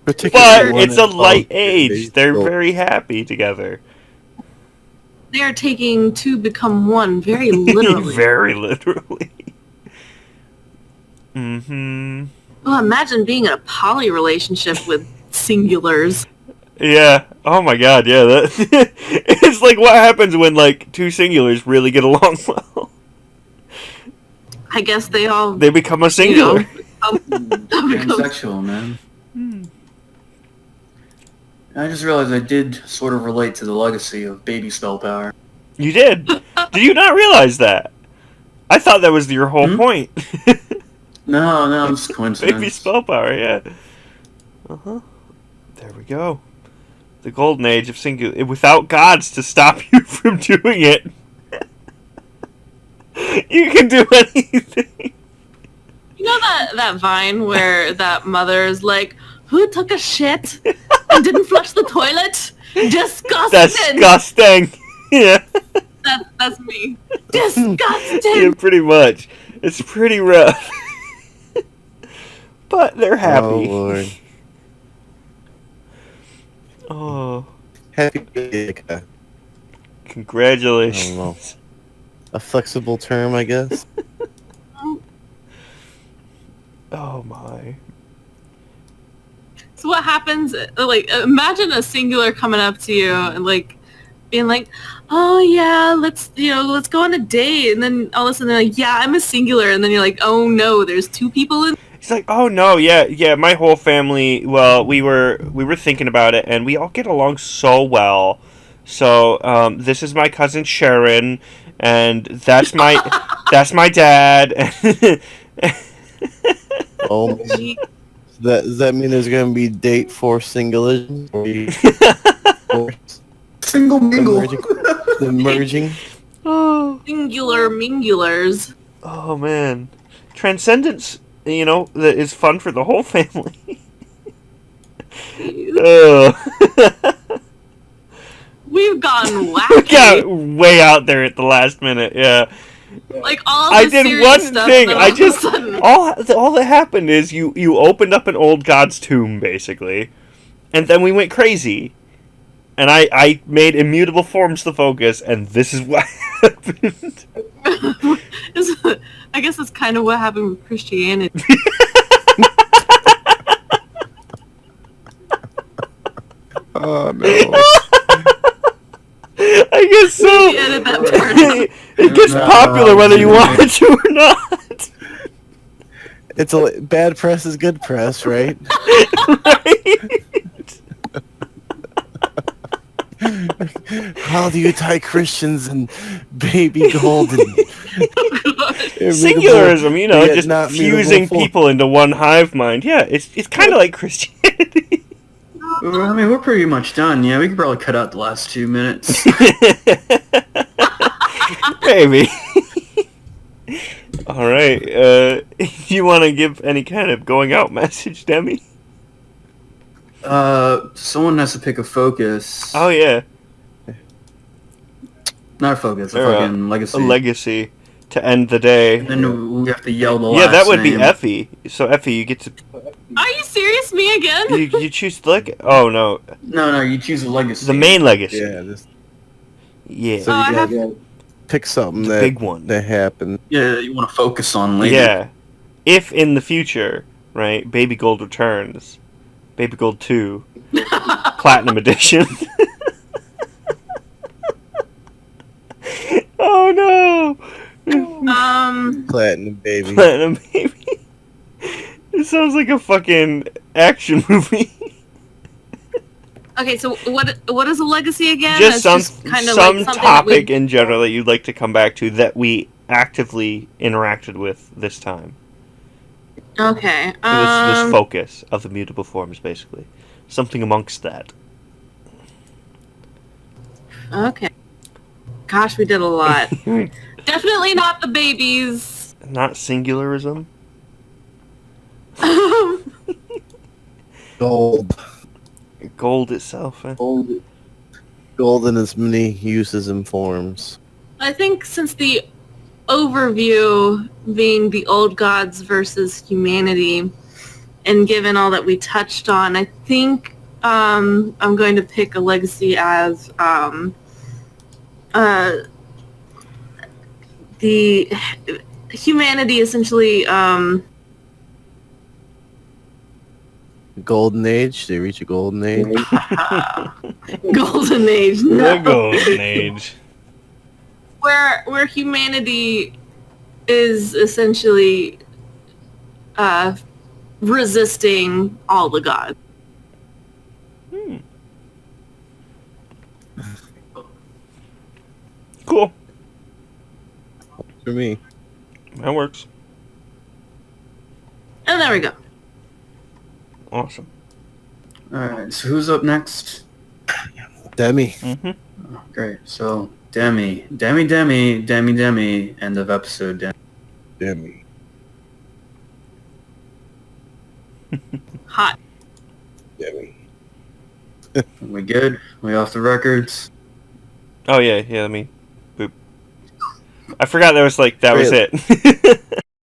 Speaker 1: But it's a light age. They're very happy together.
Speaker 2: They are taking two become one very literally.
Speaker 1: Very literally. Mm-hmm.
Speaker 2: Well, imagine being in a poly relationship with singulars.
Speaker 1: Yeah. Oh my god, yeah. It's like what happens when like two singulars really get along well.
Speaker 2: I guess they
Speaker 1: become a singular.
Speaker 3: Pansexual, man. I just realized I did sort of relate to the legacy of baby spell power.
Speaker 1: You did? Did you not realize that? I thought that was your whole point.
Speaker 3: No, it's coincidence.
Speaker 1: Baby spell power, yeah. Uh-huh. There we go. The golden age of singular. Without gods to stop you from doing it. You can do anything.
Speaker 2: You know that Vine where that mother's like, who took a shit and didn't flush the toilet? Disgusting!
Speaker 1: Disgusting! Yeah.
Speaker 2: That's me. Disgusting!
Speaker 1: Yeah, pretty much. It's pretty rough. But they're happy.
Speaker 4: Oh Lord.
Speaker 1: Oh.
Speaker 4: Happy birthday. I don't know.
Speaker 1: Congratulations.
Speaker 4: A flexible term, I guess.
Speaker 1: Oh my.
Speaker 2: So what happens? Like, imagine a singular coming up to you and like being like, "Oh yeah, let's go on a date," and then all of a sudden they're like, "Yeah, I'm a singular," and then you're like, "Oh no, there's two people in."
Speaker 1: He's like, oh no, yeah, my whole family. Well, we were thinking about it, and we all get along so well. So this is my cousin Sharon, and that's my dad.
Speaker 4: Oh, does that mean there's gonna be date for singlism? Or
Speaker 3: Single mingle.
Speaker 4: the merging?
Speaker 1: Oh,
Speaker 2: Singular mingulars.
Speaker 1: oh man, transcendence. That is fun for the whole family.
Speaker 2: We've gotten
Speaker 1: We
Speaker 2: wacky.
Speaker 1: got way out there at the last minute. Yeah.
Speaker 2: Like all the
Speaker 1: I did
Speaker 2: serious
Speaker 1: one
Speaker 2: stuff,
Speaker 1: thing.
Speaker 2: and then
Speaker 1: I
Speaker 2: all of a
Speaker 1: just
Speaker 2: sudden-
Speaker 1: all that happened is you opened up an old god's tomb basically, and then we went crazy, and I made immutable forms the focus, and this is what happened.
Speaker 2: I guess that's kind of what happened with Christianity.
Speaker 4: Oh no.
Speaker 1: I guess so.
Speaker 2: Maybe edit that part out.
Speaker 1: It gets popular whether you want it to or not.
Speaker 4: It's bad press is good press, right?
Speaker 1: Right?
Speaker 4: How do you tie Christians and baby golden?
Speaker 1: Singularism,
Speaker 4: Yet
Speaker 1: just
Speaker 4: not
Speaker 1: fusing
Speaker 4: mutable
Speaker 1: people into one hive mind. Yeah, it's kind of like Christianity.
Speaker 3: Well, I mean, we're pretty much done. Yeah, we could probably cut out the last 2 minutes.
Speaker 1: Maybe. All right. You want to give any kind of going out message, Demi?
Speaker 3: Someone has to pick a focus.
Speaker 1: Oh yeah,
Speaker 3: Not a focus, a
Speaker 1: Or,
Speaker 3: fucking legacy.
Speaker 1: a legacy to end the day.
Speaker 3: Then we have to yell the
Speaker 1: Yeah,
Speaker 3: last
Speaker 1: that would be
Speaker 3: name.
Speaker 1: Effie. So Effie, you get to
Speaker 2: Are you serious? Me again?
Speaker 1: you choose the oh no,
Speaker 3: No, you choose a legacy.
Speaker 1: the main legacy.
Speaker 4: Yeah, this,
Speaker 1: Yeah.
Speaker 4: so
Speaker 2: Oh,
Speaker 4: you
Speaker 2: I have-
Speaker 4: gotta pick something
Speaker 1: The
Speaker 4: that
Speaker 1: big one.
Speaker 4: that happened.
Speaker 3: Yeah, you want to focus on later.
Speaker 1: Yeah. If in the future, right, Baby Gold returns, Baby Gold 2, Platinum Edition. Oh no!
Speaker 4: Platinum baby.
Speaker 1: Platinum Baby. It sounds like a fucking action movie.
Speaker 2: Okay, so what is a legacy again?
Speaker 1: Just
Speaker 2: That's
Speaker 1: some
Speaker 2: kind of
Speaker 1: some
Speaker 2: like something
Speaker 1: topic
Speaker 2: that
Speaker 1: in general that you'd like to come back to that we actively interacted with this time.
Speaker 2: we... Okay.
Speaker 1: This focus of the mutable forms, basically. Something amongst that.
Speaker 2: Okay. Gosh, we did a lot. Definitely not the babies.
Speaker 1: Not singularism.
Speaker 4: Gold.
Speaker 1: Gold itself. Eh?
Speaker 4: Gold in its many uses and forms.
Speaker 2: I think since the overview being the old gods versus humanity, and given all that we touched on, I think I'm going to pick a legacy as the humanity essentially
Speaker 4: Golden Age. They reach a golden age.
Speaker 2: golden age.
Speaker 1: The
Speaker 2: No.
Speaker 1: golden age.
Speaker 2: Where humanity is essentially resisting all the gods.
Speaker 1: Cool.
Speaker 4: For me.
Speaker 1: That works.
Speaker 2: And there we go.
Speaker 1: Awesome.
Speaker 3: Alright, so who's up next?
Speaker 4: Demi.
Speaker 1: Mm-hmm.
Speaker 3: Oh, great. So, Demi, end of episode, Demi.
Speaker 4: Demi.
Speaker 2: Hot.
Speaker 4: Demi.
Speaker 3: We good? We off the records?
Speaker 1: Oh yeah. Let me. Boop. I forgot that was
Speaker 4: Really?
Speaker 1: it.